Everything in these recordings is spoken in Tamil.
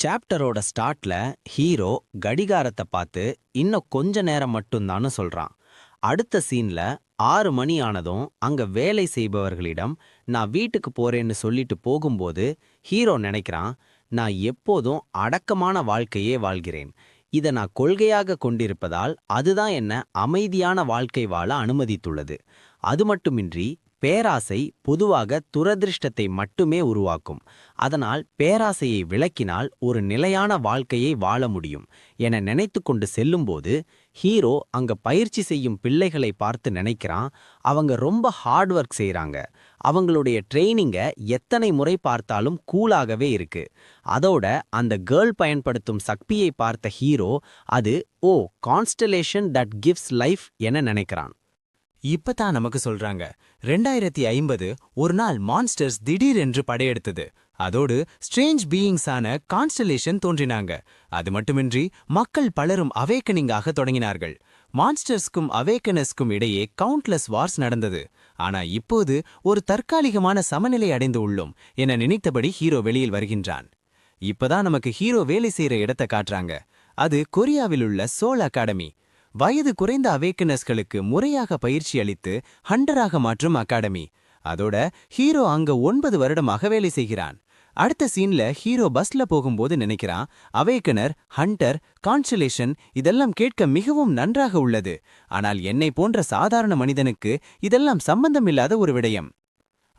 சாப்டரோட ஸ்டார்ட்ல ஹீரோ கடிகாரத்தை பார்த்து இன்னும் கொஞ்ச நேரம் மட்டும்தான்னு சொல்றான். அடுத்த சீன்ல 6 மணி ஆனதும் அங்க வேலை செய்பவர்களிடம் நான் வீட்டுக்கு போறேன்னு சொல்லிட்டு போகும்போது ஹீரோ நினைக்கிறான், நான் எப்போதும் அடக்கமான வாழ்க்கையே வாழ்கிறேன். இதை நான் கொள்கையாக கொண்டிருப்பதால் அதுதான் என்ன அமைதியான வாழ்க்கை வாழ அனுமதித்துள்ளது. அது மட்டுமின்றி பேராசை பொதுவாக துரதிர்ஷ்டத்தை மட்டுமே உருவாக்கும். அதனால் பேராசையை விளக்கினால் ஒரு நிலையான வாழ்க்கையை வாழ முடியும் என நினைத்து கொண்டு செல்லும்போது ஹீரோ அங்க பயிற்சி செய்யும் பிள்ளைகளை பார்த்து நினைக்கிறான், அவங்க ரொம்ப ஹார்ட் ஒர்க் செய்றாங்க. அவங்களுடைய ட்ரெய்னிங்க எத்தனை முறை பார்த்தாலும் கூலாகவே இருக்கு. அதோட அந்த கேர்ள் பயன்படுத்தும் சக்தியை பார்த்த ஹீரோ அது ஓ கான்ஸ்டலேஷன் தட் கிவ்ஸ் லைஃப் என நினைக்கிறான். இப்பதான் நமக்கு சொல்றாங்க 2050 ஒரு நாள் மான்ஸ்டர்ஸ் திடீரென்று படையெடுத்தது. அதோடு ஸ்ட்ரேஞ்ச் பீயிங்ஸான கான்ஸ்டலேஷன் தோன்றினாங்க. அது மட்டுமின்றி மக்கள் பலரும் அவேக்கனிங்காக தொடங்கினார்கள். மான்ஸ்டர்ஸ்க்கும் அவேக்கனஸ்க்கும் இடையே கவுண்ட்லெஸ் வார்ஸ் நடந்தது. ஆனா இப்போது ஒரு தற்காலிகமான சமநிலை அடைந்து உள்ளோம் என நினைத்தபடி ஹீரோ வெளியில் வருகின்றான். இப்பதான் நமக்கு ஹீரோ வேலை செய்யற இடத்தை காட்டுறாங்க. அது கொரியாவில் உள்ள சோல் அகாடமி. வயது குறைந்த அவேக்கனஸ்களுக்கு முறையாக பயிற்சி அளித்து ஹண்டராக மாற்றும் அகாடமி. அதோட ஹீரோ அங்க 9 வருடமாக வேலை செய்கிறான். அடுத்த சீன்ல ஹீரோ பஸ்ல போகும்போது நினைக்கிறான், அவேக்கனர், ஹண்டர், கான்ஸ்டலேஷன் இதெல்லாம் கேட்க மிகவும் நன்றாக உள்ளது. ஆனால் என்னை போன்ற சாதாரண மனிதனுக்கு இதெல்லாம் சம்பந்தமில்லாத ஒரு விடயம்.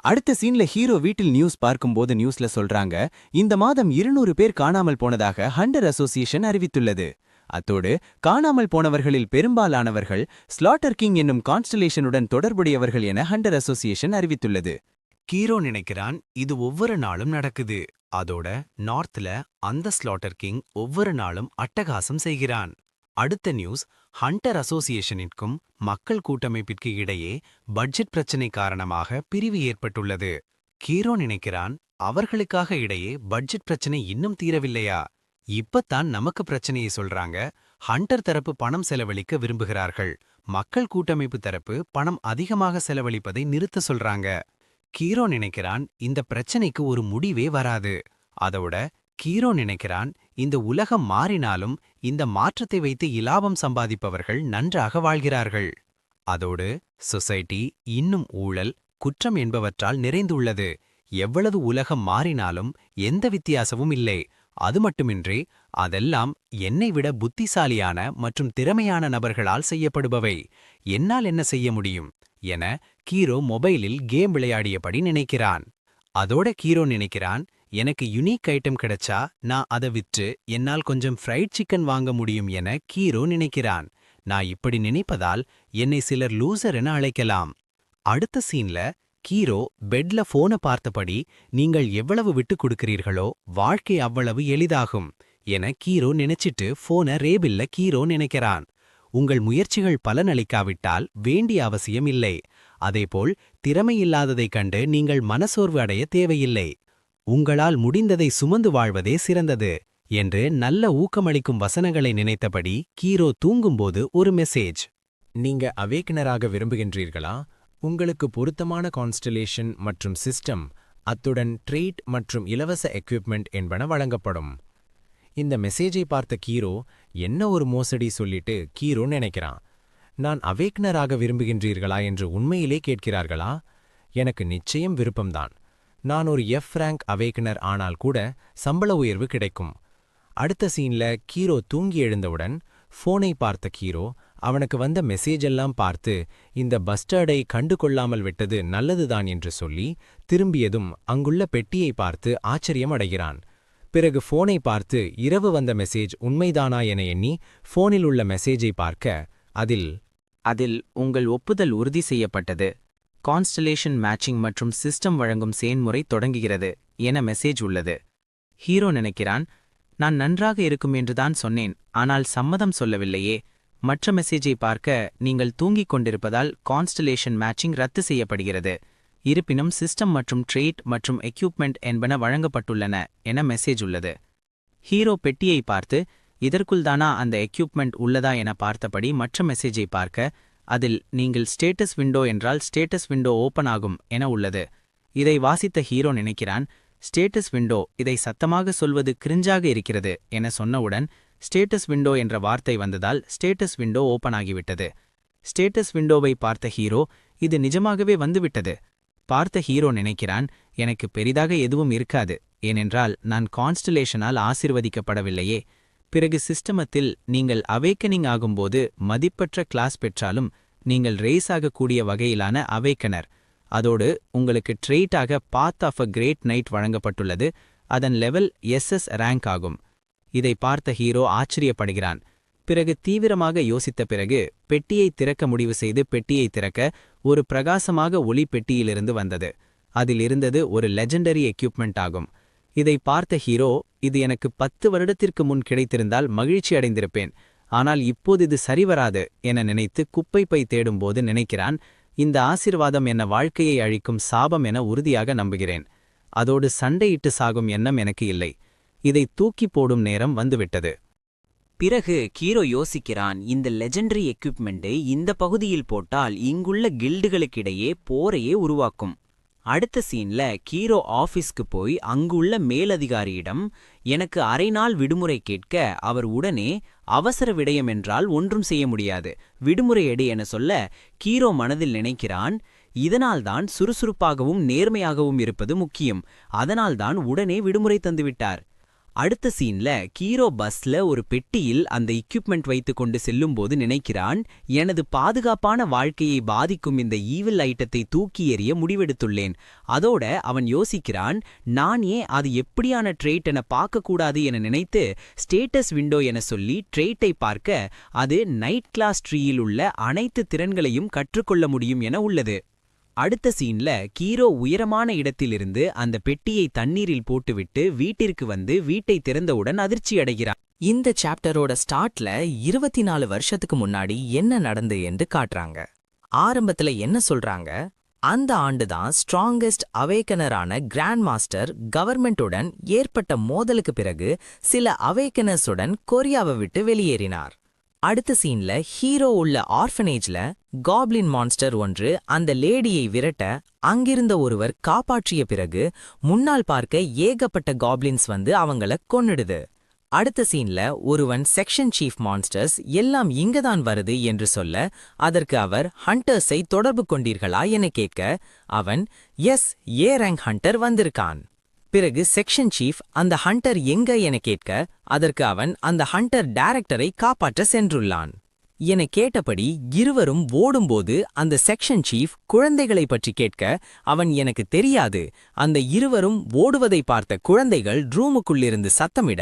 அடுத்த சீன்ல ஹீரோ வீட்டில் நியூஸ் பார்க்கும்போது நியூஸ்ல சொல்றாங்க, இந்த மாதம் 200 பேர் காணாமல் போனதாக ஹண்டர் அசோசியேஷன் அறிவித்துள்ளது. அத்தோடு காணாமல் போனவர்களில் பெரும்பாலானவர்கள் ஸ்லாட்டர் கிங் என்னும் கான்ஸ்டலேஷனுடன் தொடர்புடையவர்கள் என ஹண்டர் அசோசியேஷன் அறிவித்துள்ளது. ஹீரோ நினைக்கிறான், இது ஒவ்வொரு நாளும் நடக்குது. அதோட நார்த்ல அந்த ஸ்லாட்டர் கிங் ஒவ்வொரு நாளும் அட்டகாசம் செய்கிறான். அடுத்த நியூஸ், ஹண்டர் அசோசியேஷனிற்கும் மக்கள் கூட்டமைப்பிற்கு இடையே பட்ஜெட் பிரச்சினை காரணமாக பிரிவு ஏற்பட்டுள்ளது. ஹீரோ நினைக்கிறான், அவர்களுக்காக இடையே பட்ஜெட் பிரச்சனை இன்னும் தீரவில்லையா? இப்பத்தான் நமக்கு பிரச்சனையை சொல்றாங்க. ஹண்டர் தரப்பு பணம் செலவழிக்க விரும்புகிறார்கள். மக்கள் கூட்டமைப்பு தரப்பு பணம் அதிகமாக செலவழிப்பதை நிறுத்த சொல்றாங்க. ஹீரோ நினைக்கிறான், இந்த பிரச்சனைக்கு ஒரு முடிவே வராது. அதோட ஹீரோ நினைக்கிறான், இந்த உலகம் மாறினாலும் இந்த மாற்றத்தை வைத்து இலாபம் சம்பாதிப்பவர்கள் நன்றாக வாழ்கிறார்கள். அதோடு சொசைட்டி இன்னும் ஊழல், குற்றம் என்பவற்றால் நிறைந்துள்ளது. எவ்வளவு உலகம் மாறினாலும் எந்த வித்தியாசமும் இல்லை. அது மட்டுமின்றி அதெல்லாம் என்னை விட புத்திசாலியான மற்றும் திறமையான நபர்களால் செய்யப்படுபவை. என்னால் என்ன செய்ய முடியும் என ஹீரோ மொபைலில் கேம் விளையாடியபடி நினைக்கிறான். அதோட ஹீரோ நினைக்கிறான், எனக்கு யுனிக் ஐட்டம் கிடைச்சா நான் அதை விற்று என்னால் கொஞ்சம் ஃப்ரைட் சிக்கன் வாங்க முடியும் என ஹீரோ நினைக்கிறான். நான் இப்படி நினைப்பதால் என்னை சிலர் லூசர் என அழைக்கலாம். அடுத்த சீன்ல ஹீரோ பெட்ல போனை பார்த்தபடி, நீங்கள் எவ்வளவு விட்டு கொடுக்கிறீர்களோ வாழ்க்கை அவ்வளவு எளிதாகும் என ஹீரோ நினைச்சிட்டு போனை ரேபில்ல ஹீரோ நினைக்கிறான். உங்கள் முயற்சிகள் பலனளிக்காவிட்டால் வேண்டிய அவசியம் இல்லை. அதேபோல் திறமையில்லாததைக் கண்டு நீங்கள் மனசோர்வு அடைய தேவையில்லை. உங்களால் முடிந்ததை சுமந்து வாழ்வதே சிறந்தது என்று நல்ல ஊக்கமளிக்கும் வசனங்களை நினைத்தபடி ஹீரோ தூங்கும்போது ஒரு மெசேஜ். நீங்க அவேக்கனராக விரும்புகின்றீர்களா? உங்களுக்கு பொருத்தமான கான்ஸ்டலேஷன் மற்றும் சிஸ்டம், அத்துடன் ட்ரேட் மற்றும் இலவச எக்யூப்மெண்ட் என்பன வழங்கப்படும். இந்த மெசேஜை பார்த்த ஹீரோ என்ன ஒரு மோசடி சொல்லிட்டு ஹீரோ நினைக்கிறான். நான் அவேக்கனராக விரும்புகின்றீர்களா என்று உண்மையிலே கேட்கிறார்களா? எனக்கு நிச்சயம் விருப்பம்தான். நான் ஒரு எஃப் ரேங்க் அவேக்கனர் ஆனால் கூட சம்பள உயர்வு கிடைக்கும். அடுத்த சீன்ல ஹீரோ தூங்கி எழுந்தவுடன் போனை பார்த்த ஹீரோ அவனுக்கு வந்த மெசேஜ் எல்லாம் பார்த்து இந்த பஸ்டர்டை கண்டு கொள்ளாமல் விட்டது நல்லதுதான் என்று சொல்லி திரும்பியதும் அங்குள்ள பெட்டியை பார்த்து ஆச்சரியம் அடைகிறான். பிறகு போனை பார்த்து இரவு வந்த மெசேஜ் உண்மைதானா என எண்ணி போனில் உள்ள மெசேஜை பார்க்க அதில் உங்கள் ஒப்புதல் உறுதி செய்யப்பட்டது. கான்ஸ்டலேஷன் மேட்சிங் மற்றும் சிஸ்டம் வழங்கும் செயன்முறை தொடங்குகிறது என மெசேஜ் உள்ளது. ஹீரோ நினைக்கிறான், நான் நன்றாக இருக்கும் என்றுதான் சொன்னேன், ஆனால் சம்மதம் சொல்லவில்லையே. மற்ற மெசேஜை பார்க்க நீங்கள் தூங்கிக் கொண்டிருப்பதால் கான்ஸ்டலேஷன் மேட்சிங் ரத்து செய்யப்படுகிறது. இருப்பினும் சிஸ்டம் மற்றும் ட்ரேட் மற்றும் எக்யூப்மெண்ட் என்பன வழங்கப்பட்டுள்ளன என மெசேஜ் உள்ளது. ஹீரோ பெட்டியை பார்த்து இதற்குள் தானா அந்த எக்யூப்மெண்ட் உள்ளதா என பார்த்தபடி மற்ற மெசேஜை பார்க்க அதில் நீங்கள் ஸ்டேட்டஸ் விண்டோ என்றால் ஸ்டேட்டஸ் விண்டோ ஓப்பன் ஆகும் என உள்ளது. இதை வாசித்த ஹீரோ நினைக்கிறான், ஸ்டேட்டஸ் விண்டோ இதை சத்தமாக சொல்வது கிரிஞ்சாக இருக்கிறது என சொன்னவுடன் ஸ்டேட்டஸ் விண்டோ என்ற வார்த்தை வந்ததால் ஸ்டேட்டஸ் விண்டோ ஓபன் ஆகிவிட்டது. ஸ்டேட்டஸ் விண்டோவை பார்த்த ஹீரோ இது நிஜமாகவே வந்துவிட்டது. பார்த்த ஹீரோ நினைக்கிறான், எனக்கு பெரிதாக எதுவும் இருக்காது, ஏனென்றால் நான் கான்ஸ்டலேஷனால் ஆசிர்வதிக்கப்படவில்லையே. பிறகு சிஸ்டமத்தில் நீங்கள் அவேக்கனிங் ஆகும்போது மதிப்பற்ற கிளாஸ் பெற்றாலும் நீங்கள் ரேஸ் ஆகக்கூடிய வகையிலான அவேக்கனர். அதோடு உங்களுக்கு ட்ரெய்ட்டாக path of a great knight வழங்கப்பட்டுள்ளது. அதன் லெவல் SS ரேங்க் ஆகும். இதை பார்த்த ஹீரோ ஆச்சரியப்படுகிறான். பிறகு தீவிரமாக யோசித்த பிறகு பெட்டியை திறக்க முடிவு செய்து பெட்டியை திறக்க ஒரு பிரகாசமாக ஒளி பெட்டியிலிருந்து வந்தது. அதில் இருந்தது ஒரு லெஜெண்டரி எக்யூப்மெண்ட் ஆகும். இதை பார்த்த ஹீரோ, இது எனக்கு 10 வருடத்திற்கு முன் கிடைத்திருந்தால் மகிழ்ச்சி அடைந்திருப்பேன், ஆனால் இப்போது இது சரிவராது என நினைத்து குப்பை பை தேடும்போது நினைக்கிறான், இந்த ஆசிர்வாதம் என்ன வாழ்க்கையை அழிக்கும் சாபம் என உறுதியாக நம்புகிறேன். அதோடு சண்டையிட்டு சாகும் எண்ணம் எனக்கு இல்லை. இதை தூக்கி போடும் நேரம் வந்துவிட்டது. பிறகு கீரோ யோசிக்கிறான், இந்த லெஜெண்டரி எக்யூப்மெண்ட்டை இந்த பகுதியில் போட்டால் இங்குள்ள கில்டுகளுக்கிடையே போரையே உருவாக்கும். அடுத்த சீன்ல கீரோ ஆபீஸ்க்கு போய் அங்குள்ள மேலதிகாரியிடம் எனக்கு அரை நாள் விடுமுறை கேட்க அவர் உடனே அவசர விடயம் என்றால் ஒன்றும் செய்ய முடியாது, விடுமுறை எடு என சொல்ல கீரோ மனதில் நினைக்கிறான், இதனால்தான் சுறுசுறுப்பாகவும் நேர்மையாகவும் இருப்பது முக்கியம், அதனால்தான் உடனே விடுமுறை தந்துவிட்டார். அடுத்த சீன்ல கீரோ பஸ்ல ஒரு பெட்டியில் அந்த எக்யூப்மெண்ட் வைத்து கொண்டு செல்லும்போது நினைக்கிறான், எனது பாதுகாப்பான வாழ்க்கையை பாதிக்கும் இந்த ஈவில் ஐட்டத்தை தூக்கி எறிய முடிவெடுத்துள்ளேன். அதோட அவன் யோசிக்கிறான், நான் ஏன் அது எப்படியான ட்ரெய்ட் என பார்க்கக்கூடாது என நினைத்து ஸ்டேட்டஸ் விண்டோ என சொல்லி ட்ரெய்ட்டை பார்க்க அது நைட் கிளாஸ் ட்ரீயில் உள்ள அனைத்து திறன்களையும் கற்றுக்கொள்ள முடியும் என உள்ளது. அடுத்த சீன்ல கீரோ உயரமான இடத்திலிருந்து அந்த பெட்டியை தண்ணீரில் போட்டுவிட்டு வீட்டிற்கு வந்து வீட்டை திறந்தவுடன் அதிர்ச்சி அடைகிறான். இந்த சாப்டரோட ஸ்டார்ட்ல 24 வருஷத்துக்கு முன்னாடி என்ன நடந்து என்று காட்டுறாங்க. ஆரம்பத்துல என்ன சொல்றாங்க, அந்த ஆண்டுதான் ஸ்ட்ராங்கெஸ்ட் அவேக்கனரான கிராண்ட் மாஸ்டர் கவர்மெண்ட்டுடன் ஏற்பட்ட மோதலுக்கு பிறகு சில அவேக்கனர்ஸுடன் கொரியாவை விட்டு வெளியேறினார். அடுத்த சீன்ல ஹீரோ உள்ள ஆர்ஃபனேஜ்ல காப்ளின் மான்ஸ்டர் ஒன்று அந்த லேடியை விரட்ட அங்கிருந்த ஒருவர் காப்பாற்றிய பிறகு முன்னால் பார்க்க ஏகப்பட்ட காப்ளின்ஸ் வந்து அவங்கள கொன்னுடுது. அடுத்த சீன்ல ஒருவன் செக்ஷன் சீஃப் மான்ஸ்டர்ஸ் எல்லாம் இங்கதான் வருது என்று சொல்ல அதற்கு அவர் ஹண்டர்ஸை தொடர்பு கொண்டீர்களா என கேட்க அவன் எஸ், ஏ ரேங்க் ஹண்டர் வந்திருக்கான். பிறகு செக்ஷன் சீஃப் அந்த ஹண்டர் எங்க என கேட்க அதற்கு அவன் அந்த ஹண்டர் டைரக்டரை காப்பாற்ற சென்றுள்ளான் என கேட்டபடி இருவரும் ஓடும்போது அந்த செக்ஷன் சீஃப் குழந்தைகளை பற்றி கேட்க அவன் எனக்கு தெரியாது. அந்த இருவரும் ஓடுவதை பார்த்த குழந்தைகள் ரூமுக்குள்ளிருந்து சத்தமிட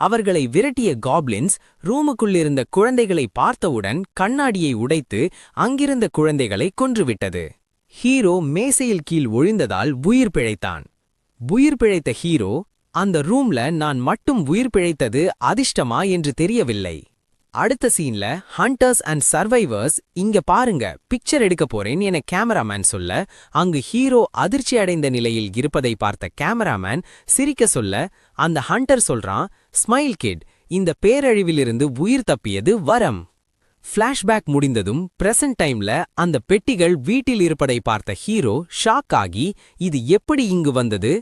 அவர்களை விரட்டிய காப்ளின்ஸ் ரூமுக்குள்ளிருந்த குழந்தைகளை பார்த்தவுடன் கண்ணாடியை உடைத்து அங்கிருந்த குழந்தைகளை கொன்றுவிட்டது. ஹீரோ மேசையில் கீழ் ஒழிந்ததால் உயிர் பிழைத்தான். உயிர் பிழைத்த ஹீரோ, அந்த ரூம்ல நான் மட்டும் உயிர் பிழைத்தது அதிர்ஷ்டமா என்று தெரியவில்லை. அடுத்த சீன்ல ஹண்டர்ஸ் அண்ட் சர்வைவர்ஸ் இங்க பாருங்க பிக்சர் எடுக்க போறேன் என கேமராமேன் சொல்ல அங்கு ஹீரோ அதிர்ச்சி அடைந்த நிலையில் இருப்பதை பார்த்த கேமராமேன் சிரிக்க சொல்ல அந்த ஹண்டர் சொல்றான், ஸ்மைல் கிட், இந்த பேரழிவிலிருந்து உயிர் தப்பியது வரம். ஃபிளாஷ்பேக் முடிந்ததும் பிரசன்ட் டைம்ல அந்த பெட்டிகள் வீட்டில் இருப்பதை பார்த்த ஹீரோ ஷாக் ஆகி இது எப்படி இங்கு வந்தது?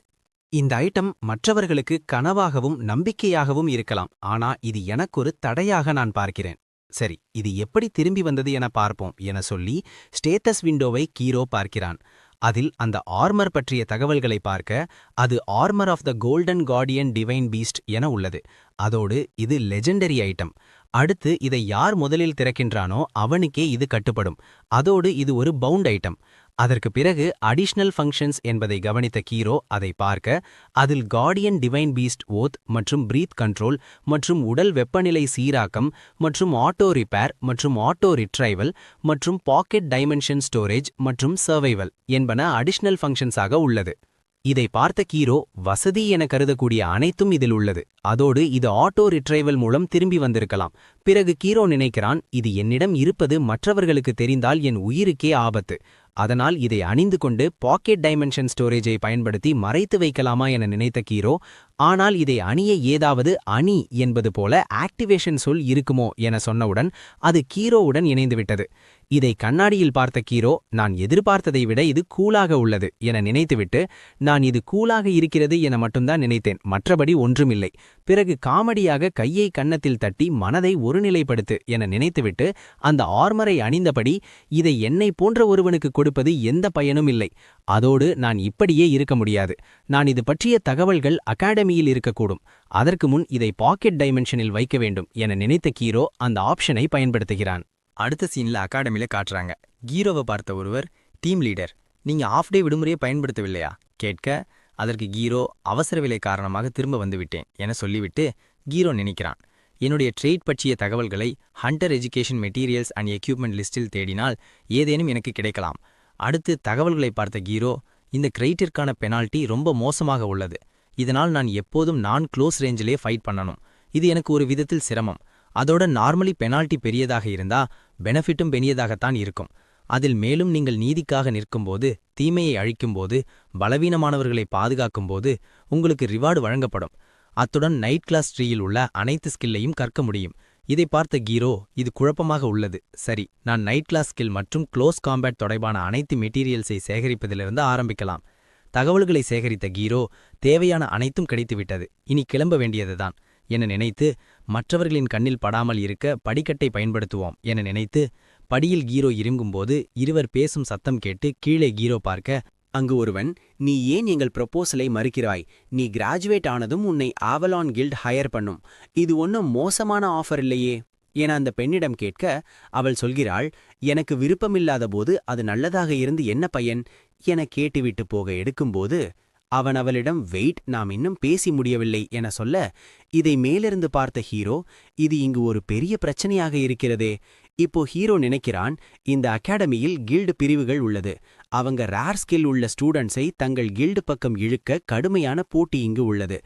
இந்த ஐட்டம் மற்றவர்களுக்கு கனவாகவும் நம்பிக்கையாகவும் இருக்கலாம், ஆனா இது எனக்கொரு தடையாக நான் பார்க்கிறேன். சரி, இது எப்படி திரும்பி வந்தது என பார்ப்போம் என சொல்லி ஸ்டேட்டஸ் விண்டோவை கீரோ பார்க்கிறான். அதில் அந்த ஆர்மர் பற்றிய தகவல்களை பார்க்க அது armour of the golden guardian divine beast என உள்ளது. அதோடு இது லெஜெண்டரி ஐட்டம். அடுத்து இதை யார் முதலில் திறக்கின்றானோ அவனுக்கே இது கட்டுப்படும். அதோடு இது ஒரு பவுண்ட் ஐட்டம். அதற்கு பிறகு அடிஷனல் ஃபங்க்ஷன்ஸ் என்பதை கவனித்த கீரோ அதை பார்க்க அதில் கார்டியன் டிவைன் பீஸ்ட் ஓத் மற்றும் பிரீத் கண்ட்ரோல் மற்றும் உடல் வெப்பநிலை சீராக்கம் மற்றும் ஆட்டோ ரிப்பேர் மற்றும் ஆட்டோ ரிட்ரைவல் மற்றும் பாக்கெட் டைமென்ஷன் ஸ்டோரேஜ் மற்றும் சர்வைவல் என்பன அடிஷனல் ஃபங்க்ஷன்ஸாக உள்ளது. இதை பார்த்த கீரோ வசதி என கருதக்கூடிய அனைத்தும் இதில் உள்ளது. அதோடு இது ஆட்டோ ரிட்ரைவல் மூலம் திரும்பி வந்திருக்கலாம். பிறகு கீரோ நினைக்கிறான், இது என்னிடம் இருப்பது மற்றவர்களுக்கு தெரிந்தால் என் உயிருக்கே ஆபத்து. அதனால் இதை அணிந்து கொண்டு பாக்கெட் டைமென்ஷன் ஸ்டோரேஜை பயன்படுத்தி மறைத்து வைக்கலாமா என நினைத்த கீரோ, ஆனால் இதை அணிய ஏதாவது அணி என்பது போல ஆக்டிவேஷன் சொல் இருக்குமோ என சொன்னவுடன் அது கீரோவுடன் இணைந்துவிட்டது. இதை கண்ணாடியில் பார்த்த கீரோ, நான் எதிர்பார்த்ததை விட இது கூலாக உள்ளது என நினைத்துவிட்டு, நான் இது கூலாக இருக்கிறது என மட்டும்தான் நினைத்தேன், மற்றபடி ஒன்றுமில்லை. பிறகு காமெடியாக கையை கன்னத்தில் தட்டி மனதை ஒருநிலைப்படுத்து என நினைத்துவிட்டு அந்த ஆர்மரை அணிந்தபடி, இதை என்னை போன்ற ஒருவனுக்கு கொடுப்பது எந்த பயனும் இல்லை, அதோடு நான் இப்படியே இருக்க முடியாது, நான் இது பற்றிய தகவல்கள் அகாடமியில் இருக்கக்கூடும், அதற்கு முன் இதை பாக்கெட் டைமென்ஷனில் வைக்க வேண்டும் என நினைத்த கீரோ அந்த ஆப்ஷனை பயன்படுத்துகிறான். அடுத்த சீன்ல அகாடமில காட்டுறாங்க. கீரோவை பார்த்த ஒருவர், டீம் லீடர், நீங்க ஆஃப் டே விடுமுறையை பயன்படுத்தவில்லையா கேட்க, அதற்கு கீரோ, அவசர வேலை காரணமாக திரும்ப வந்துவிட்டேன் என சொல்லிவிட்டு கீரோ நினைக்கிறான், என்னுடைய ட்ரேட் பற்றிய தகவல்களை hunter education materials and equipment லிஸ்டில் தேடினால் ஏதேனும் எனக்கு கிடைக்கலாம். அடுத்து தகவல்களை பார்த்த கீரோ, இந்த கிரைட்டிற்கான பெனால்ட்டி ரொம்ப மோசமாக உள்ளது, இதனால் நான் எப்போதும் க்ளோஸ் ரேஞ்சிலே ஃபைட் பண்ணணும், இது எனக்கு ஒரு விதத்தில் சிரமம், அதோட நார்மலி பெனால்ட்டி பெரியதாக இருந்தா பெனிஃபிட்டும் பெரியதாகத்தான் இருக்கும், அதில் மேலும் நீங்கள் நீதிக்காக நிற்கும்போது, தீமையை அழிக்கும்போது, பலவீனமானவர்களை பாதுகாக்கும்போது உங்களுக்கு ரிவார்டு வழங்கப்படும், அத்துடன் நைட் கிளாஸ் ட்ரீயில் உள்ள அனைத்து ஸ்கில்லையும் கற்க முடியும். இதை பார்த்த கீரோ, இது குழப்பமாக உள்ளது, சரி, நான் நைட் கிளாஸ் ஸ்கில் மற்றும் க்ளோஸ் காம்பேட் தொடர்பான அனைத்து மெட்டீரியல்ஸை சேகரிப்பதிலிருந்து ஆரம்பிக்கலாம். தகவல்களை சேகரித்த கீரோ, தேவையான அனைத்தும் கிடைத்துவிட்டது, இனி கிளம்ப வேண்டியதுதான் என நினைத்து, மற்றவர்களின் கண்ணில் படாமல் இருக்க படிக்கட்டை பயன்படுத்துவோம் என நினைத்து, படியில் கீரோ இறங்கும்போது இருவர் பேசும் சத்தம் கேட்டு கீழே கீரோ பார்க்க, அங்கு ஒருவன், நீ ஏன் எங்கள் ப்ரொபோசலை மறுக்கிறாய், நீ கிராஜுவேட் ஆனதும் உன்னை ஆவலான் கில்ட் ஹையர் பண்ணும், இது ஒன்றும் மோசமான ஆஃபர் இல்லையே என அந்த பெண்ணிடம் கேட்க, அவள் சொல்கிறாள், எனக்கு விருப்பமில்லாத போது அது நல்லதாக இருந்து என்ன பயன் என கேட்டுவிட்டு போக எடுக்கும்போது, அவன் அவளிடம் வெயிட், நாம் இன்னும் பேசி முடியவில்லை என சொல்ல, இதை மேலிருந்து பார்த்த ஹீரோ, இது இங்கு ஒரு பெரிய பிரச்சனையாக இருக்கிறதே. இப்போ ஹீரோ நினைக்கிறான், இந்த அகாடமியில் கில்டு பிரிவுகள் உள்ளது, அவங்க ரேர் ஸ்கில் உள்ள ஸ்டூடெண்ட்ஸை தங்கள் கில்டு பக்கம் இழுக்க கடுமையான போட்டி இங்கு உள்ளது.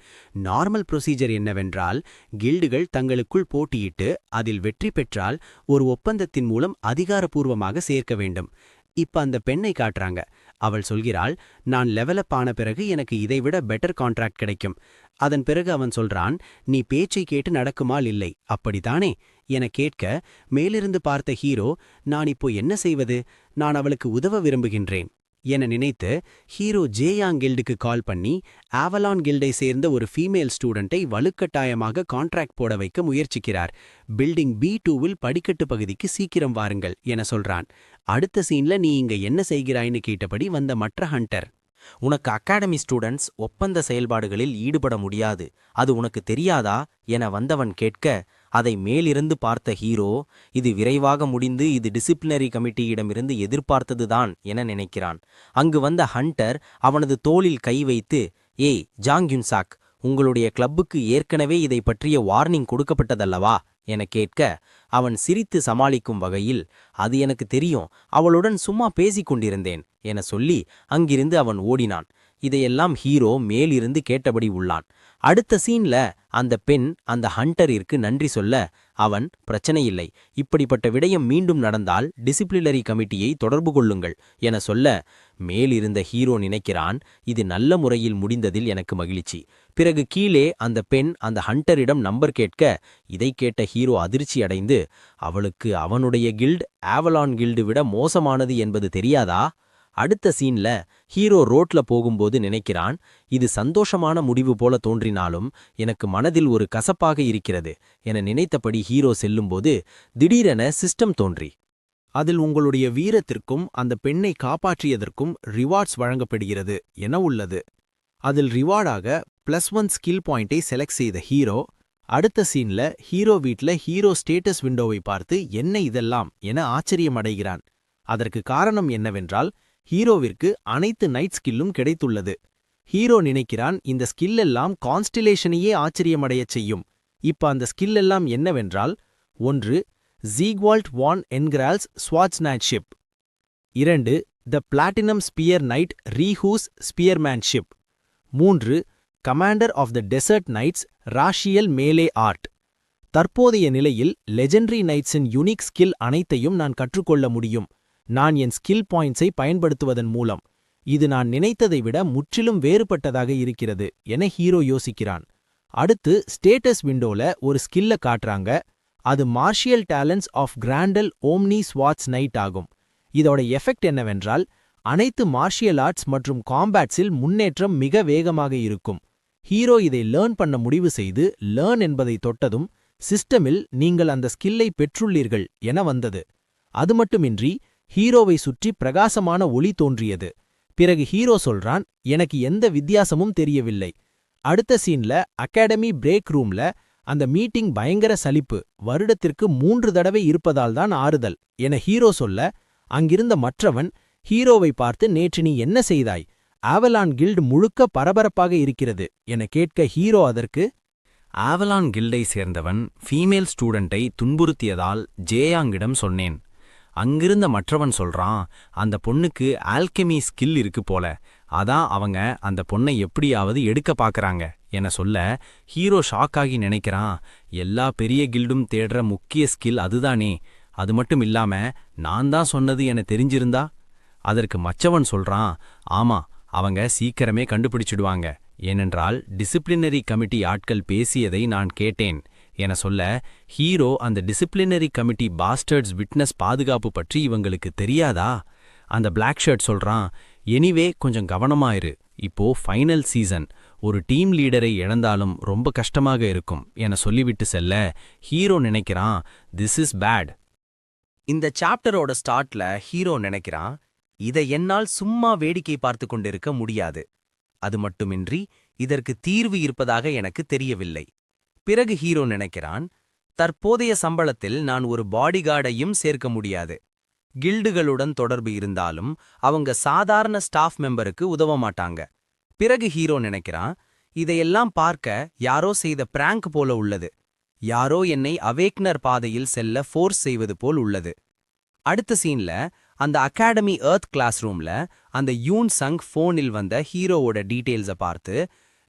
நார்மல் ப்ரொசீஜர் என்னவென்றால், கில்டுகள் தங்களுக்குள் போட்டியிட்டு அதில் வெற்றி பெற்றால் ஒரு ஒப்பந்தத்தின் மூலம் அதிகாரப்பூர்வமாக சேர்க்க வேண்டும். இப்ப அந்த பெண்ணை காட்டுறாங்க. அவள் சொல்கிறாள், நான் லெவலப் ஆன பிறகு எனக்கு இதைவிட பெட்டர் கான்ட்ராக்ட் கிடைக்கும். அதன் பிறகு அவன் சொல்றான், நீ பேச்சை கேட்டு நடக்குமால் இல்லை, அப்படித்தானே என கேட்க, மேலிருந்து பார்த்த ஹீரோ, நான் இப்போ என்ன செய்வது, நான் அவளுக்கு உதவ விரும்புகின்றேன் என நினைத்து ஹீரோ ஜேயாங் கில்டுக்கு கால் பண்ணி ஆவலான் கில்டை சேர்ந்த ஒரு ஃபீமேல் ஸ்டூடெண்ட்டை வலுக்கட்டாயமாக கான்ட்ராக்ட் போட வைக்க முயற்சிக்கிறார். பில்டிங் B2வில் படிக்கட்டு பகுதிக்கு சீக்கிரம் வாருங்கள் என சொல்றான். அடுத்த சீன்ல நீ இங்க என்ன செய்கிறாய்னு கேட்டபடி வந்த மற்ற ஹண்டர், உனக்கு அகாடமி ஸ்டூடெண்ட்ஸ் ஒப்பந்த செயல்பாடுகளில் ஈடுபட முடியாது, அது உனக்கு தெரியாதா என வந்தவன் கேட்க, அதை மேலிருந்து பார்த்த ஹீரோ, இது விரைவாக முடிந்து இது டிசிப்ளினரி கமிட்டியிடமிருந்து எதிர்பார்த்ததுதான் என நினைக்கிறான். அங்கு வந்த ஹண்டர் அவனது தோளில் கை வைத்து, ஏய் ஜாங் யுன்சாக், உங்களுடைய கிளப்புக்கு ஏற்கனவே இதை பற்றிய வார்னிங் கொடுக்கப்பட்டதல்லவா என கேட்க, அவன் சிரித்து சமாளிக்கும் வகையில், அது எனக்கு தெரியும், அவளுடன் சும்மா பேசிக் கொண்டிருந்தேன் என சொல்லி அங்கிருந்து அவன் ஓடினான். இதையெல்லாம் ஹீரோ மேலிருந்து கேட்டபடி உள்ளான். அடுத்த சீன்ல அந்த பெண் அந்த ஹண்டரிற்கு நன்றி சொல்ல, அவன், பிரச்சனையில்லை, இப்படிப்பட்ட விடயம் மீண்டும் நடந்தால் டிசிப்ளினரி கமிட்டியை தொடர்பு கொள்ளுங்கள் என சொல்ல, மேலிருந்த ஹீரோ நினைக்கிறான், இது நல்ல முறையில் முடிந்ததில் எனக்கு மகிழ்ச்சி. பிறகு கீழே அந்த பெண் அந்த ஹண்டரிடம் நம்பர் கேட்க, இதை கேட்ட ஹீரோ அதிர்ச்சி அடைந்து, அவளுக்கு அவனுடைய கில்ட் ஆவலான் கில்டு விட மோசமானது என்பது தெரியாதா? அடுத்த சீன்ல ஹீரோ ரோட்ல போகும்போது நினைக்கிறான், இது சந்தோஷமான முடிவு போல தோன்றினாலும் எனக்கு மனதில் ஒரு கசப்பாக இருக்கிறது என நினைத்தபடி ஹீரோ செல்லும்போது திடீரென சிஸ்டம் தோன்றி, அதில் உங்களுடைய வீரத்திற்கும் அந்த பெண்ணை காப்பாற்றியதற்கும் ரிவார்ட்ஸ் வழங்கப்படுகிறது என உள்ளது. அதில் ரிவார்டாக +1 ஸ்கில் பாயிண்டை செலக்ட் செய்த ஹீரோ, அடுத்த சீன்ல ஹீரோ வீட்ல ஹீரோ ஸ்டேட்டஸ் விண்டோவை பார்த்து என்ன இதெல்லாம் என ஆச்சரியமடைகிறான். அதற்கு காரணம் என்னவென்றால், ஹீரோவிற்கு அனைத்து நைட் ஸ்கில்லும் கிடைத்துள்ளது. ஹீரோ நினைக்கிறான், இந்த ஸ்கில் எல்லாம் கான்ஸ்டிலேஷனையே ஆச்சரியமடையச் செய்யும். இப்ப அந்த ஸ்கில் எல்லாம் என்னவென்றால், 1. ஜீக்வால்ட் வான் என்கிரால்ஸ் ஸ்வாட்ச்நாட்ஷிப், 2. த பிளாட்டினம் ஸ்பியர் நைட் ரீஹூஸ் spearmanship, 3. Commander of the desert knights ராஷியல் மேலே ஆர்ட். தற்போதைய நிலையில் லெஜெண்டரி நைட்ஸின் யுனிக் ஸ்கில் அனைத்தையும் நான் கற்றுக்கொள்ள முடியும். நான் என் ஸ்கில் பாயிண்ட்ஸை பயன்படுத்துவதன் மூலம். இது நான் நினைத்ததை விட முற்றிலும் வேறுபட்டதாக இருக்கிறது என ஹீரோ யோசிக்கிறான். அடுத்து ஸ்டேட்டஸ் விண்டோல ஒரு ஸ்கில்ல காட்டுறாங்க. அது martial talents of Grandel omni swords knight ஆகும். இதோட எஃபெக்ட் என்னவென்றால் அனைத்து மார்ஷியல் ஆர்ட்ஸ் மற்றும் காம்பேட்ஸில் முன்னேற்றம் மிக வேகமாக இருக்கும். ஹீரோ இதை லேர்ன் பண்ண முடிவு செய்து லேர்ன் என்பதை தொட்டதும் சிஸ்டமில் நீங்கள் அந்த ஸ்கில்லை பெற்றுள்ளீர்கள் என வந்தது. அது மட்டுமின்றி ஹீரோவை சுற்றி பிரகாசமான ஒளி தோன்றியது. பிறகு ஹீரோ சொல்றான், எனக்கு எந்த வித்தியாசமும் தெரியவில்லை. அடுத்த சீன்ல அகாடமி பிரேக் ரூம்ல அந்த மீட்டிங் பயங்கர சலிப்பு, வருடத்திற்கு 3 தடவை இருப்பதால்தான் ஆறுதல் என ஹீரோ சொல்ல, அங்கிருந்த மற்றவன் ஹீரோவை பார்த்து நேற்று நீ என்ன செய்தாய், ஆவலான் கில்டு முழுக்க பரபரப்பாக இருக்கிறது என கேட்க ஹீரோ அதற்கு, ஆவலான் கில்டை சேர்ந்தவன் ஃபீமேல் ஸ்டூடெண்ட்டை துன்புறுத்தியதால் ஜேயாங்கிடம் சொன்னேன். அங்கிருந்த மற்றவன் சொல்றான், அந்த பொண்ணுக்கு ஆல்கெமி ஸ்கில் இருக்கு போல, அதான் அவங்க அந்த பொண்ணை எப்படியாவது எடுக்க பாக்குறாங்க என சொல்ல ஹீரோ ஷாக்காகி நினைக்கிறான், எல்லா பெரிய கில்டும் தேடுற முக்கிய ஸ்கில் அதுதானே, அது மட்டும் இல்லாம நான் தான் சொன்னது என தெரிஞ்சிருந்தா. அதற்கு மற்றவன் சொல்றான், ஆமா அவங்க சீக்கிரமே கண்டுபிடிச்சிடுவாங்க, ஏனென்றால் டிசிப்ளினரி கமிட்டி ஆட்கள் பேசியதை நான் கேட்டேன் என சொல்ல ஹீரோ அந்த டிசிப்ளினரி கமிட்டி பாஸ்டர்ட்ஸ் விட்னஸ் பாதுகாப்பு பற்றி இவங்களுக்கு தெரியாதா. அந்த பிளாக் ஷர்ட் சொல்றான், எனிவே கொஞ்சம் கவனமாயிரு, இப்போ ஃபைனல் சீசன், ஒரு டீம் லீடரை இழந்தாலும் ரொம்ப கஷ்டமாக இருக்கும் என சொல்லிவிட்டு செல்ல ஹீரோ நினைக்கிறான், திஸ் இஸ் பேட். இந்த சாப்டரோட ஸ்டார்ட்ல ஹீரோ நினைக்கிறான், இதை என்னால் சும்மா வேடிக்கை பார்த்து கொண்டிருக்க முடியாது. அது மட்டுமின்றி இதற்கு தீர்வு இருப்பதாக எனக்கு தெரியவில்லை. பிறகு ஹீரோ நினைக்கிறான், தற்போதைய சம்பளத்தில் நான் ஒரு பாடிகார்டையும் சேர்க்க முடியாது. கில்டுகளுடன் தொடர்பு இருந்தாலும் அவங்க சாதாரண ஸ்டாஃப் மெம்பருக்கு உதவ மாட்டாங்க. பிறகு ஹீரோ நினைக்கிறான், இதையெல்லாம் பார்க்க யாரோ செய்த பிராங்க் போல உள்ளது, யாரோ என்னை அவேக்னர் பாதையில் செல்ல ஃபோர்ஸ் செய்வது போல் உள்ளது. அடுத்த சீன்ல அந்த அகாடமி எர்த் கிளாஸ் ரூம்ல அந்த யூன் சங் ஃபோனில் வந்த ஹீரோவோட டீட்டெயில்ஸை பார்த்து,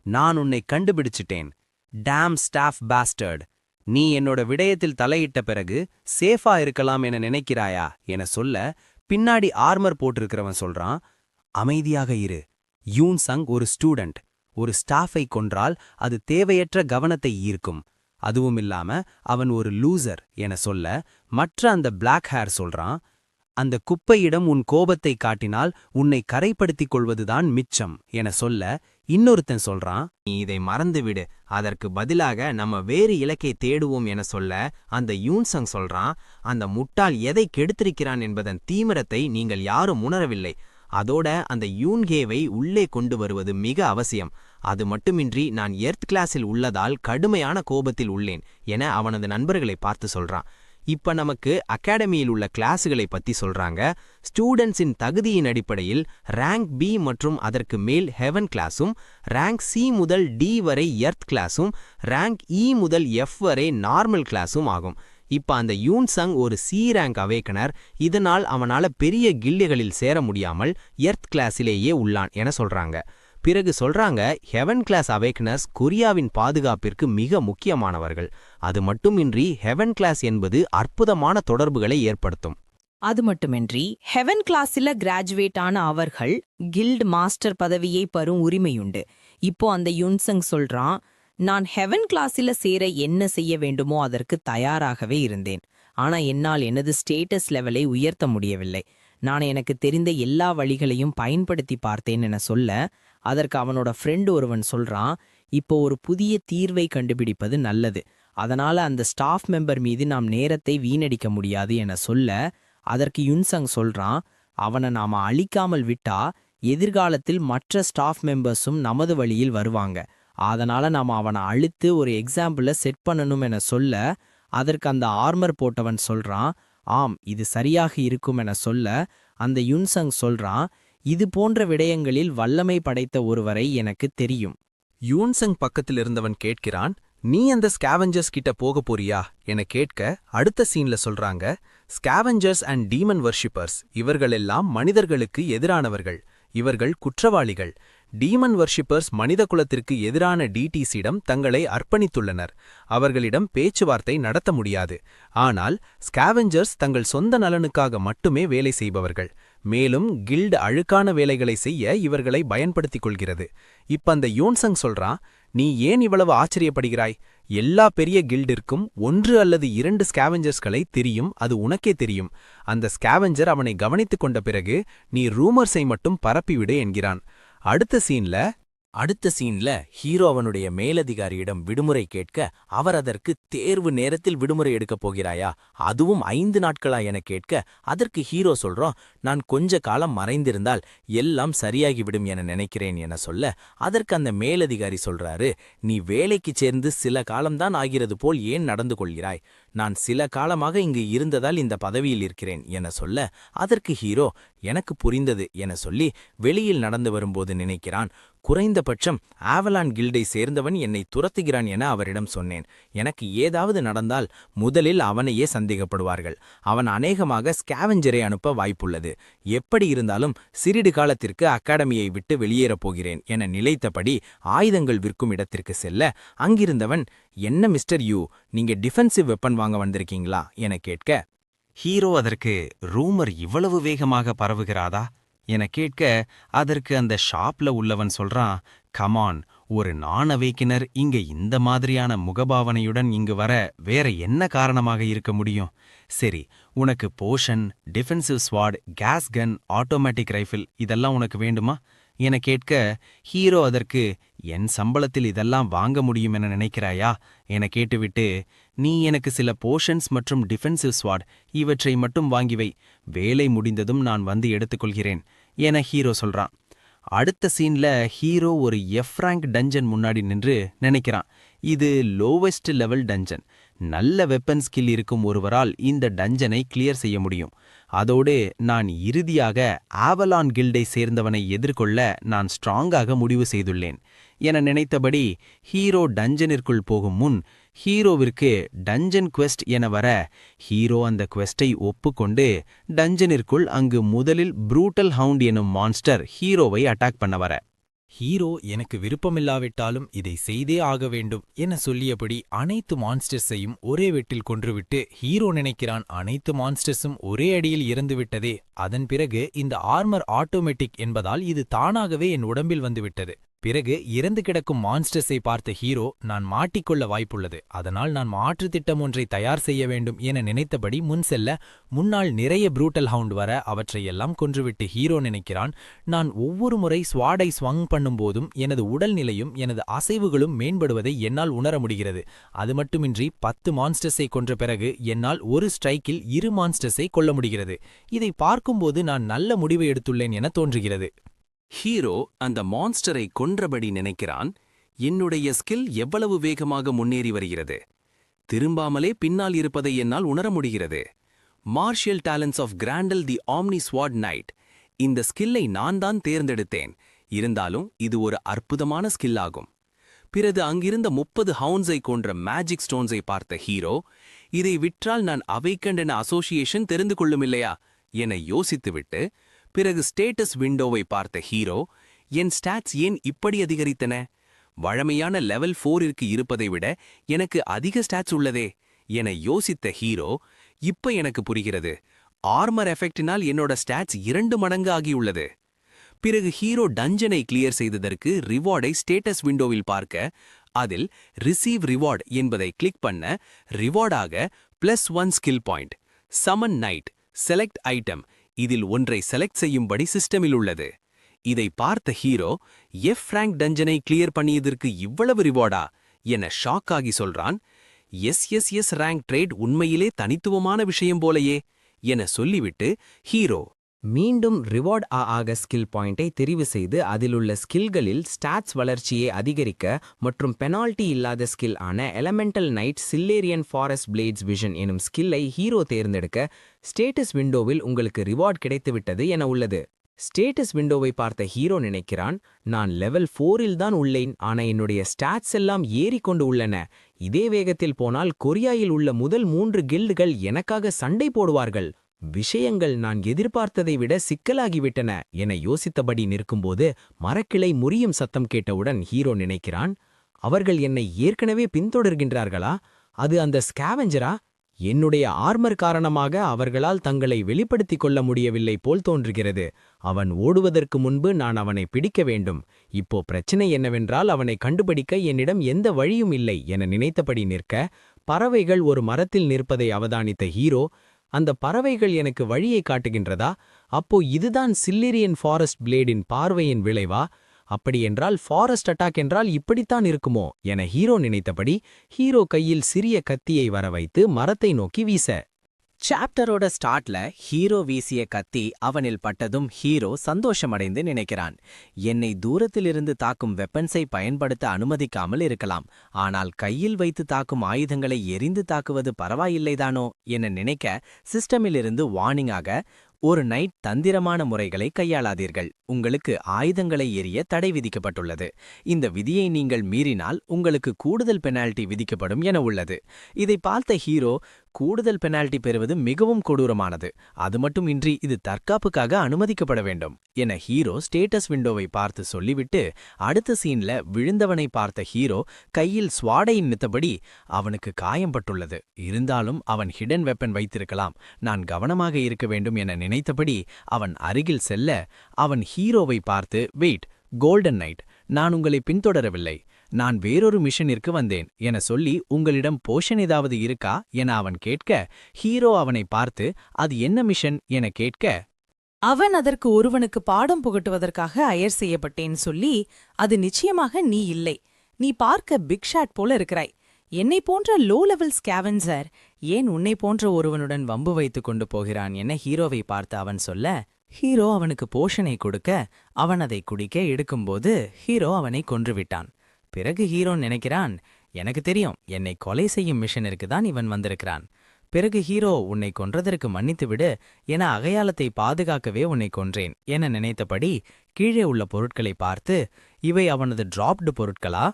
நான் உன்னை கண்டுபிடிச்சிட்டேன், டேம் ஸ்டாஃப் பாஸ்டர்ட், நீ என்னோட விடயத்தில் தலையிட்ட பிறகு சேஃபா இருக்கலாம் என நினைக்கிறாயா என சொல்ல, பின்னாடி ஆர்மர் போட்டிருக்கிறவன் சொல்றான், அமைதியாக இரு, யூன் சங் ஒரு ஸ்டூடெண்ட், ஒரு ஸ்டாஃபை கொன்றால் அது தேவையற்ற கவனத்தை ஈர்க்கும், அதுவுமில்லாம அவன் ஒரு லூசர் என சொல்ல, மற்ற அந்த பிளாக் ஹேர் சொல்றான், அந்த குப்பையிடம் உன் கோபத்தை காட்டினால் உன்னை கரைப்படுத்திக் கொள்வதுதான் மிச்சம் என சொல்ல, இன்னொருத்தன் சொல்றான், நீ இதை மறந்துவிடு, அதற்கு பதிலாக நம்ம வேறு இலக்கை தேடுவோம் என சொல்ல, அந்த யூன்சங் சொல்றான், அந்த முட்டாள் எதை கெடுத்திருக்கிறான் என்பதன் தீவிரத்தை நீங்கள் யாரும் உணரவில்லை, அதோட அந்த யூன்கேவை உள்ளே கொண்டு வருவது மிக அவசியம், அது மட்டுமின்றி நான் எர்த் கிளாஸில் உள்ளதால் கடுமையான கோபத்தில் உள்ளேன் என அவனது நண்பர்களை பார்த்து சொல்றான். இப்ப நமக்கு அகாடமியில் உள்ள கிளாஸுகளை பத்தி சொல்றாங்க. ஸ்டூடெண்ட்ஸின் தகுதியின் அடிப்படையில் ரேங்க் பி மற்றும் அதற்கு மேல் ஹெவன் கிளாஸும், ரேங்க் சி முதல் டி வரை எர்த் கிளாஸும், ரேங்க் இ முதல் எஃப் வரை நார்மல் கிளாஸும் ஆகும். இப்ப அந்த யூன்சங் ஒரு சி ரேங்க் அவேக்கனர், இதனால் அவனால பெரிய கில்டுகளில் சேர முடியாமல் எர்த் கிளாஸிலேயே உள்ளான் என சொல்றாங்க. பிறகு சொல்றாங்க, ஹெவன் கிளாஸ் அவேக்கனர்ஸ் கொரியாவின் பாதுகாப்பிற்கு மிக முக்கியமானவர்கள். அது மட்டுமின்றி ஹெவன் கிளாஸ் என்பது அற்புதமான தொடர்புகளை ஏற்படுத்தும். அது மட்டுமின்றி ஹெவன் கிளாஸில் கிராஜுவேட் ஆன அவர்கள் கில்ட் மாஸ்டர் பதவியை பெறும் உரிமையுண்டு. இப்போ அந்த யுன்சங் சொல்றான், நான் ஹெவன் கிளாஸில் சேர என்ன செய்ய வேண்டுமோ அதற்கு தயாராகவே இருந்தேன். ஆனா என்னால் எனது ஸ்டேட்டஸ் லெவலை உயர்த்த முடியவில்லை. நான் எனக்கு தெரிந்த எல்லா வழிகளையும் பயன்படுத்தி பார்த்தேன் என சொல்ல, அதற்கு அவனோட ஃப்ரெண்டு ஒருவன் சொல்றான், இப்போ ஒரு புதிய தீர்வை கண்டுபிடிப்பது நல்லது, அதனால அந்த ஸ்டாஃப் மெம்பர் மீது நாம் நேரத்தை வீணடிக்க முடியாது என சொல்ல, அதற்கு யுன்சங் சொல்றான், அவனை நாம அழிக்காமல் விட்டா எதிர்காலத்தில் மற்ற ஸ்டாஃப் மெம்பர்ஸும் நமது வழியில் வருவாங்க, அதனால நாம அவனை அழித்து ஒரு எக்ஸாம்பிள செட் பண்ணணும் என சொல்ல, அதற்கு அந்த ஆர்மர் போட்டவன் சொல்றான், ஆம் இது சரியாக இருக்கும் என சொல்ல, அந்த யுன்சங் சொல்றான், இது போன்ற விடயங்களில் வல்லமை படைத்த ஒருவரை எனக்கு தெரியும். யூன்சங் பக்கத்தில் இருந்தவன் கேட்கிறான், நீ அந்த ஸ்கேவெஞ்சர்ஸ் கிட்ட போக போறியா என கேட்க, அடுத்த சீன்ல சொல்றாங்க, ஸ்கேவெஞ்சர்ஸ் அண்ட் டீமன் வர்ஷிப்பர்ஸ் இவர்களெல்லாம் மனிதர்களுக்கு எதிரானவர்கள், இவர்கள் குற்றவாளிகள், டீமன் வர்ஷிப்பர்ஸ் மனித குலத்திற்கு எதிரான டிடிசியிடம் தங்களை அர்ப்பணித்துள்ளனர். அவர்களிடம் பேச்சுவார்த்தை நடத்த முடியாது. ஆனால் ஸ்கேவெஞ்சர்ஸ் தங்கள் சொந்த நலனுக்காக மட்டுமே வேலை செய்பவர்கள். மேலும் கில்டு அழுக்கான வேலைகளை செய்ய இவர்களை பயன்படுத்திக் கொள்கிறது. இப்ப அந்த யோன்சங் சொல்றான், நீ ஏன் இவ்வளவு ஆச்சரியப்படுகிறாய்? எல்லா பெரிய கில்டிற்கும் 1 அல்லது 2 ஸ்கேவெஞ்சர்ஸ்களை தெரியும், அது உனக்கே தெரியும். அந்த ஸ்கேவெஞ்சர் அவனை கவனித்துக் கொண்ட பிறகு நீ ரூமர்ஸை மட்டும் பரப்பிவிடு என்கிறான். அடுத்த சீன்ல ஹீரோ அவனுடைய மேலதிகாரியிடம் விடுமுறை கேட்க, அவர் அதற்கு தேர்வு நேரத்தில் விடுமுறை எடுக்கப் போகிறாயா, அதுவும் 5 நாட்களா என கேட்க, அதற்கு ஹீரோ சொல்றோம், நான் கொஞ்ச காலம் மறைந்திருந்தால் எல்லாம் சரியாகிவிடும் என நினைக்கிறேன் என சொல்ல, அதற்கு அந்த மேலதிகாரி சொல்றாரு, நீ வேலைக்கு சேர்ந்து சில காலம்தான் ஆகிறது போல் ஏன் நடந்து கொள்கிறாய்? நான் சில காலமாக இங்கு இருந்ததால் இந்த பதவியில் இருக்கிறேன் என சொல்ல, அதற்கு ஹீரோ எனக்கு புரிந்தது என சொல்லி வெளியில் நடந்து வரும்போது நினைக்கிறான், குறைந்தபட்சம் ஆவலான் கில்டை சேர்ந்தவன் என்னை துரத்துகிறான் என அவரிடம் சொன்னேன். எனக்கு ஏதாவது நடந்தால் முதலில் அவனையே சந்தேகப்படுவார்கள். அவன் அநேகமாக ஸ்கேவெஞ்சரை அனுப்ப வாய்ப்புள்ளது. எப்படி இருந்தாலும் சிறிது காலத்திற்கு அகாடமியை விட்டு வெளியேறப் போகிறேன் என நிலைத்தபடி ஆயுதங்கள் விற்கும் இடத்திற்கு செல்ல, அங்கிருந்தவன், என்ன மிஸ்டர் யூ, நீங்க டிஃபென்சிவ் வெப்பன் வாங்க வந்திருக்கீங்களா என கேட்க, ஹீரோ அதற்கு ரூமர் இவ்வளவு வேகமாக பரவுகிறாதா என கேட்க, அதற்கு அந்த ஷாப்ல உள்ளவன் சொல்றான், கமான், ஒரு நான் அவேக்கினர் இங்க இந்த மாதிரியான முகபாவனையுடன் இங்கு வர வேற என்ன காரணமாக இருக்க முடியும்? சரி, உனக்கு போஷன், டிஃபென்சிவ் ஸ்வாட், கேஸ் கன், ஆட்டோமேட்டிக் ரைஃபிள் இதெல்லாம் உனக்கு வேண்டுமா என கேட்க, ஹீரோ அதற்கு, என் சம்பளத்தில் இதெல்லாம் வாங்க முடியும் என நினைக்கிறாயா என கேட்டுவிட்டு, நீ எனக்கு சில போஷன்ஸ் மற்றும் டிஃபென்சிவ் ஸ்வாட் இவற்றை மட்டும் வாங்கிவை, வேலை முடிந்ததும் நான் வந்து எடுத்துக்கொள்கிறேன் என ஹீரோ சொல்றான். அடுத்த சீன்ல ஹீரோ ஒரு எஃப்-ரேங்க் டஞ்சன் முன்னாடி நின்று நினைக்கிறான், இது லோவெஸ்ட் லெவல் டஞ்சன். நல்ல வெப்பன் ஸ்கில் இருக்கும் ஒருவரால் இந்த டஞ்சனை கிளியர் செய்ய முடியும். அதோடு நான் இறுதியாக ஆவலான் கில்டை சேர்ந்தவனை எதிர்கொள்ள நான் ஸ்ட்ராங்காக முடிவு செய்துள்ளேன் என நினைத்தபடி ஹீரோ டஞ்சனிற்குள் போகும் முன் ஹீரோவிற்கு டஞ்சன் குவெஸ்ட் என வர, ஹீரோ அந்த குவெஸ்டை ஒப்புக்கொண்டு டஞ்சனிற்குள் அங்கு முதலில் ப்ரூட்டல் ஹவுண்ட் எனும் மான்ஸ்டர் ஹீரோவை அட்டாக் பண்ண வர, ஹீரோ எனக்கு விருப்பமில்லாவிட்டாலும் இதை செய்தே ஆக வேண்டும் என சொல்லியபடி அனைத்து மான்ஸ்டர்ஸையும் ஒரே வெட்டில் கொன்றுவிட்டு ஹீரோ நினைக்கிறான், அனைத்து மான்ஸ்டர்ஸும் ஒரே அடியில் இறந்துவிட்டதே. அதன் பிறகு இந்த ஆர்மர் ஆட்டோமேட்டிக் என்பதால் இது தானாகவே என் உடம்பில் வந்துவிட்டது. பிறகு இறந்து கிடக்கும் மான்ஸ்டர்ஸை பார்த்த ஹீரோ, நான் மாட்டிக்கொள்ள வாய்ப்புள்ளது, அதனால் நான் மாற்று திட்டம் ஒன்றை தயார் செய்ய வேண்டும் என நினைத்தபடி முன் செல்ல, முன்னால் நிறைய ப்ரூட்டல் ஹவுண்ட் வர அவற்றையெல்லாம் கொன்றுவிட்டு ஹீரோ நினைக்கிறான், நான் ஒவ்வொரு முறை ஸ்வாடை ஸ்வங் பண்ணும்போதும் எனது உடல்நிலையும் எனது அசைவுகளும் மேம்படுவதை என்னால் உணர முடிகிறது. அது மட்டுமின்றி 10 மான்ஸ்டர்ஸை கொன்ற பிறகு என்னால் ஒரு ஸ்ட்ரைக்கில் 2 மான்ஸ்டர்ஸை கொல்ல முடிகிறது. இதை பார்க்கும்போது நான் நல்ல முடிவு எடுத்துள்ளேன் என தோன்றுகிறது. ஹீரோ அந்த மான்ஸ்டரை கொன்றபடி நினைக்கிறான், என்னுடைய ஸ்கில் எவ்வளவு வேகமாக முன்னேறி வருகிறது, திரும்பாமலே பின்னால் இருப்பதை என்னால் உணர முடிகிறது. Martial talents of Grandel the omni sword knight, இந்த ஸ்கில்லை நான் தான் தேர்ந்தெடுத்தேன். இருந்தாலும் இது ஒரு அற்புதமான ஸ்கில் ஆகும். பிறகு அங்கிருந்த 30 ஹவுன்ஸை கொன்ற மேஜிக் ஸ்டோன்ஸை பார்த்த ஹீரோ, இதை விற்றால் நான் அவேக்கண்ட் என அசோசியேஷன் தெரிந்து கொள்ளுமில்லையா என யோசித்துவிட்டு, பிறகு ஸ்டேட்டஸ் விண்டோவை பார்த்த ஹீரோ, என் ஸ்டாட்ஸ் ஏன் இப்படி அதிகரித்தன? வழமையான லெவல் 4ற்கு இருப்பதை விட எனக்கு அதிக ஸ்டாட்ஸ் உள்ளதே என யோசித்த ஹீரோ, இப்ப எனக்கு புரிகிறது, ஆர்மர் எஃபெக்டினால் என்னோட ஸ்டாட்ஸ் 2 மடங்கு ஆகியுள்ளது. பிறகு ஹீரோ டஞ்சனை கிளியர் செய்ததற்கு ரிவார்டை ஸ்டேட்டஸ் விண்டோவில் பார்க்க, அதில் ரிசீவ் ரிவார்ட் என்பதை கிளிக் பண்ண, ரிவார்டாக +1 ஸ்கில் பாயிண்ட், சமன் நைட், செலக்ட் ஐட்டம் இதில் ஒன்றை செலக்ட் செய்யும்படி சிஸ்டமில் உள்ளது. இதை பார்த்த ஹீரோ, எஃப்-ரேங்க் டஞ்சனை கிளியர் பண்ணியதற்கு இவ்வளவு ரிவார்டா என ஷாக் ஆகி சொல்றான். எஸ் ரேங்க் ட்ரேட் உண்மையிலே தனித்துவமான விஷயம் போலையே என சொல்லிவிட்டு ஹீரோ மீண்டும் ரிவார்ட் ஆக ஸ்கில் பாயிண்டை தெரிவு செய்து அதிலுள்ள ஸ்கில்களில் ஸ்டாட்ஸ் வளர்ச்சியை அதிகரிக்க மற்றும் பெனால்டி இல்லாத ஸ்கில் ஆன எலமெண்டல் நைட் சில்லேரியன் ஃபாரஸ்ட் பிளேட்ஸ் விஷன் எனும் ஸ்கில்லை ஹீரோ தேர்ந்தெடுக்க, ஸ்டேட்டஸ் விண்டோவில் உங்களுக்கு ரிவார்ட் கிடைத்துவிட்டது என உள்ளது. ஸ்டேட்டஸ் விண்டோவை பார்த்த ஹீரோ நினைக்கிறான், நான் லெவல் 4இல் தான் உள்ளேன், ஆனா என்னுடைய ஸ்டாட்ஸ் எல்லாம் ஏறிக்கொண்டு உள்ளன. இதே வேகத்தில் போனால் கொரியாயில் உள்ள முதல் 3 கில்டுகள் எனக்காக சண்டை போடுவார்கள். விஷயங்கள் நான் எதிர்பார்த்ததை விட சிக்கலாகிவிட்டன என யோசித்தபடி நிற்கும்போது மரக்கிளை முறியும் சத்தம் கேட்டவுடன் ஹீரோ நினைக்கிறான், அவர்கள் என்னை ஏற்கனவே பின்தொடர்கின்றார்களா? அது அந்த ஸ்கேவெஞ்சரா? என்னுடைய ஆர்மர் காரணமாக அவர்களால் தங்களை வெளிப்படுத்திக் கொள்ள முடியவில்லை போல் தோன்றுகிறது. அவன் ஓடுவதற்கு முன்பு நான் அவனை பிடிக்க வேண்டும். இப்போ பிரச்சனை என்னவென்றால் அவனை கண்டுபிடிக்க என்னிடம் எந்த வழியும் இல்லை என நினைத்தபடி நிற்க, பறவைகள் ஒரு மரத்தில் நிற்பதை அவதானித்த ஹீரோ, அந்த பறவைகள் எனக்கு வழியை காட்டுகின்றதா? அப்போ இதுதான் சில்லிரியன் ஃபாரஸ்ட் பிளேடின் பார்வையின் விளைவா? அப்படியென்றால் ஃபாரஸ்ட் அட்டாக் என்றால் இப்படித்தான் இருக்குமோ என ஹீரோ நினைத்தபடி ஹீரோ கையில் சிறிய கத்தியை வர வைத்து மரத்தை நோக்கி வீச. சாப்டரோட ஸ்டார்ட்ல ஹீரோ வீசிய கத்தி அவனில் பட்டதும் ஹீரோ சந்தோஷமடைந்து நினைக்கிறான், என்னை தூரத்திலிருந்து தாக்கும் வெப்பன்ஸை பயன்படுத்த அனுமதிக்காமல் இருக்கலாம், ஆனால் கையில் வைத்து தாக்கும் ஆயுதங்களை எரிந்து தாக்குவது பரவாயில்லைதானோ என நினைக்க சிஸ்டமிலிருந்து வார்னிங்காக, ஒரு நைட் தந்திரமான முறைகளை கையாளாதீர்கள், உங்களுக்கு ஆயுதங்களை எரிய தடை விதிக்கப்பட்டுள்ளது, இந்த விதியை நீங்கள் மீறினால் உங்களுக்கு கூடுதல் பெனால்டி விதிக்கப்படும் என உள்ளது. இதை பார்த்த ஹீரோ, கூடுதல் பெனால்டி பெறுவது மிகவும் கொடூரமானது, அது மட்டுமின்றி இது தற்காப்புக்காக அனுமதிக்கப்பட வேண்டும் என ஹீரோ ஸ்டேட்டஸ் விண்டோவை பார்த்து சொல்லிவிட்டு அடுத்த சீன்ல விழுந்தவனை பார்த்த ஹீரோ கையில் ஸ்வாடை நிறுத்தபடி, அவனுக்கு காயம்பட்டுள்ளது, இருந்தாலும் அவன் ஹிடன் வெப்பன் வைத்திருக்கலாம், நான் கவனமாக இருக்க வேண்டும் என நினைத்தபடி அவன் அருகில் செல்ல, அவன் ஹீரோவை பார்த்து, வெயிட், கோல்டன் நைட், நான் உங்களை பின்தொடரவில்லை, நான் வேறொரு மிஷனிற்கு வந்தேன் என சொல்லி உங்களிடம் போஷன் ஏதாவது இருக்கா என அவன் கேட்க, ஹீரோ அவனை பார்த்து, அது என்ன மிஷன் என கேட்க, அவன் அதற்கு ஒருவனுக்கு பாடம் புகட்டுவதற்காக அயர் செய்யப்பட்டேன் சொல்லி, அது நிச்சயமாக நீ இல்லை, நீ பார்க்க பிக் ஷாட் போல இருக்கிறாய், என்னை போன்ற லோ லெவல் ஸ்கேவெஞ்சர் ஏன் உன்னை போன்ற ஒருவனுடன் வம்பு வைத்துக் கொண்டு போகிறான் என ஹீரோவை பார்த்து அவன் சொல்ல, ஹீரோ அவனுக்கு போஷனை கொடுக்க அவன் அதை குடிக்க எடுக்கும்போது ஹீரோ அவனை கொன்றுவிட்டான். பிறகு ஹீரோ நினைக்கிறான், எனக்கு தெரியும், என்னை கொலை செய்யும் மிஷனிற்கு தான் இவன் வந்திருக்கிறான். பிறகு ஹீரோ, உன்னை கொன்றதற்கு மன்னித்துவிடு என அகையாளத்தை பாதுகாக்கவே உன்னை கொன்றேன் என நினைத்தபடி கீழே உள்ள பொருட்களை பார்த்து, இவை அவனது டிராப்டு பொருட்களா?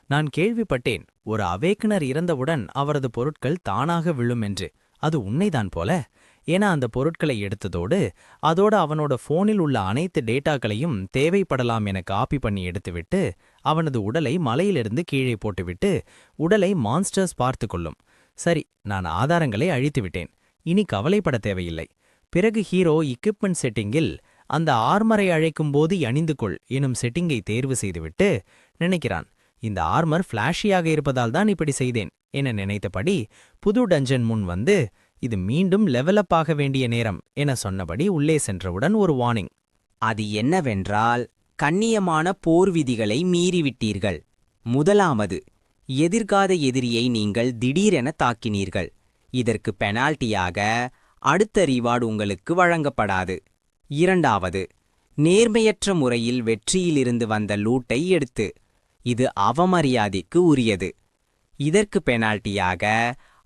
நான் கேள்விப்பட்டேன், ஒரு அவேக்கனர் இறந்தவுடன் அவரது பொருட்கள் தானாக விழும் என்று, அது உண்மைதான் போல என அந்த பொருட்களை எடுத்ததோடு அதோட அவனோட போனில் உள்ள அனைத்து டேட்டாக்களையும் தேவைப்படலாம் என காப்பி பண்ணி எடுத்துவிட்டு அவனது உடலை மலையிலிருந்து கீழே போட்டுவிட்டு, உடலை மான்ஸ்டர்ஸ் பார்த்து கொள்ளும். சரி, நான் ஆதாரங்களை அழித்துவிட்டேன், இனி கவலைப்பட தேவையில்லை. பிறகு ஹீரோ எக்யூப்மெண்ட் செட்டிங்கில் அந்த ஆர்மரை அழைக்கும்போது அணிந்து கொள் எனும் செட்டிங்கை தேர்வு செய்துவிட்டு நினைக்கிறான், இந்த ஆர்மர் ஃபிளாஷியாக இருப்பதால் தான் இப்படி செய்தேன் என நினைத்தபடி புது டஞ்சன் முன் வந்து, இது மீண்டும் லெவலப் ஆக வேண்டிய நேரம் என சொன்னபடி உள்ளே சென்றவுடன் ஒரு வார்னிங். அது என்னவென்றால், கண்ணியமான போர் விதிகளை மீறிவிட்டீர்கள். முதலாவது, எதிர்காத எதிரியை நீங்கள் திடீரென தாக்கினீர்கள். இதற்கு பெனால்ட்டியாக அடுத்த ரிவார்டு உங்களுக்கு வழங்கப்படாது. இரண்டாவது, நேர்மையற்ற முறையில் வெற்றியிலிருந்து வந்த லூட்டை எடுத்து, இது அவமரியாதைக்கு உரியது. இதற்கு பெனால்ட்டியாக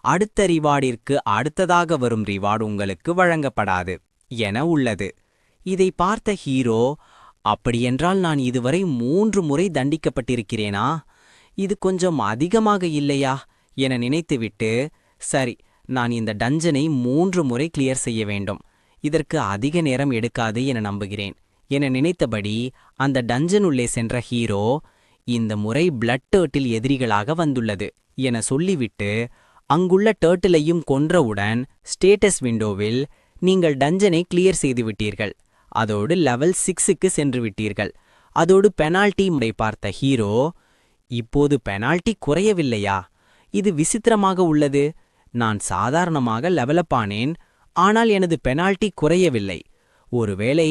அடுத்த ரிவார்டிற்கு அடுத்ததாக வரும் ரிவார்டு உங்களுக்கு வழங்கப்படாது என உள்ளது. இதை பார்த்த ஹீரோ, அப்படியென்றால் நான் இதுவரை 3 முறை தண்டிக்கப்பட்டிருக்கிறேனா? இது கொஞ்சம் அதிகமாக இல்லையா என நினைத்துவிட்டு, சரி, நான் இந்த டஞ்சனை 3 முறை கிளியர் செய்ய வேண்டும், இதற்கு அதிக நேரம் எடுக்காது என நம்புகிறேன் என நினைத்தபடி அந்த டஞ்சன் உள்ளே சென்ற ஹீரோ, இந்த முறை பிளட் டர்ட்டில் எதிரிகளாக வந்துள்ளது என சொல்லிவிட்டு அங்குள்ள டர்ட்டிலையும் கொன்றவுடன் ஸ்டேட்டஸ் விண்டோவில் நீங்கள் டஞ்சனை கிளியர் செய்துவிட்டீர்கள், அதோடு லெவல் 6க்கு சென்று விட்டீர்கள், அதோடு பெனால்ட்டி முறை பார்த்த ஹீரோ, இப்போது பெனால்ட்டி குறையவில்லையா? இது விசித்திரமாக உள்ளது, நான் சாதாரணமாக லெவலப் ஆனேன், ஆனால் எனது பெனால்ட்டி குறையவில்லை. ஒருவேளை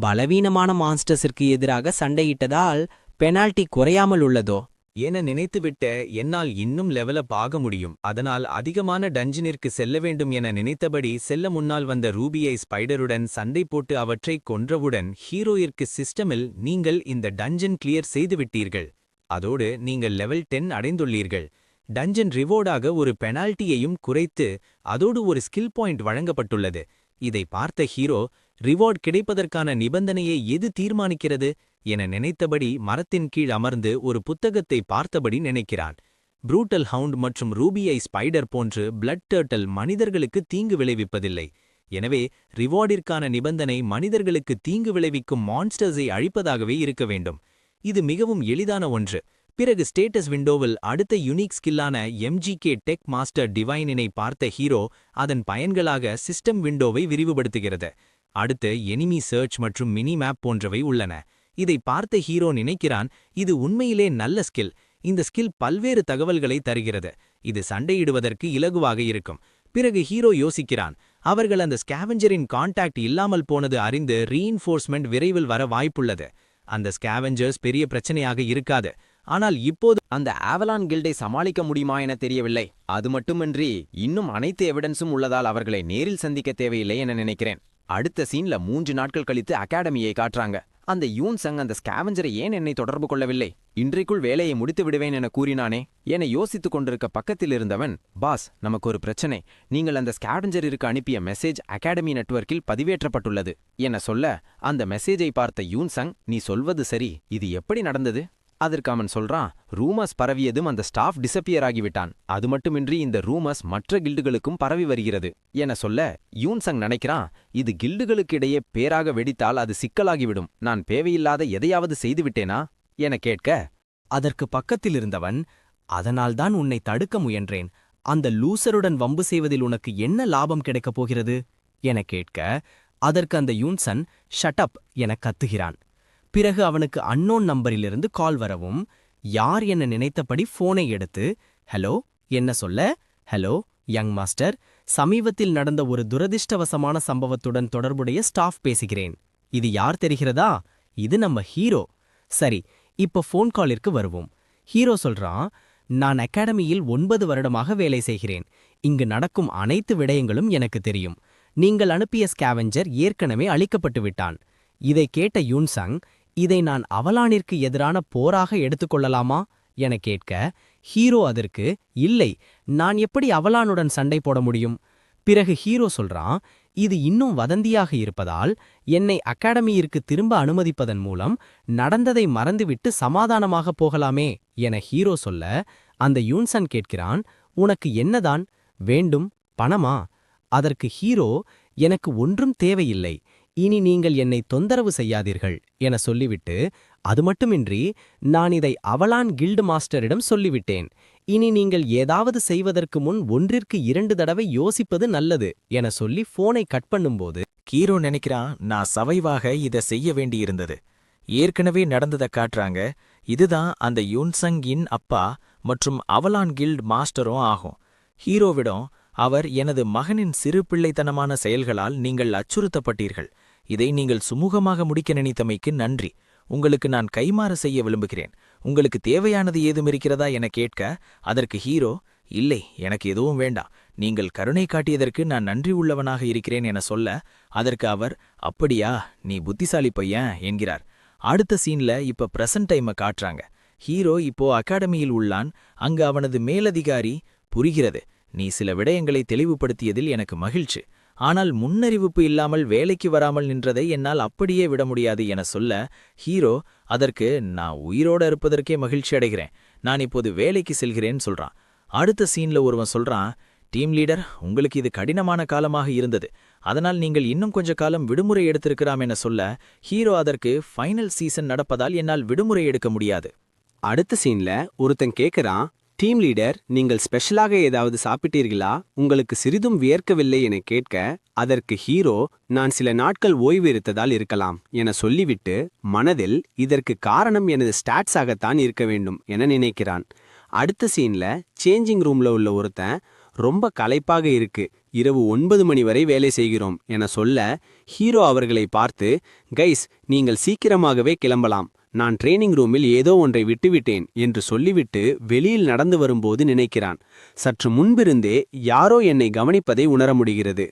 பலவீனமான மான்ஸ்டர்ஸிற்கு எதிராக சண்டையிட்டதால் பெனால்ட்டி குறையாமல் உள்ளதோ என நினைத்துவிட்ட என்னால் இன்னும் லெவலப் ஆக முடியும், அதனால் அதிகமான டஞ்சினிற்கு செல்ல வேண்டும் என நினைத்தபடி செல்ல முன்னால் வந்த ரூபியை ஸ்பைடருடன் சண்டை போட்டு அவற்றை கொன்றவுடன் ஹீரோயிற்கு சிஸ்டமில் நீங்கள் இந்த டஞ்சன் கிளியர் செய்துவிட்டீர்கள், அதோடு நீங்கள் லெவல் 10 அடைந்துள்ளீர்கள், டஞ்சன் ரிவோர்டாக ஒரு பெனால்ட்டியையும் குறைத்து அதோடு ஒரு ஸ்கில் பாயிண்ட் வழங்கப்பட்டுள்ளது. இதை பார்த்த ஹீரோ, ரிவார்ட் கிடைப்பதற்கான நிபந்தனையை எது தீர்மானிக்கிறது என நினைத்தபடி மரத்தின் கீழ் அமர்ந்து ஒரு புத்தகத்தை பார்த்தபடி நினைக்கிறான். ப்ரூட்டல் ஹவுண்ட் மற்றும் ரூபியை ஸ்பைடர் போன்று பிளட் டர்ட்டில் மனிதர்களுக்கு தீங்கு விளைவிப்பதில்லை, எனவே ரிவார்டிற்கான நிபந்தனை மனிதர்களுக்கு தீங்கு விளைவிக்கும் மான்ஸ்டர்ஸை அழிப்பதாகவே இருக்க வேண்டும். இது மிகவும் எளிதான ஒன்று. பிறகு ஸ்டேட்டஸ் விண்டோவில் அடுத்த யுனிக் ஸ்கில்லான MGK டெக் மாஸ்டர் டிவைனினை பார்த்த ஹீரோ அதன் பயன்களாக சிஸ்டம் விண்டோவை விரிவுபடுத்துகிறது. அடுத்து எனிமி சர்ச் மற்றும் மினி மேப் போன்றவை உள்ளன. இதை பார்த்த ஹீரோ நினைக்கிறான், இது உண்மையிலே நல்ல ஸ்கில். இந்த ஸ்கில் பல்வேறு தகவல்களை தருகிறது. இது சண்டையிடுவதற்கு இலகுவாக இருக்கும். பிறகு ஹீரோ யோசிக்கிறான், அவர்கள் அந்த ஸ்கேவெஞ்சரின் கான்டாக்ட் இல்லாமல் போனது அறிந்து ரீஇன்ஃபோர்ஸ்மெண்ட் விரைவில் வர வாய்ப்புள்ளது. அந்த ஸ்கேவெஞ்சர்ஸ் பெரிய பிரச்சனையாக இருக்காது. ஆனால் இப்போது அந்த ஆவலான் கில்டை சமாளிக்க முடியுமா என தெரியவில்லை. அது மட்டுமின்றி இன்னும் அனைத்து எவிடன்ஸும் உள்ளதால் அவர்களை நேரில் சந்திக்க தேவையில்லை என நினைக்கிறேன். அடுத்த சீன்ல 3 நாட்கள் கழித்து அகாடமியை காட்டுறாங்க. அந்த யூன் சங் அந்த ஸ்கேவெஞ்சரை ஏன் என்னை தொடர்பு கொள்ளவில்லை? இன்றைக்குள் வேலையை முடித்து விடுவேன் என கூறினானே என யோசித்துக் கொண்டிருக்க பக்கத்தில் இருந்தவன், பாஸ், நமக்கு ஒரு பிரச்சனை. நீங்கள் அந்த ஸ்கேவெஞ்சருக்கு அனுப்பிய மெசேஜ் அகாடமி நெட்வொர்க்கில் பதிவேற்றப்பட்டுள்ளது என சொல்ல, அந்த மெசேஜை பார்த்த யூன் சங், நீ சொல்வது சரி, இது எப்படி நடந்தது? அதற்கு அவன் சொல்றான், ரூமர்ஸ் பரவியதும் அந்த ஸ்டாஃப் டிசப்பியர் ஆகிவிட்டான். அது மட்டுமின்றி இந்த ரூமர்ஸ் மற்ற கில்டுகளுக்கும் பரவி வருகிறது என சொல்ல, யூன்சங் நினைக்கிறான், இது கில்டுகளுக்கு இடையே பேராக வெடித்தால் அது சிக்கலாகிவிடும். நான் தேவையில்லாத எதையாவது செய்துவிட்டேனா என கேட்க, அதற்கு பக்கத்தில் இருந்தவன், அதனால்தான் உன்னை தடுக்க முயன்றேன். அந்த லூசருடன் வம்பு செய்வதில் உனக்கு என்ன லாபம் கிடைக்கப் போகிறது என கேட்க, அதற்கு அந்த யூன்சன் ஷட் அப் என கத்துகிறான். பிறகு அவனுக்கு அன்னோன் நம்பரிலிருந்து கால் வரவும், யார் என்ன நினைத்தபடி போனை எடுத்து, ஹலோ என்ன சொல்ல, ஹலோ யங் மாஸ்டர், சமீபத்தில் நடந்த ஒரு துரதிர்ஷ்டவசமான சம்பவத்துடன் தொடர்புடைய ஸ்டாஃப் பேசுகிறேன். இது யார் தெரிகிறதா? இது நம்ம ஹீரோ. சரி, இப்ப ஃபோன் காலிற்கு வருவோம். ஹீரோ சொல்றான், நான் அகாடமியில் 9 வருடமாக வேலை செய்கிறேன். இங்கு நடக்கும் அனைத்து விடயங்களும் எனக்கு தெரியும். நீங்கள் அனுப்பிய ஸ்கேவெஞ்சர் ஏற்கனவே அழிக்கப்பட்டு விட்டான். இதை கேட்ட யூன்சங், இதை நான் அவலானிற்கு எதிரான போராக எடுத்துக்கொள்ளலாமா என கேட்க, ஹீரோ அதற்கு, இல்லை, நான் எப்படி அவலானுடன் சண்டை போட முடியும்? பிறகு ஹீரோ சொல்றான், இது இன்னும் வதந்தியாக இருப்பதால் என்னை அகாடமியிற்கு திரும்ப அனுமதிப்பதன் மூலம் நடந்ததை மறந்துவிட்டு சமாதானமாக போகலாமே என ஹீரோ சொல்ல, அந்த யூன்சன் கேட்கிறான், உனக்கு என்னதான் வேண்டும்? பணமா? அதற்கு ஹீரோ, எனக்கு ஒன்றும் தேவையில்லை, இனி நீங்கள் என்னை தொந்தரவு செய்யாதீர்கள் என சொல்லிவிட்டு, அது மட்டுமின்றி நான் இதை அவலான் கில்டு மாஸ்டரிடம் சொல்லிவிட்டேன். இனி நீங்கள் ஏதாவது செய்வதற்கு முன் 1ற்கு 2 தடவை யோசிப்பது நல்லது என சொல்லி போனை கட் பண்ணும்போது, ஹீரோ நினைக்கிறான், நான் சவைவாக இதை செய்ய வேண்டியிருந்தது. ஏற்கனவே நடந்ததை காட்டுறாங்க. இதுதான் அந்த யூன்சங் இன் அப்பா மற்றும் அவலான் கில்ட் மாஸ்டரும் ஆகும். ஹீரோவிடம், அவர் எனது மகனின் சிறு பிள்ளைத்தனமான செயல்களால் நீங்கள் அச்சுறுத்தப்பட்டீர்கள். இதை நீங்கள் சுமூகமாக முடிக்க நினைத்தமைக்கு நன்றி. உங்களுக்கு நான் கைமாறு செய்ய விரும்புகிறேன். உங்களுக்கு தேவையானது ஏதும் இருக்கிறதா என கேட்க, அதற்கு ஹீரோ, இல்லை, எனக்கு எதுவும் வேண்டாம். நீங்கள் கருணை காட்டியதற்கு நான் நன்றி உள்ளவனாக இருக்கிறேன் என சொல்ல, அதற்கு அவர், அப்படியா, நீ புத்திசாலி பையன் என்கிறார். அடுத்த சீன்ல இப்ப பிரசன்ட் டைமை காட்டுறாங்க. ஹீரோ இப்போ அகாடமியில் உள்ளான். அங்கு அவனது மேலதிகாரி, புரிகிறது, நீ சில விடயங்களை தெளிவுபடுத்தியதில் எனக்கு மகிழ்ச்சி. ஆனால் முன்னறிவிப்பு இல்லாமல் வேலைக்கு வராமல் நின்றதை என்னால் அப்படியே விட முடியாது என சொல்ல, ஹீரோ அதற்கு, நான் உயிரோட இருப்பதற்கே மகிழ்ச்சி அடைகிறேன். நான் இப்போது வேலைக்கு செல்கிறேன்னு சொல்றான். அடுத்த சீன்ல ஒருவன் சொல்றான், டீம் லீடர், உங்களுக்கு இது கடினமான காலமாக இருந்தது. அதனால் நீங்கள் இன்னும் கொஞ்ச காலம் விடுமுறை எடுத்திருக்கலாம் என சொல்ல, ஹீரோ அதற்கு, ஃபைனல் சீசன் நடப்பதால் என்னால் விடுமுறை எடுக்க முடியாது. அடுத்த சீன்ல ஒருத்தன் கேட்கறான், டீம் லீடர், நீங்கள் ஸ்பெஷலாக ஏதாவது சாப்பிட்டீர்களா? உங்களுக்கு சிறிதும் வியர்க்கவில்லை என கேட்க, அதற்கு ஹீரோ, நான் சில நாட்கள் ஓய்வு எடுத்ததால் இருக்கலாம் என சொல்லிவிட்டு, மனதில் இதற்கு காரணம் எனது ஸ்டாட்ஸாகத்தான் இருக்க வேண்டும் என நினைக்கிறான். அடுத்த சீன்ல சேஞ்சிங் ரூம்ல உள்ள ஒருத்தன், ரொம்ப களைப்பாக இருக்கு, இரவு 9 மணி வரை வேலை செய்கிறோம் என சொல்ல, ஹீரோ அவர்களை பார்த்து, கைஸ், நீங்கள் சீக்கிரமாகவே கிளம்பலாம், நான் ட்ரெய்னிங் ரூமில் ஏதோ ஒன்றை விட்டுவிட்டேன் என்று சொல்லிவிட்டு வெளியில் நடந்து வரும்போது நினைக்கிறான், சற்று முன்பிருந்தே யாரோ என்னை கவனிப்பதை உணர முடிகிறது.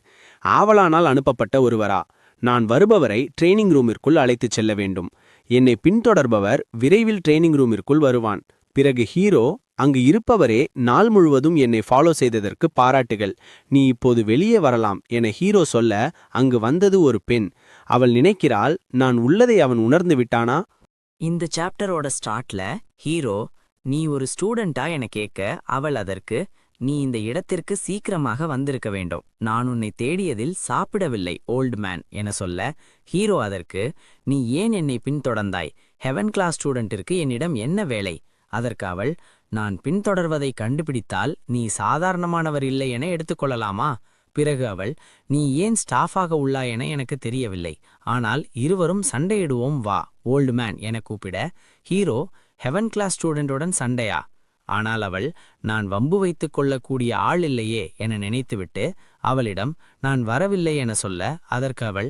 ஆவலானால் அனுப்பப்பட்ட ஒருவரா? நான் வருபவரை ட்ரெய்னிங் ரூமிற்குள் அழைத்துச் செல்ல வேண்டும். என்னை பின்தொடர்பவர் விரைவில் ட்ரெய்னிங் ரூமிற்குள் வருவான். பிறகு ஹீரோ, அங்கு இருப்பவரே நாள் முழுவதும் என்னை ஃபாலோ செய்ததற்கு பாராட்டுகள், நீ இப்போது வெளியே வரலாம் என ஹீரோ சொல்ல, அங்கு வந்தது ஒரு பெண். அவள் நினைக்கிறாள், நான் உள்ளதை அவன் உணர்ந்து விட்டானா? இந்த சாப்டரோட ஸ்டார்ட்ல ஹீரோ, நீ ஒரு ஸ்டூடெண்டா என கேட்க, அவள் அதற்கு, நீ இந்த இடத்திற்கு சீக்கிரமாக வந்திருக்க வேண்டும். நான் உன்னை தேடியதில் சாப்பிடவில்லை ஓல்ட் மேன் என சொல்ல, ஹீரோ அதற்கு, நீ ஏன் என்னை பின்தொடர்ந்தாய்? ஹெவன் கிளாஸ் ஸ்டூடெண்டிற்கு என்னிடம் என்ன வேலை? அதற்கு அவள், நான் பின்தொடர்வதை கண்டுபிடித்தால் நீ சாதாரணமானவர் இல்லை என எடுத்துக்கொள்ளலாமா? பிறகு அவள், நீ ஏன் ஸ்டாஃபாக உள்ளாய் என எனக்கு தெரியவில்லை. ஆனால் இருவரும் சண்டையிடுவோம் வா ஓல்டு மேன் என கூப்பிட, ஹீரோ, ஹெவன் கிளாஸ் ஸ்டூடெண்டுடன் சண்டையா? ஆனால் அவள், நான் வம்பு வைத்துக் கொள்ளக்கூடிய ஆள் இல்லையே என நினைத்துவிட்டு அவளிடம் நான் வரவில்லை என சொல்ல, அதற்கு அவள்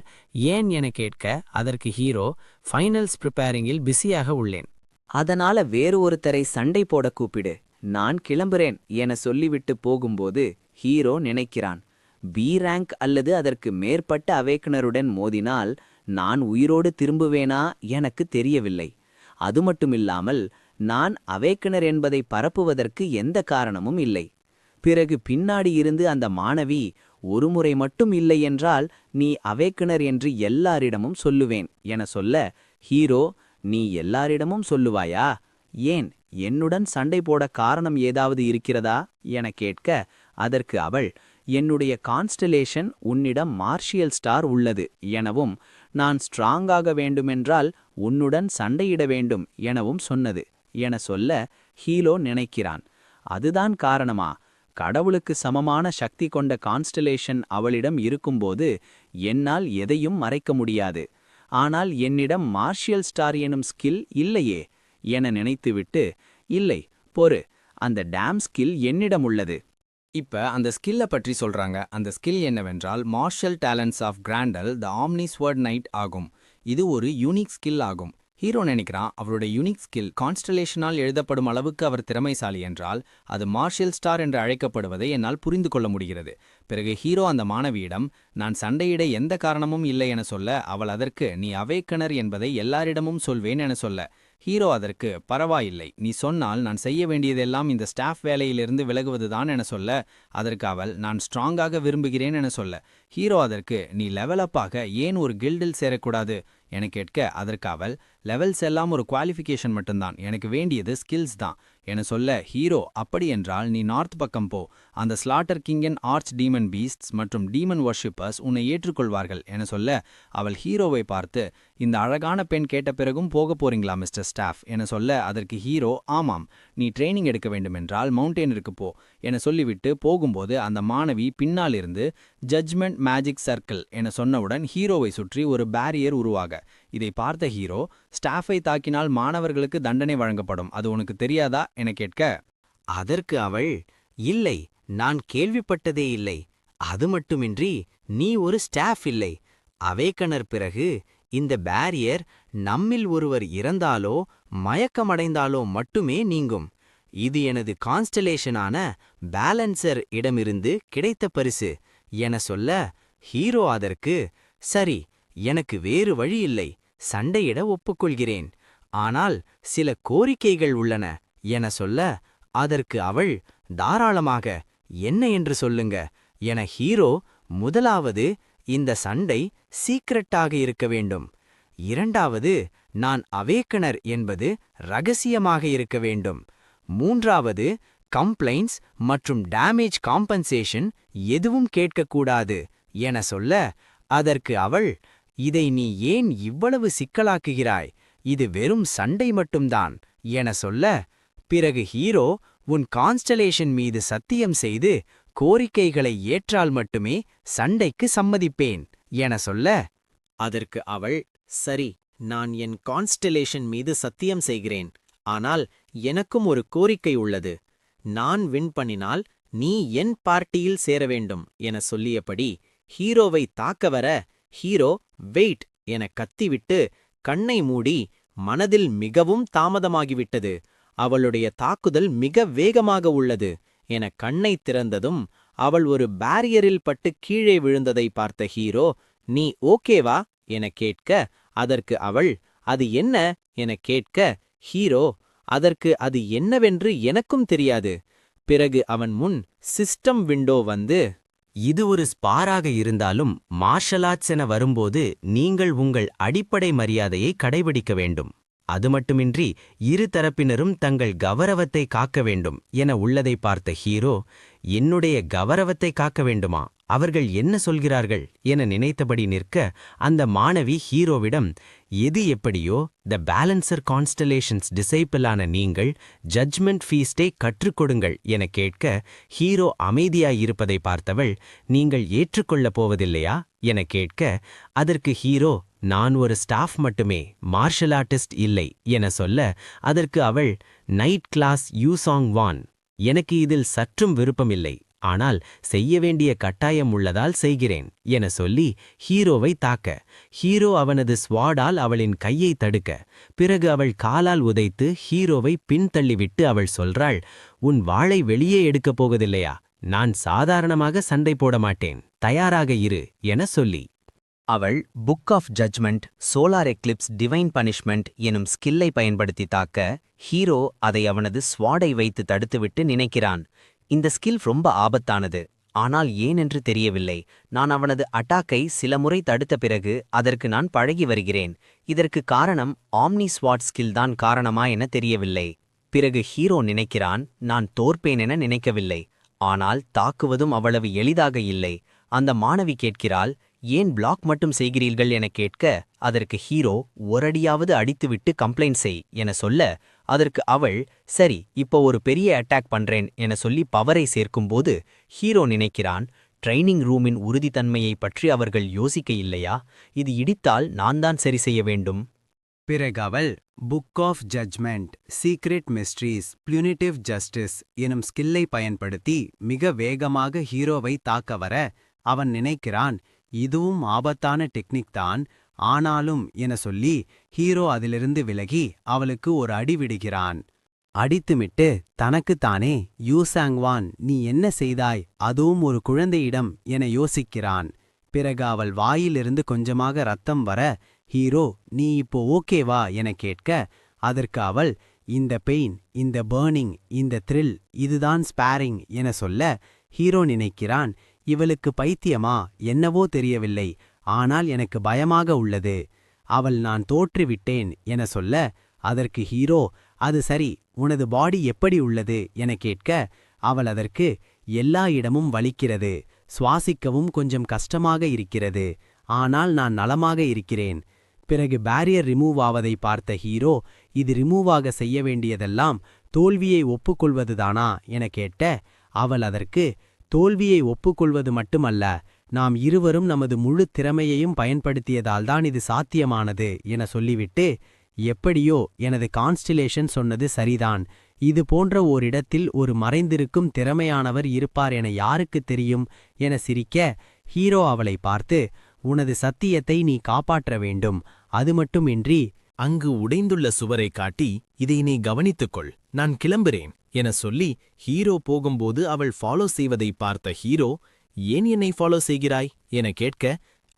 ஏன் என கேட்க, அதற்கு ஹீரோ, ஃபைனல்ஸ் ப்ரிப்பேரிங்கில் பிஸியாக உள்ளேன். அதனால வேறு ஒருத்தரை சண்டை போட கூப்பிடு, நான் கிளம்புறேன் என சொல்லிவிட்டு போகும்போது ஹீரோ நினைக்கிறான், பி ரேங்க் அல்லது அதற்கு மேற்பட்ட அவேக்கனருடன் மோதினால் நான் உயிரோடு திரும்புவேனா எனக்கு தெரியவில்லை. அது மட்டுமில்லாமல் நான் அவேக்கனர் என்பதை பரப்புவதற்கு எந்த காரணமும் இல்லை. பிறகு பின்னாடி இருந்து அந்த மாணவி, ஒருமுறை மட்டும் இல்லை என்றால் நீ அவேக்கனர் என்று எல்லாரிடமும் சொல்லுவேன் என சொல்ல, ஹீரோ, நீ எல்லாரிடமும் சொல்லுவாயா? ஏன், என்னுடன் சண்டை போட காரணம் ஏதாவது இருக்கிறதா என கேட்க, அதற்கு அவள், என்னுடைய கான்ஸ்டலேஷன் உன்னிடம் மார்ஷியல் ஸ்டார் உள்ளது எனவும் நான் ஸ்ட்ராங்காக வேண்டுமென்றால் உன்னுடன் சண்டையிட வேண்டும் எனவும் சொன்னது என சொல்ல, ஹீரோ நினைக்கிறான், அதுதான் காரணமா? கடவுளுக்கு சமமான சக்தி கொண்ட கான்ஸ்டலேஷன் அவளிடம் இருக்கும்போது என்னால் எதையும் மறைக்க முடியாது. ஆனால் என்னிடம் மார்ஷியல் ஸ்டார் எனும் ஸ்கில் இல்லையே என நினைத்துவிட்டு, இல்லை பொறு, அந்த டேம் ஸ்கில் என்னிடம் உள்ளது. இப்ப அந்த ஸ்கில்ல பற்றி சொல்றாங்க. அந்த ஸ்கில் என்னவென்றால் martial talents of Grandel the omni sword knight ஆகும். இது ஒரு யூனிக் ஸ்கில் ஆகும். ஹீரோ நினைக்கிறான் அவருடைய யூனிக் ஸ்கில் கான்ஸ்டலேஷனால் எழுதப்படும் அளவுக்கு அவர் திறமைசாலி என்றால் அது மார்ஷியல் ஸ்டார் என்று அழைக்கப்படுவதை என்னால் புரிந்து கொள்ள முடிகிறது. பிறகு ஹீரோ அந்த மாணவியிடம் நான் சண்டையிட எந்த காரணமும் இல்லை என சொல்ல, அவள் அதற்கு நீ அவேக்கனர் என்பதை எல்லாரிடமும் சொல்வேன் என சொல்ல, ஹீரோ அதற்கு பரவாயில்லை, நீ சொன்னால் நான் செய்ய வேண்டியதெல்லாம் இந்த ஸ்டாஃப் வேலையிலிருந்து விலகுவதுதான் என சொல்ல, அதற்கு அவள் நான் ஸ்ட்ராங்காக விரும்புகிறேன் என சொல்ல, ஹீரோ அதற்கு நீ லெவலப்பாக ஏன் ஒரு கில்டில் சேரக்கூடாது என கேட்க, அதற்கு அவள் லெவல்ஸ் எல்லாம் ஒரு குவாலிஃபிகேஷன் மட்டும்தான், எனக்கு வேண்டியது ஸ்கில்ஸ் தான் என சொல்ல, ஹீரோ அப்படி என்றால் நீ நார்த் பக்கம் போ, அந்த ஸ்லாட்டர் கிங்கின் ஆர்ச் டீமன் பீஸ்ட்ஸ் மற்றும் டீமன் வர்ஷிப்பர்ஸ் உன்னை ஏற்றுக்கொள்வார்கள் என சொல்ல, அவள் ஹீரோவை பார்த்து இந்த அழகான பெண் கேட்ட பிறகும் போக போறீங்களா மிஸ்டர் ஸ்டாஃப் என சொல்ல, அதற்கு ஹீரோ ஆமாம், நீ ட்ரைனிங் எடுக்க வேண்டுமென்றால் மவுண்டெயினிற்கு போ என சொல்லிவிட்டு போகும்போது அந்த மாணவி பின்னாலிருந்து ஜட்ஜ்மெண்ட் மேஜிக் சர்க்கிள் என சொன்னவுடன் ஹீரோவை சுற்றி ஒரு பேரியர் உருவாக, இதை பார்த்த ஹீரோ, ஸ்டாஃபை தாக்கினால் மாணவர்களுக்கு தண்டனை வழங்கப்படும், அது உனக்கு தெரியாதா என கேட்க, அதற்கு அவள், இல்லை, நான் கேள்விப்பட்டதே இல்லை. அது மட்டுமின்றி நீ ஒரு ஸ்டாஃப் இல்லை. அவேக்கனர் பிறகு இந்த பேரியர் நம்மில் ஒருவர் இறந்தாலோ மயக்கமடைந்தாலோ மட்டுமே நீங்கும். இது எனது கான்ஸ்டலேஷனான பேலன்சர் இடமிருந்து கிடைத்த பரிசு என சொல்ல, ஹீரோ அதற்கு சரி, எனக்கு வேறு வழியில்லை, சண்டையிட ஒப்புக்கொள்கிறேன். ஆனால் சில கோரிக்கைகள் உள்ளன என சொல்ல, அதற்கு அவள் தாராளமாக, என்ன என்று சொல்லுங்க என ஹீரோ, முதலாவது இந்த சண்டை சீக்ரெட்டாக இருக்க வேண்டும். இரண்டாவது, நான் அவேக்கனர் என்பது ரகசியமாக இருக்க வேண்டும். மூன்றாவது, கம்ப்ளைண்ட்ஸ் மற்றும் டேமேஜ் காம்பன்சேஷன் எதுவும் கேட்கக்கூடாது என சொல்ல, அதற்கு அவள், இதை நீ ஏன் இவ்வளவு சிக்கலாக்குகிறாய்? இது வெறும் சண்டை மட்டும்தான் என சொல்ல, பிறகு ஹீரோ, உன் கான்ஸ்டலேஷன் மீது சத்தியம் செய்து கோரிக்கைகளை ஏற்றால் மட்டுமே சண்டைக்கு சம்மதிப்பேன் என சொல்ல, அதற்கு அவள், சரி, நான் என் கான்ஸ்டலேஷன் மீது சத்தியம் செய்கிறேன். ஆனால் எனக்கும் ஒரு கோரிக்கை உள்ளது. நான் வின் பண்ணினால் நீ என் பார்ட்டியில் சேர வேண்டும் என சொல்லியபடி ஹீரோவை தாக்க வர, ஹீரோ வெயிட் என கத்திவிட்டு கண்ணை மூடி, மனதில் மிகவும் தாமதமாகிவிட்டது, அவளுடைய தாக்குதல் மிக வேகமாக உள்ளது என கண்ணை திறந்ததும் அவள் ஒரு பேரியரில் பட்டு கீழே விழுந்ததை பார்த்த ஹீரோ, நீ ஓகேவா என கேட்க, அதற்கு அவள், அது என்ன என கேட்க, ஹீரோ, அதற்கு அது என்னவென்று எனக்கும் தெரியாது. பிறகு அவன் முன் சிஸ்டம் விண்டோ வந்து, இது ஒரு ஸ்பாராக இருந்தாலும் மார்ஷல் ஆர்ட்ஸ் என வரும்போது நீங்கள் உங்கள் அடிப்படை மரியாதையை கடைபிடிக்க வேண்டும். அது மட்டுமின்றி இரு தரப்பினரும் தங்கள் கௌரவத்தை காக்க வேண்டும் என உள்ளதை பார்த்த ஹீரோ, என்னுடைய கௌரவத்தை காக்க வேண்டுமா, அவர்கள் என்ன சொல்கிறார்கள் என நினைத்தபடி நிற்க அந்த மாணவி ஹீரோவிடம், எது எப்படியோ த பேலன்சர் கான்ஸ்டலேஷன்ஸ் டிசைப்பிளான நீங்கள் ஜட்ஜ்மெண்ட் ஃபீஸ்டை கற்றுக் கொடுங்கள் என கேட்க ஹீரோ அமைதியாயிருப்பதை பார்த்தவள், நீங்கள் ஏற்றுக்கொள்ளப் போவதில்லையா என கேட்க அதற்கு ஹீரோ, நான் ஒரு ஸ்டாஃப் மட்டுமே, மார்ஷல் ஆர்டிஸ்ட் இல்லை என சொல்ல அதற்கு அவள், நைட் கிளாஸ் யூசாங் வான், எனக்கு இதில் சற்றும் விருப்பமில்லை, ஆனால் செய்ய வேண்டிய கட்டாயம் உள்ளதால் செய்கிறேன் என சொல்லி ஹீரோவை தாக்க ஹீரோ அவனது ஸ்வாடால் அவளின் கையை தடுக்க பிறகு அவள் காலால் உதைத்து ஹீரோவை பின்தள்ளிவிட்டு அவள் சொல்றாள், உன் வாளை வெளியே எடுக்கப் போவதில்லையா, நான் சாதாரணமாக சண்டை போட மாட்டேன், தயாராக இரு என சொல்லி அவள் book of judgment, solar eclipse, divine punishment எனும் ஸ்கில்லை பயன்படுத்தி தாக்க ஹீரோ அதை அவனது ஸ்வாடை வைத்து தடுத்துவிட்டு நினைக்கிறான். இந்த ஸ்கில் ரொம்ப ஆபத்தானது, ஆனால் ஏனென்று தெரியவில்லை. நான் அவனது அட்டாக்கை சில முறை தடுத்த பிறகு அதற்கு நான் பழகி வருகிறேன். இதற்கு காரணம் ஆம்னி ஸ்வாட் ஸ்கில் தான் காரணமா என தெரியவில்லை. பிறகு ஹீரோ நினைக்கிறான், நான் தோற்பேன் என நினைக்கவில்லை, ஆனால் தாக்குவதும் அவ்வளவு எளிதாக இல்லை. அந்த மாணவி கேட்கிறாள், ஏன் பிளாக் மட்டும் செய்கிறீர்கள் என கேட்க அதற்கு ஹீரோ, ஒரடியாவது அடித்துவிட்டு கம்ப்ளைண்ட் செய் என சொல்ல அதற்கு அவள், சரி இப்போ ஒரு பெரிய அட்டாக் பண்றேன் என சொல்லி பவரை சேர்க்கும்போது ஹீரோ நினைக்கிறான், ட்ரைனிங் ரூமின் உறுதித்தன்மையை பற்றி அவர்கள் யோசிக்க இல்லையா, இது இடித்தால் நான் தான் சரி செய்ய வேண்டும். பிறகு அவள் book of judgment, secret mysteries, punitive justice எனும் ஸ்கில்லை பயன்படுத்தி மிக வேகமாக ஹீரோவை தாக்க வர அவன் நினைக்கிறான், இதுவும் ஆபத்தான டெக்னிக் தான், ஆனாலும் என சொல்லி ஹீரோ அதிலிருந்து விலகி அவளுக்கு ஒரு அடி விடுகிறான். அடித்துமிட்டு தனக்குத்தானே, யூசாங்வான் நீ என்ன செய்தாய், அதுவும் ஒரு குழந்தையிடம் என யோசிக்கிறான். பிறகு அவள் வாயிலிருந்து கொஞ்சமாக ரத்தம் வர ஹீரோ, நீ இப்போ ஓகேவா என கேட்க அதற்கு அவள், இந்த பெயின், இந்த பர்னிங், இந்த த்ரில், இதுதான் ஸ்பாரிங் என சொல்ல ஹீரோ நினைக்கிறான், இவளுக்கு பைத்தியமா என்னவோ தெரியவில்லை, ஆனால் எனக்கு பயமாக உள்ளது. அவள் நான் தோற்றுவிட்டேன் என சொல்ல அதற்கு ஹீரோ, அது சரி, உனது பாடி எப்படி உள்ளது என கேட்க அவள் அதற்கு, எல்லா இடமும் வலிக்கிறது, சுவாசிக்கவும் கொஞ்சம் கஷ்டமாக இருக்கிறது, ஆனால் நான் நலமாக இருக்கிறேன். பிறகு பேரியர் ரிமூவ் ஆவதை பார்த்த ஹீரோ, இது ரிமூவாக செய்ய வேண்டியதெல்லாம் தோல்வியை ஒப்புக்கொள்வதுதானா என கேட்ட அவள் அதற்கு, தோல்வியை ஒப்புக்கொள்வது மட்டுமல்ல, நாம் இருவரும் நமது முழு திறமையையும் பயன்படுத்தியதால்தான் இது சாத்தியமானது என சொல்லிவிட்டு, எப்படியோ எனது கான்ஸ்டிலேஷன் சொன்னது சரிதான், இது போன்ற ஓரிடத்தில் ஒரு மறைந்திருக்கும் திறமையானவர் இருப்பார் என யாருக்குத் தெரியும் என சிரிக்க ஹீரோ அவளை பார்த்து, உனது சத்தியத்தை நீ காப்பாற்ற வேண்டும், அது மட்டுமின்றி அங்கு உடைந்துள்ள சுவரை காட்டி, இதை நீ கவனித்துக்கொள், நான் கிளம்புறேன் என சொல்லி ஹீரோ போகும்போது அவள் ஃபாலோ செய்வதை பார்த்த ஹீரோ, ஏன் என்னை ஃபாலோ செய்கிறாய் என கேட்க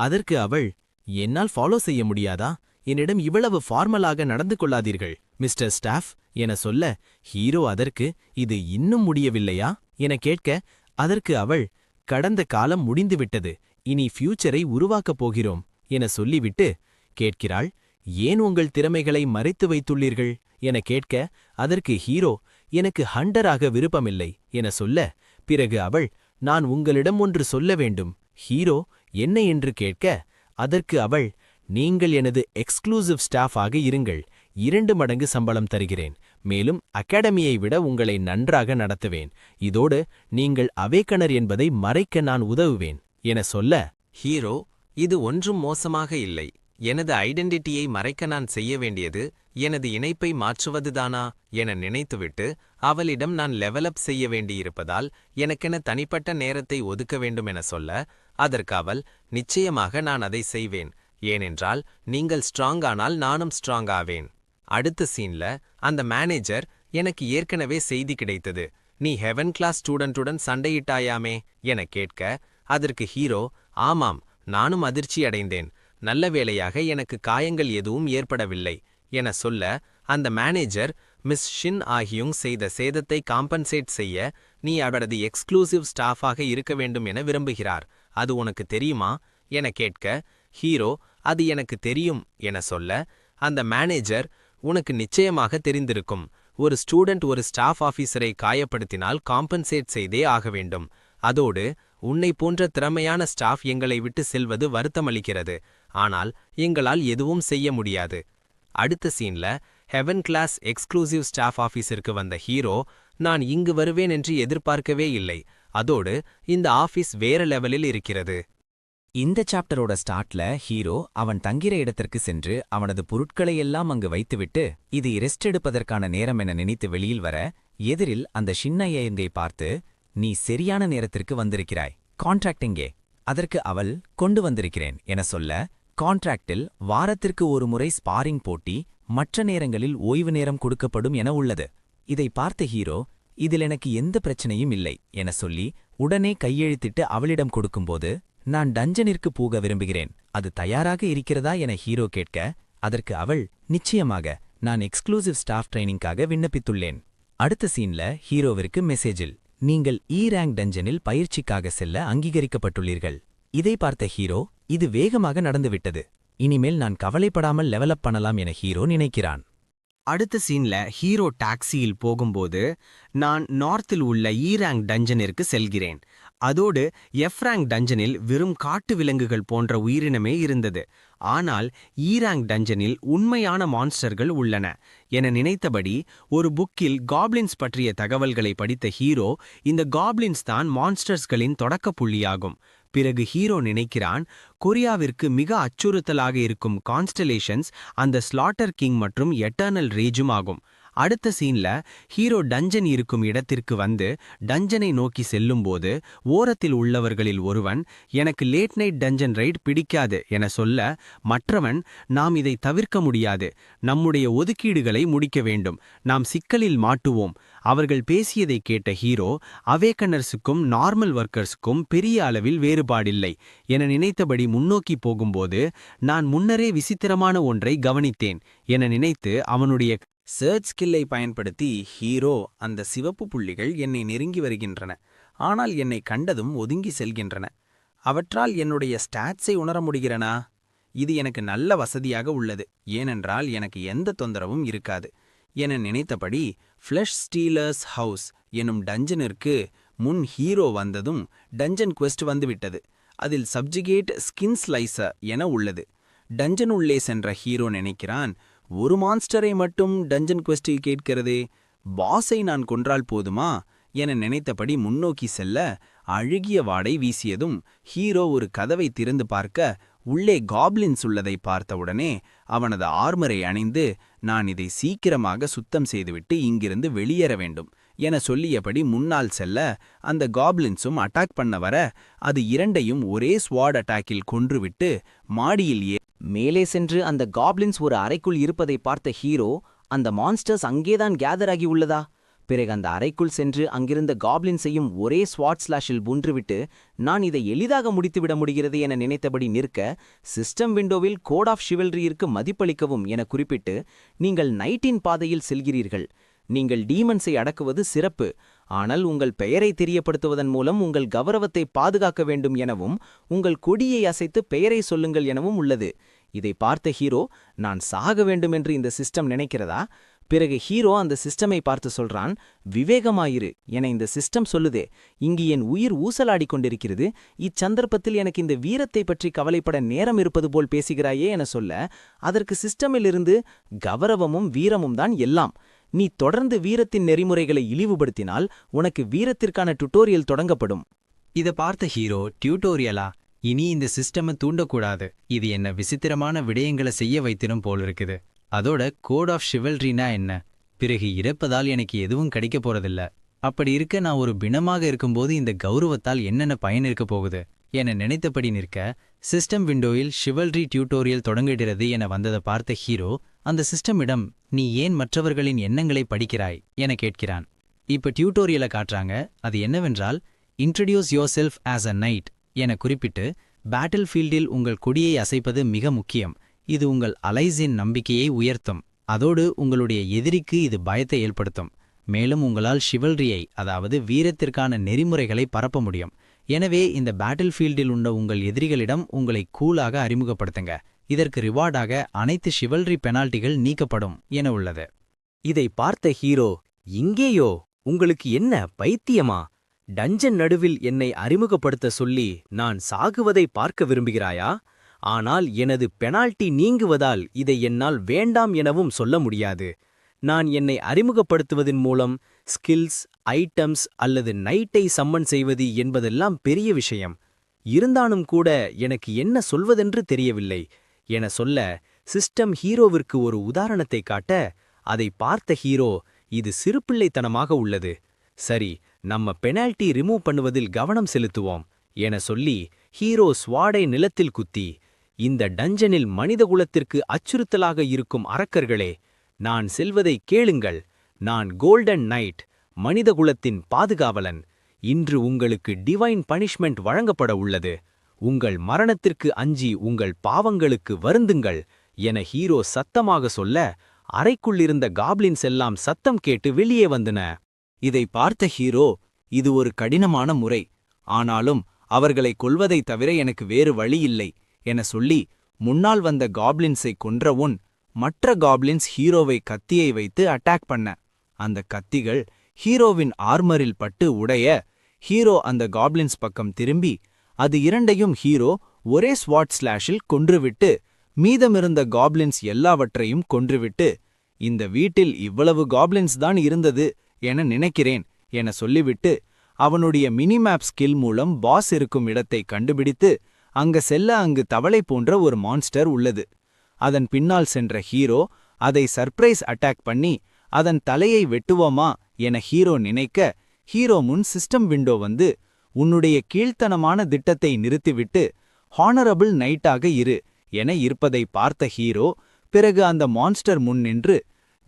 அதற்கு அவள், என்னால் ஃபாலோ செய்ய முடியாதா, என்னிடம் இவ்வளவு ஃபார்மலாக நடந்து கொள்ளாதீர்கள் மிஸ்டர் ஸ்டாஃப் என சொல்ல ஹீரோ அதற்கு, இது இன்னும் முடியவில்லையா என கேட்க அதற்கு அவள், கடந்த காலம் முடிந்துவிட்டது, இனி ஃபியூச்சரை உருவாக்கப் போகிறோம் என சொல்லிவிட்டு கேட்கிறாள், ஏன் உங்கள் திறமைகளை மறைத்து வைத்துள்ளீர்கள் என கேட்க அதற்கு ஹீரோ, எனக்கு ஹண்டராக விருப்பமில்லை என சொல்ல பிறகு அவள், நான் உங்களிடம் ஒன்று சொல்ல வேண்டும். ஹீரோ என்ன என்று கேட்க அதற்கு அவள், நீங்கள் எனது எக்ஸ்க்ளூசிவ் ஸ்டாஃபாக இருங்கள், 2 மடங்கு சம்பளம் தருகிறேன், மேலும் அகாடமியை விட உங்களை நன்றாக நடத்துவேன், இதோடு நீங்கள் அவேக்கனர் என்பதை மறைக்க நான் உதவுவேன் என சொல்ல ஹீரோ, இது ஒன்றும் மோசமாக இல்லை, எனது ஐடென்டிட்டியை மறைக்க நான் செய்ய வேண்டியது எனது இணைப்பை மாற்றுவதுதானா என நினைத்துவிட்டு அவளிடம் நான் லெவலப் செய்ய வேண்டியிருப்பதால் எனக்கென தனிப்பட்ட நேரத்தை ஒதுக்க வேண்டும் என சொல்ல அதற்கு அவள், நிச்சயமாக நான் அதை செய்வேன், ஏனென்றால் நீங்கள் ஸ்ட்ராங் ஆனால் நானும் ஸ்ட்ராங் ஆவேன். அடுத்த சீன்ல அந்த மேனேஜர், எனக்கு ஏற்கனவே செய்தி கிடைத்தது, நீ ஹெவன் கிளாஸ் ஸ்டூடெண்ட்டுடன் சண்டையிட்டாயாமே என கேட்க அதற்கு ஹீரோ, ஆமாம், நானும் அதிர்ச்சி அடைந்தேன், நல்ல வேளையாக எனக்கு காயங்கள் எதுவும் ஏற்படவில்லை என சொல்ல அந்த மேனேஜர், மிஸ் ஷின் ஆகியுங் செய்த சேதத்தை காம்பன்சேட் செய்ய நீ அவரது எக்ஸ்க்ளூசிவ் ஸ்டாஃபாக இருக்க வேண்டும் என விரும்புகிறார், அது உனக்கு தெரியுமா என கேட்க ஹீரோ, அது எனக்கு தெரியும் என சொல்ல அந்த மேனேஜர், உனக்கு நிச்சயமாக தெரிந்திருக்கும், ஒரு ஸ்டூடெண்ட் ஒரு ஸ்டாஃப் ஆபீசரை காயப்படுத்தினால் காம்பன்சேட் செய்தே ஆக வேண்டும். அதோடு உன்னை போன்ற திறமையான ஸ்டாஃப் எங்களை விட்டு செல்வது வருத்தமளிக்கிறது. ஆனால் எங்களால் எதுவும் செய்ய முடியாது. அடுத்த சீன்ல ஹெவன் கிளாஸ் எக்ஸ்க்ளூசிவ் ஸ்டாஃப் ஆபீஸிற்கு வந்த ஹீரோ, நான் இங்கு வருவேன் என்று எதிர்பார்க்கவே இல்லை. அதோடு இந்த ஆபீஸ் வேற லெவலில் இருக்கிறது. இந்த சாப்டரோட ஸ்டார்ட்ல ஹீரோ அவன் தங்கிற இடத்திற்கு சென்று அவனது பொருட்களை எல்லாம் அங்கு வைத்துவிட்டு இது ரெஸ்ட் எடுப்பதற்கான நேரம் என நினைத்து வெளியில் வர, எதிரில் அந்த சின்னையங்கை பார்த்து, நீ சரியான நேரத்திற்கு வந்திருக்கிறாய், கான்ட்ராக்ட் எங்கே? அதற்கு அவள், கொண்டு வந்திருக்கிறேன் என சொல்ல, கான்ட்ராக்டில் வாரத்திற்கு ஒரு முறை ஸ்பாரிங் போட்டி, மற்ற நேரங்களில் ஓய்வு நேரம் கொடுக்கப்படும் என உள்ளது. இதை பார்த்த ஹீரோ, இதில் எனக்கு எந்த பிரச்சனையும் இல்லை என சொல்லி உடனே கையெழுத்திட்டு அவளிடம் கொடுக்கும்போது, நான் டஞ்சனிற்கு போக விரும்புகிறேன், அது தயாராக இருக்கிறதா என ஹீரோ கேட்க, அதற்கு அவள், நிச்சயமாக, நான் எக்ஸ்க்ளூசிவ் ஸ்டாஃப் ட்ரைனிங்காக விண்ணப்பித்துள்ளேன். அடுத்த சீன்ல ஹீரோவிற்கு மெசேஜில், நீங்கள் ரேங்க் டஞ்சனில் பயிற்சிக்காக செல்ல அங்கீகரிக்கப்பட்டுள்ளீர்கள். இதை பார்த்த ஹீரோ, இது வேகமாக நடந்துவிட்டது, இனிமேல் நான் கவலைப்படாமல் டெவலப் பண்ணலாம் என ஹீரோ நினைக்கிறான். அடுத்த சீன்ல ஹீரோ டாக்ஸியில் போகும்போது, நான் நார்த்தில் உள்ள ரேங்க் டஞ்சனிற்கு செல்கிறேன். அதோடு ரேங்க் டஞ்சனில் வெறும் காட்டு விலங்குகள் போன்ற உயிரினமே இருந்தது. ஆனால் ரேங்க் டஞ்சனில் உண்மையான மான்ஸ்டர்கள் உள்ளன என நினைத்தபடி ஒரு புக்கில் காப்ளின்ஸ் பற்றிய தகவல்களை படித்த ஹீரோ, இந்த காப்ளின்ஸ் தான் மான்ஸ்டர்ஸ்களின் தொடக்க புள்ளியாகும். பிறகு ஹீரோ நினைக்கிறான், கொரியாவிற்கு மிக அச்சுறுத்தலாக இருக்கும் கான்ஸ்டலேஷன்ஸ் அந்த ஸ்லாட்டர் கிங் மற்றும் எட்டர்னல் ரேஜும் ஆகும். அடுத்த சீன்ல ஹீரோ டஞ்சன் இருக்கும் இடத்திற்கு வந்து டஞ்சனை நோக்கி செல்லும்போது, ஓரத்தில் உள்ளவர்களில் ஒருவன், எனக்கு லேட் நைட் டஞ்சன் ரைட் பிடிக்காது என சொல்ல, மற்றவன், நாம் இதை தவிர்க்க முடியாது, நம்முடைய ஒதுக்கீடுகளை முடிக்க வேண்டும், நாம் சிக்கலில் மாட்டுவோம். அவர்கள் பேசியதை கேட்ட ஹீரோ, அவேக்கனர்ஸுக்கும் நார்மல் ஒர்க்கர்ஸுக்கும் பெரிய அளவில் வேறுபாடில்லை என நினைத்தபடி முன்னோக்கி போகும்போது, நான் முன்னரே விசித்திரமான ஒன்றை கவனித்தேன் என நினைத்து அவனுடைய சர்ச் ஸ்கில்லை பயன்படுத்தி ஹீரோ, அந்த சிவப்பு புள்ளிகள் என்னை நெருங்கி வருகின்றன, ஆனால் என்னை கண்டதும் ஒதுங்கி செல்கின்றன. அவற்றால் என்னுடைய ஸ்டாட்ஸை உணர முடிகிறனா? இது எனக்கு நல்ல வசதியாக உள்ளது, ஏனென்றால் எனக்கு எந்த தொந்தரவும் இருக்காது என நினைத்தபடி ஃப்ளஷ் ஸ்டீலர்ஸ் ஹவுஸ் எனும் டஞ்சனிற்கு முன் ஹீரோ வந்ததும் டஞ்சன் குவெஸ்ட் வந்துவிட்டது. அதில் சப்ஜிகேட் ஸ்கின் ஸ்லைசர் என உள்ளது. டஞ்சன் உள்ளே சென்ற ஹீரோ நினைக்கிறான், ஒரு மான்ஸ்டரை மட்டும் டஞ்சன் குவெஸ்டில் கேட்கிறதே, பாஸை நான் கொன்றால் போதுமா என நினைத்தபடி முன்னோக்கி செல்ல, அழுகிய வாடை வீசியதும் ஹீரோ ஒரு கதவை திறந்து பார்க்க, உள்ளே காப்ளின்ஸ் உள்ளதை பார்த்தவுடனே அவனது ஆர்மரை அணிந்து, நான் இதை சீக்கிரமாக சுத்தம் செய்துவிட்டு இங்கிருந்து வெளியேற வேண்டும் என சொல்லியபடி முன்னால் செல்ல, அந்த காப்ளின்ஸும் அட்டாக் பண்ண வர, அது இரண்டையும் ஒரே ஸ்வாட் அட்டாக்கில் கொன்றுவிட்டு மாடியில் மேலே சென்று அந்த காப்ளின்ஸ் ஒரு அறைக்குள் இருப்பதை பார்த்த ஹீரோ, அந்த மான்ஸ்டர்ஸ் அங்கேதான் கேதர் ஆகி உள்ளதா? பிறகு அந்த அறைக்குள் சென்று அங்கிருந்த காப்ளின்ஸையும் ஒரே ஸ்வாட் ஸ்லாஷில் புன்றுவிட்டு, நான் இதை எளிதாக முடித்துவிட முடிகிறது என நினைத்தபடி நிற்க, சிஸ்டம் விண்டோவில் கோட் ஆஃப் ஷிவல்ரியிற்கு மதிப்பளிக்கவும் என குறிப்பிட்டு, நீங்கள் நைட்டின் பாதையில் செல்கிறீர்கள், நீங்கள் டீமன்ஸை அடக்குவது சிறப்பு, ஆனால் உங்கள் பெயரை தெரியப்படுத்துவதன் மூலம் உங்கள் கௌரவத்தை பாதுகாக்க வேண்டும் எனவும், உங்கள் கொடியை அசைத்து பெயரை சொல்லுங்கள் எனவும் உள்ளது. இதை பார்த்த ஹீரோ, நான் சாக வேண்டும் என்று இந்த சிஸ்டம் நினைக்கிறதா? பிறகு ஹீரோ அந்த சிஸ்டமை பார்த்து சொல்றான், விவேகமாயிரு என இந்த சிஸ்டம் சொல்லுதே, இங்கு என் உயிர் ஊசலாடிக் கொண்டிருக்கிறது, இச்சந்தர்ப்பத்தில் எனக்கு இந்த வீரத்தை பற்றி கவலைப்பட நேரம் இருப்பது போல் பேசுகிறாயே என சொல்ல, அதற்கு சிஸ்டமிலிருந்து கௌரவமும் வீரமும் தான் எல்லாம், நீ தொடர்ந்து வீரத்தின் நெறிமுறைகளை இழிவுபடுத்தினால் உனக்கு வீரத்திற்கான டுட்டோரியல் தொடங்கப்படும். இத பார்த்த ஹீரோ, டியூட்டோரியலா? இனி இந்த சிஸ்டமை தூண்டக்கூடாது, இது என்ன விசித்திரமான விடயங்களை செய்ய வைத்திரும் போல் இருக்குது. அதோட கோட் ஆஃப் ஷிவல்ரினா என்ன? பிறகு இறப்பதால் எனக்கு எதுவும் கிடைக்க போறதில்ல. அப்படி இருக்க நான் ஒரு பிணமாக இருக்கும்போது இந்த கௌரவத்தால் என்னென்ன பயன் இருக்க போகுது என நினைத்தபடி நிற்க, சிஸ்டம் விண்டோவில் ஷிவல்ரி டியூட்டோரியல் தொடங்குகிறது என வந்ததை பார்த்த ஹீரோ, அந்த சிஸ்டமிடம், நீ ஏன் மற்றவர்களின் எண்ணங்களை படிக்கிறாய் என கேட்கிறான். இப்ப டியூட்டோரியலை காட்டுறாங்க. அது என்னவென்றால், introduce your self as a night என குறிப்பிட்டு, பேட்டில் ஃபீல்டில் உங்கள் கொடியை அசைப்பது மிக முக்கியம், இது உங்கள் அலைஸின் நம்பிக்கையை உயர்த்தும், அதோடு உங்களுடைய எதிரிக்கு இது பயத்தை ஏற்படுத்தும், மேலும் உங்களால் ஷிவல்ரியை, அதாவது வீரத்திற்கான நெறிமுறைகளை பரப்ப முடியும். எனவே இந்த பேட்டில் ஃபீல்டில் உள்ள உங்கள் எதிரிகளிடம் உங்களை கூலாக அறிமுகப்படுத்துங்க, இதற்கு ரிவார்டாக அனைத்து ஷிவல்ரி பெனால்ட்டிகள் நீக்கப்படும் என உள்ளது. இதை பார்த்த ஹீரோ, இங்கேயோ உங்களுக்கு என்ன பைத்தியமா? டஞ்சன் நடுவில் என்னை அறிமுகப்படுத்த சொல்லி நான் சாகுவதை பார்க்க விரும்புகிறாயா? ஆனால் எனது பெனால்டி நீங்குவதால் இதை என்னால் வேண்டாம் எனவும் சொல்ல முடியாது. நான் என்னை அறிமுகப்படுத்துவதன் மூலம் ஸ்கில்ஸ், ஐட்டம்ஸ் அல்லது நைட்டை சம்மன் செய்வது என்பதெல்லாம் பெரிய விஷயம். இருந்தாலும் கூட எனக்கு என்ன சொல்வதென்று தெரியவில்லை என சொல்ல, சிஸ்டம் ஹீரோவிற்கு ஒரு உதாரணத்தை காட்ட, அதை பார்த்த ஹீரோ, இது சிறுபிள்ளைத்தனமாக உள்ளது. சரி, நம்ம பெனால்டி ரிமூவ் பண்ணுவதில் கவனம் செலுத்துவோம் என சொல்லி ஹீரோ ஸ்வாடை நிலத்தில் குத்தி, இந்த டஞ்சனில் மனிதகுலத்திற்கு அச்சுறுத்தலாக இருக்கும் அரக்கர்களே, நான் செல்வதை கேளுங்கள். நான் கோல்டன் நைட், மனிதகுலத்தின் பாதுகாவலன். இன்று உங்களுக்கு டிவைன் பனிஷ்மெண்ட் வழங்கப்பட உள்ளது. உங்கள் மரணத்திற்கு அஞ்சி உங்கள் பாவங்களுக்கு வருந்துங்கள் என ஹீரோ சத்தமாக சொல்ல, அறைக்குள்ளிருந்த காப்ளின்ஸ் எல்லாம் சத்தம் கேட்டு வெளியே வந்தன. இதை பார்த்த ஹீரோ, இது ஒரு கடினமான முறை, ஆனாலும் அவர்களை கொல்வதைத் தவிர எனக்கு வேறு வழியில்லை என சொல்லி, முன்னால் வந்த காப்ளின்ஸை கொன்றவுன் மற்ற காப்ளின்ஸ் ஹீரோவை கத்தியை வைத்து அட்டாக் பண்ண, அந்த கத்திகள் ஹீரோவின் ஆர்மரில் பட்டு உடைய, ஹீரோ அந்த காப்ளின்ஸ் பக்கம் திரும்பி அது இரண்டையும் ஹீரோ ஒரே ஸ்வாட் ஸ்லாஷில் கொன்றுவிட்டு, மீதமிருந்த காப்ளின்ஸ் எல்லாவற்றையும் கொன்றுவிட்டு, இந்த வீட்டில் இவ்வளவு காப்ளின்ஸ் தான் இருந்தது என நினைக்கிறேன் என சொல்லிவிட்டு, அவனுடைய மினிமேப் ஸ்கில் மூலம் பாஸ் இருக்கும் இடத்தை கண்டுபிடித்து, அங்க செல்ல அங்கு தவளை போன்ற ஒரு மான்ஸ்டர் உள்ளது. அதன் பின்னால் சென்ற ஹீரோ அதை சர்ப்ரைஸ் அட்டாக் பண்ணி அதன் தலையை வெட்டுவோமா என ஹீரோ நினைக்க, ஹீரோ முன் சிஸ்டம் விண்டோ வந்து, உன்னுடைய கீழ்த்தனமான திட்டத்தை நிறுத்திவிட்டு ஹானரபிள் நைட்டாக இரு என இருப்பதை பார்த்த ஹீரோ, பிறகு அந்த மான்ஸ்டர் முன் நின்று,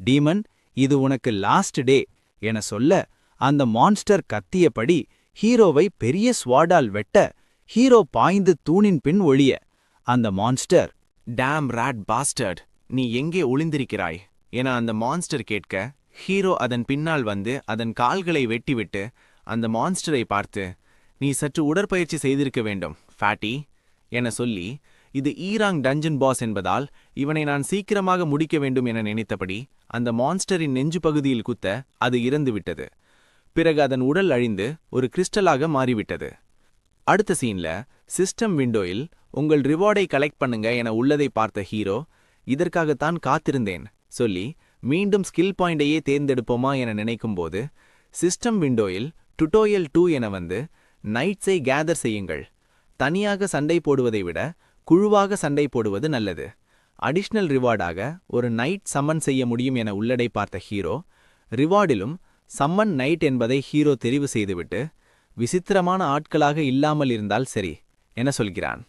டீமன், இது உனக்கு லாஸ்ட் டே என சொல்ல, அந்த மான்ஸ்டர் கத்தியபடி ஹீரோவை பெரிய ஸ்வாடால் வெட்ட, ஹீரோ பாய்ந்து தூணின் பின் ஒளிய, அந்த மான்ஸ்டர், டேம் ராட் பாஸ்டர்ட், நீ எங்கே ஒளிந்திருக்கிறாய் என அந்த மான்ஸ்டர் கேட்க, ஹீரோ அதன் பின்னால் வந்து அதன் கால்களை வெட்டிவிட்டு அந்த மான்ஸ்டரை பார்த்து, நீ சற்று உடற்பயிற்சி செய்திருக்க வேண்டும் ஃபேட்டி என சொல்லி, இது ஈராங் டஞ்சன் பாஸ் என்பதால் இவனை நான் சீக்கிரமாக முடிக்க வேண்டும் என நினைத்தபடி அந்த மான்ஸ்டரின் நெஞ்சு பகுதியில் குத்த அது இறந்துவிட்டது. பிறகு அதன் உடல் அழிந்து ஒரு கிறிஸ்டலாக மாறிவிட்டது. அடுத்த சீன்ல சிஸ்டம் விண்டோயில் உங்கள் ரிவார்டை கலெக்ட் பண்ணுங்க என உள்ளதை பார்த்த ஹீரோ, இதற்காகத்தான் காத்திருந்தேன் சொல்லி மீண்டும் ஸ்கில் பாயிண்டையே தேர்ந்தெடுப்போமா என நினைக்கும்போது, சிஸ்டம் விண்டோயில் டுட்டோரியல் 2 என வந்து, நைட்ஸை கேதர் செய்யுங்கள். தனியாக சண்டை போடுவதை விட குழுவாக சண்டை போடுவது நல்லது. அடிஷ்னல் ரிவார்டாக ஒரு நைட் சம்மன் செய்ய முடியும் என உள்ளடை பார்த்த ஹீரோ, ரிவார்டிலும் சம்மன் நைட் என்பதை ஹீரோ தெரிவு செய்துவிட்டு, விசித்திரமான ஆட்களாக இல்லாமல் இருந்தால் சரி என சொல்கிறான்.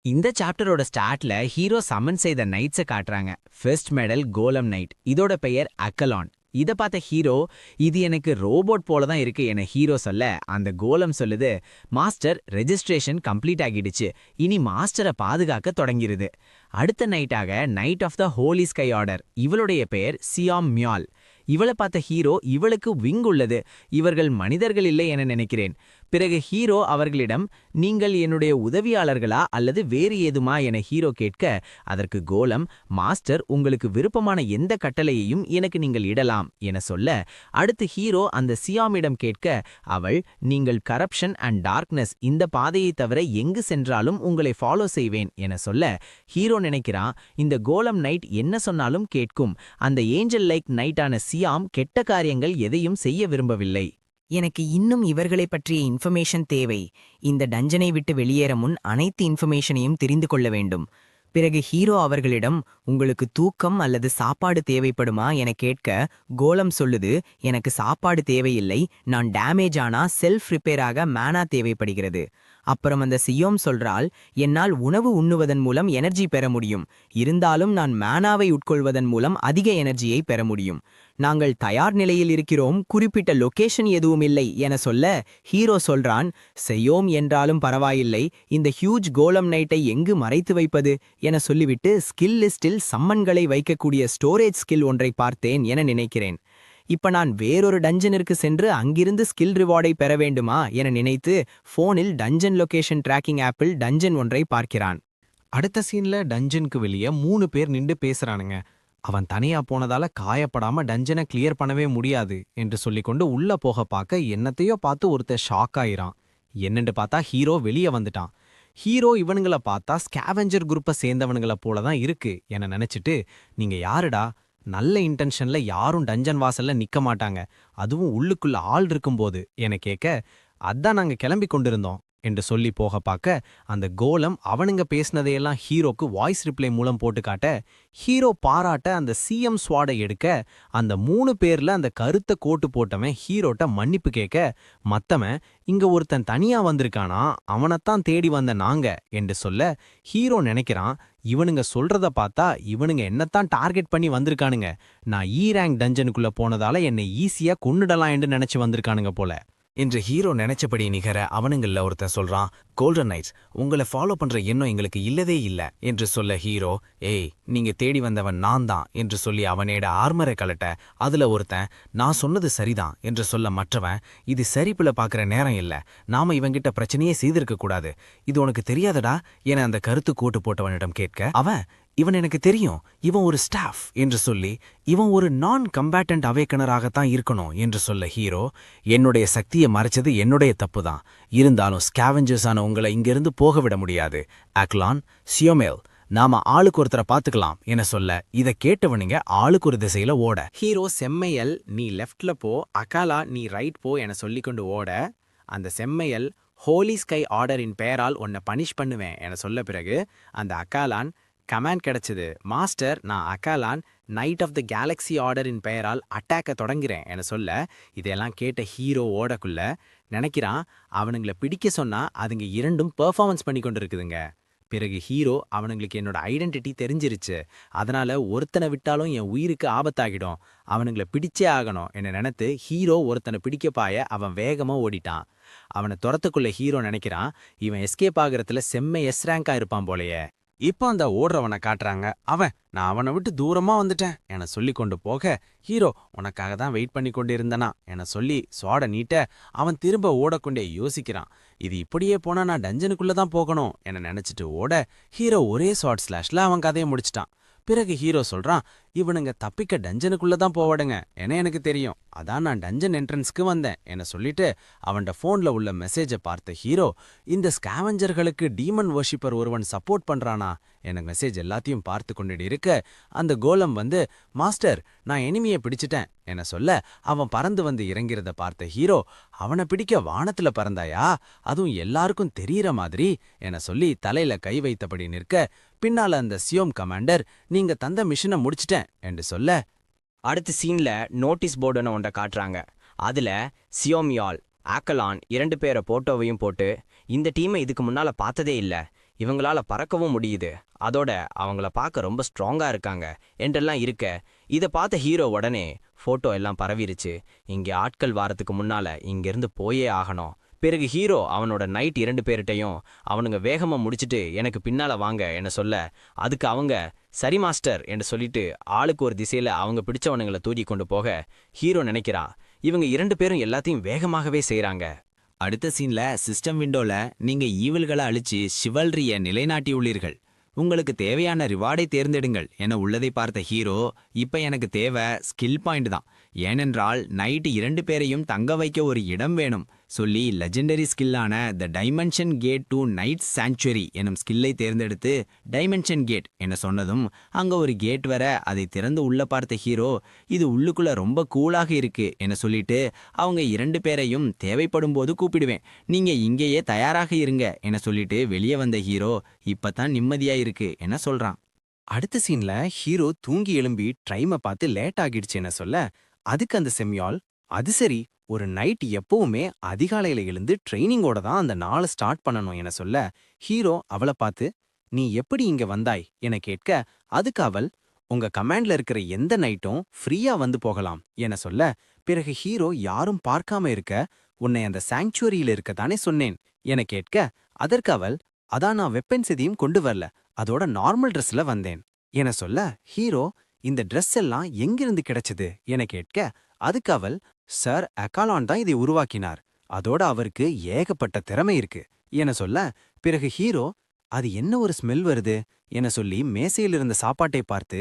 இந்த சாப்டரோட ஸ்டார்ட்ல ஹீரோ சம்மன் செய்த நைட்ஸை காட்டுறாங்க. ஃபர்ஸ்ட் மெடல் கோலம் நைட், இதோட பெயர் அக்கலான். இத பார்த்த ஹீரோ, இது எனக்கு ரோபோட் போல தான் இருக்கு என ஹீரோ சொல்ல, அந்த கோலம் சொல்லுது, மாஸ்டர் ரெஜிஸ்ட்ரேஷன் கம்ப்ளீட் ஆகிடுச்சு, இனி மாஸ்டரை பாதுகாக்க தொடங்கிருது. அடுத்த நைட்டாக knight of the holy sky order, இவளுடைய பெயர் சியாம் மியால். இவளை பார்த்த ஹீரோ, இவளுக்கு விங் உள்ளது, இவர்கள் மனிதர்கள் இல்லை என நினைக்கிறேன். பிறகு ஹீரோ அவர்களிடம், நீங்கள் என்னுடைய உதவியாளர்களா அல்லது வேறு ஏதுமா என ஹீரோ கேட்க, அதற்கு கோலம், மாஸ்டர் உங்களுக்கு விருப்பமான எந்த கட்டளையையும் எனக்கு நீங்கள் இடலாம் என சொல்ல, அடுத்து ஹீரோ அந்த சியாமிடம் கேட்க, அவள், நீங்கள் கரப்ஷன் அண்ட் டார்க்னஸ் இந்த பாதையை தவிர எங்கு சென்றாலும் உங்களை ஃபாலோ செய்வேன் என சொல்ல, ஹீரோ நினைக்கிறான், இந்த கோலம் நைட் என்ன சொன்னாலும் கேட்கும், அந்த ஏஞ்சல் லைக் நைட்டான சியாம் கெட்ட காரியங்கள் எதையும் செய்ய விரும்பவில்லை. எனக்கு இன்னும் இவர்களை பற்றிய இன்ஃபர்மேஷன் தேவை. இந்த டஞ்சனை விட்டு வெளியேற முன் அனைத்து இன்ஃபர்மேஷனையும் தெரிந்து கொள்ள வேண்டும். பிறகு ஹீரோ அவர்களிடம், உங்களுக்கு தூக்கம் அல்லது சாப்பாடு தேவைப்படுமா என கேட்க, கோலம் சொல்லுது, எனக்கு சாப்பாடு தேவையில்லை, நான் டேமேஜ் ஆனா செல்ஃப் ரிப்பேராக மேனா தேவைப்படுகிறது. அப்புறம் அந்த சியோம் சொல்றாள், என்னால் உணவு உண்ணுவதன் மூலம் எனர்ஜி பெற முடியும், இருந்தாலும் நான் மேனாவை உட்கொள்வதன் மூலம் அதிக எனர்ஜியை பெற முடியும். நாங்கள் தயார் நிலையில் இருக்கிறோம், குறிப்பிட்ட லொகேஷன் எதுவும் இல்லை என சொல்ல, ஹீரோ சொல்றான், செய்யோம் என்றாலும் பரவாயில்லை, இந்த ஹியூஜ் கோலம் நைட்டை எங்கு மறைத்து வைப்பது என சொல்லிவிட்டு, ஸ்கில் லிஸ்டில் சம்மன்களை வைக்கக்கூடிய ஸ்டோரேஜ் ஸ்கில் ஒன்றை பார்த்தேன் என நினைக்கிறேன். இப்ப நான் வேறொரு டஞ்சனிற்கு சென்று அங்கிருந்து ஸ்கில் ரிவார்டை பெற வேண்டுமா என நினைத்து போனில் டஞ்சன் லொகேஷன் டிராக்கிங் ஆப்பில் டஞ்சன் ஒன்றை பார்க்கிறான். அடுத்த சீன்ல டஞ்சனுக்கு வெளியே 3 பேர் நின்று பேசுறானுங்க. அவன் தனியா போனதால காயப்படாம டஞ்சனை கிளியர் பண்ணவே முடியாது என்று சொல்லிக்கொண்டு உள்ள போக பார்க்க என்னத்தையோ பார்த்து ஒருத்தர் ஷாக் ஆயிரான். என்னன்னு பார்த்தா ஹீரோ வெளியே வந்துட்டான். ஹீரோ இவனுங்கள பார்த்தா ஸ்கேவெஞ்சர் குரூப்பை சேர்ந்தவனுங்கள போல தான் இருக்கு என நினைச்சிட்டு, நீங்க யாருடா? நல்ல இன்டென்ஷன்ல யாரும் டஞ்சன் வாசல்ல நிக்க மாட்டாங்க, அதுவும் உள்ளுக்குள்ள ஆள் இருக்கும்போது என கேட்க, அதான் நாங்க கிளம்பி கொண்டிருந்தோம் என்று சொல்லி போக பார்க்க அந்த கோலம் அவனுங்க பேசினதையெல்லாம் ஹீரோக்கு வாய்ஸ் ரிப்ளை மூலம் போட்டு காட்ட, ஹீரோ பாராட்ட அந்த சிஎம் ஸ்வாடை எடுக்க அந்த 3 பேர்ல அந்த கருத்த கோட்டு போட்டவன் ஹீரோட்ட மன்னிப்பு கேட்க, மத்தவன் இங்க ஒருத்தன் தனியா வந்திருக்கானா, அவனைத்தான் தேடி வந்த நாங்க என்று சொல்ல ஹீரோ நினைக்கிறான், இவனுங்க சொல்றத பார்த்தா இவனுங்க என்னத்தான் டார்கெட் பண்ணி வந்திருக்கானுங்க, நான் ரேங்க் டஞ்சனுக்குள்ள போனதால என்னை ஈஸியா கொன்னுடலாம் என்று நினைச்சு வந்திருக்கானுங்க போல என்று ஹீரோ நினைச்சபடி நிகர அவனுங்கள ஒருத்தன் சொல்றான், கோல்டன் நைட்ஸ் உங்களை ஃபாலோ பண்ற எண்ணம் எங்களுக்கு இல்லவே இல்ல என்று சொல்ல ஹீரோ, ஏய் நீங்க தேடி வந்தவன் நான் தான் என்று சொல்லி அவனேட ஆர்மரை கலட்ட அதுல ஒருத்தன், நான் சொன்னது சரிதான் என்று சொல்ல மற்றவன், இது சரிப்புல பாக்குற நேரம் இல்ல, நாம இவங்கிட்ட பிரச்சனையே செய்திருக்க கூடாது, இது உனக்கு தெரியாதடா என அந்த கருத்து கோட்டு போட்டவனிடம் கேட்க அவன், இவன் எனக்கு தெரியும், இவன் ஒரு ஸ்டாஃப் என்று சொல்லி இவன் ஒரு நான் கம்பேட்டன்ட் அவேக்கனராகத்தான் இருக்கணும் என்று சொல்ல ஹீரோ, என்னுடைய சக்தியை மறைச்சது என்னுடைய தப்பு தான், இருந்தாலும் ஸ்கேவெஞ்சர்ஸான உங்களை இங்கிருந்து போக விட முடியாது, அக்லான் சியோமேல் நாம ஆளுக்கு ஒருத்தரை பாத்துக்கலாம் என சொல்ல இதை கேட்டவனுங்க ஆளுக்கு ஒரு திசையில ஓட, ஹீரோ செம்மையல் நீ லெஃப்ட்ல போ, அகாலா நீ ரைட் போ என சொல்லிக்கொண்டு ஓட, அந்த செம்மையல் ஹோலி ஸ்கை ஆர்டரின் பெயரால் உன்னை பனிஷ் பண்ணுவேன் என சொல்ல பிறகு அந்த அகாலான், கமாண்ட் கிடைச்சது மாஸ்டர், நான் அகாலான் நைட் ஆஃப் த கேலக்ஸி ஆர்டரின் பெயரால் அட்டாக்க தொடங்குறேன் என சொல்ல, இதெல்லாம் கேட்ட ஹீரோ ஓடக்குள்ள நினைக்கிறான், அவனுங்களை பிடிக்க சொன்னா அதுங்க இரண்டும் பெர்ஃபார்மன்ஸ் பண்ணி கொண்டு இருக்குதுங்க. பிறகு ஹீரோ, அவனுங்களுக்கு என்னோட ஐடென்டிட்டி தெரிஞ்சிருச்சு, அதனால ஒருத்தனை விட்டாலும் என் உயிருக்கு ஆபத்தாகிடும், அவனுங்களை பிடிச்சே ஆகணும் என நினைத்து ஹீரோ ஒருத்தனை பிடிக்க பாய அவன் வேகமா ஓடிட்டான். அவனை துரத்துக்குள்ள ஹீரோ நினைக்கிறான், இவன் எஸ்கேப் ஆகிறதுல செம்ம ரேங்கா இருப்பான் போலயே. இப்போ அந்த ஓடுறவனை காட்டுறாங்க. நான் அவனை விட்டு தூரமா வந்துட்டேன் என சொல்லி கொண்டு போக ஹீரோ, உனக்காக தான் வெயிட் பண்ணி கொண்டிருந்தனா என சொல்லி ஸ்வாட நீட்ட அவன் திரும்ப ஓடக்கொண்டே யோசிக்கிறான், இது இப்படியே போனா நான் டஞ்சனுக்குள்ள தான் போகணும் என நினைச்சிட்டு ஓட ஹீரோ ஒரே ஷார்ட் ஸ்லாஷ்ல அவன் கதையை முடிச்சிட்டான். பிறகு ஹீரோ சொல்றான், இவனுங்க தப்பிக்க டஞ்சனுக்குள்ள தான் போவாடுங்க என எனக்கு தெரியும், அதான் நான் டஞ்சன் என்ட்ரன்ஸ்க்கு வந்தேன் என சொல்லிட்டு அவன்ட போன்ல உள்ள மெசேஜை பார்த்த ஹீரோ, இந்த ஸ்கேவெஞ்சர்களுக்கு டீமன் வர்ஷிப்பர் ஒருவன் சப்போர்ட் பண்றானா என மெசேஜ் எல்லாத்தையும் பார்த்து கொண்டு இருக்க அந்த கோலம் வந்து, மாஸ்டர் நான் எனிமியை பிடிச்சிட்டேன் என சொல்ல அவன் பறந்து வந்து இறங்கிறத பார்த்த ஹீரோ, அவனை பிடிக்க வானத்துல பறந்தாயா, அதுவும் எல்லாருக்கும் தெரியற மாதிரி என சொல்லி தலையில கை வைத்தபடி நிற்க பின்னால அந்த சியோம் கமாண்டர், நீங்க தந்த மிஷனை முடிச்சிட்டேன் என்று சொல்ல, அடுத்த சீன்ல நோட்டீஸ் போர்டுன்னு ஒன்றை காட்டுறாங்க. அதுல சியோமியால் ஆக்கலான் 2 பேரை போட்டோவையும் போட்டு, இந்த டீமை இதுக்கு முன்னால பார்த்ததே இல்ல, இவங்களால பறக்கவும் முடியுது, அதோட அவங்கள பார்க்க ரொம்ப ஸ்ட்ராங்கா இருக்காங்க என்றெல்லாம் இருக்க, இதை பார்த்த ஹீரோ உடனே போட்டோ எல்லாம் பரவிருச்சு, இங்கே ஆட்கள் வாரத்துக்கு முன்னால இங்கிருந்து போயே ஆகணும். பிறகு ஹீரோ அவனோட நைட் 2 பேர்கிட்டையும் அவனுங்க வேகமா முடிச்சிட்டு எனக்கு பின்னால வாங்க என சொல்ல, அதுக்கு அவங்க சரி மாஸ்டர் என்று சொல்லிட்டு ஆளுக்கு ஒரு திசையில அவங்க பிடிச்சவனுங்களை தூக்கி கொண்டு போக ஹீரோ நினைக்கிறா, இவங்க 2 பேரும் எல்லாத்தையும் வேகமாகவே செய்றாங்க. அடுத்த சீன்ல சிஸ்டம் விண்டோல நீங்க ஈவில்களை அழிச்சு சிவல்ரிய நிலைநாட்டியுள்ளீர்கள், உங்களுக்கு தேவையான ரிவார்டை தேர்ந்தெடுங்கள் என உள்ளதை பார்த்த ஹீரோ, இப்ப எனக்கு தேவை ஸ்கில் பாயிண்ட் தான், ஏனென்றால் நைட்டு 2 பேரையும் தங்க வைக்க ஒரு இடம் வேணும் சொல்லி லெஜெண்டரி ஸ்கில்லான the dimension gate to knight sanctuary எனும் ஸ்கில்லை தேர்ந்தெடுத்து டைமென்ஷன் கேட் என சொன்னதும் அங்க ஒரு கேட் வர அதை திறந்து உள்ள பார்த்த ஹீரோ, இது உள்ளுக்குள்ள ரொம்ப கூலாக இருக்கு என சொல்லிட்டு அவங்க 2 பேரையும் தேவைப்படும் போது கூப்பிடுவேன், நீங்க இங்கேயே தயாராக இருங்க என சொல்லிட்டு வெளியே வந்த ஹீரோ, இப்பதான் நிம்மதியா இருக்கு என சொல்றான். அடுத்த சீன்ல ஹீரோ தூங்கி எழும்பி ட்ரைமை பார்த்து லேட் ஆகிடுச்சு என சொல்ல, அதுக்கு அந்த செம்யால், அது சரி, ஒரு நைட் எப்பவுமே அதிகாலையில எழுந்து ட்ரைனிங்கோட தான் அந்த நாளை ஸ்டார்ட் பண்ணணும் என சொல்ல, ஹீரோ அவளை பார்த்து, நீ எப்படி இங்க வந்தாய் என கேட்க, அதுக்கு அவள், உங்க கமாண்ட்ல இருக்கிற எந்த நைட்டும் ஃப்ரீயா வந்து போகலாம் என சொல்ல, பிறகு ஹீரோ யாரும் பார்க்காம இருக்க, உன்னை அந்த சாங்சுவரியில இருக்கத்தானே சொன்னேன் என கேட்க, அதற்கு அவள், அதான் நான் வெப்பன்ஸ் எதையும் கொண்டு வரல, அதோட நார்மல் ட்ரெஸ்ல வந்தேன் என சொல்ல, ஹீரோ இந்த ட்ரெஸ் எல்லாம் எங்கிருந்து கிடைச்சது என கேட்க, அதுக்கு அவள், சார் அகாலான் தான் இதை உருவாக்கினார், அதோட அவருக்கு ஏகப்பட்ட திறமை இருக்கு என சொல்ல, பிறகு ஹீரோ, அது என்ன ஒரு ஸ்மெல் வருது என சொல்லி மேசையில் இருந்த சாப்பாட்டை பார்த்து,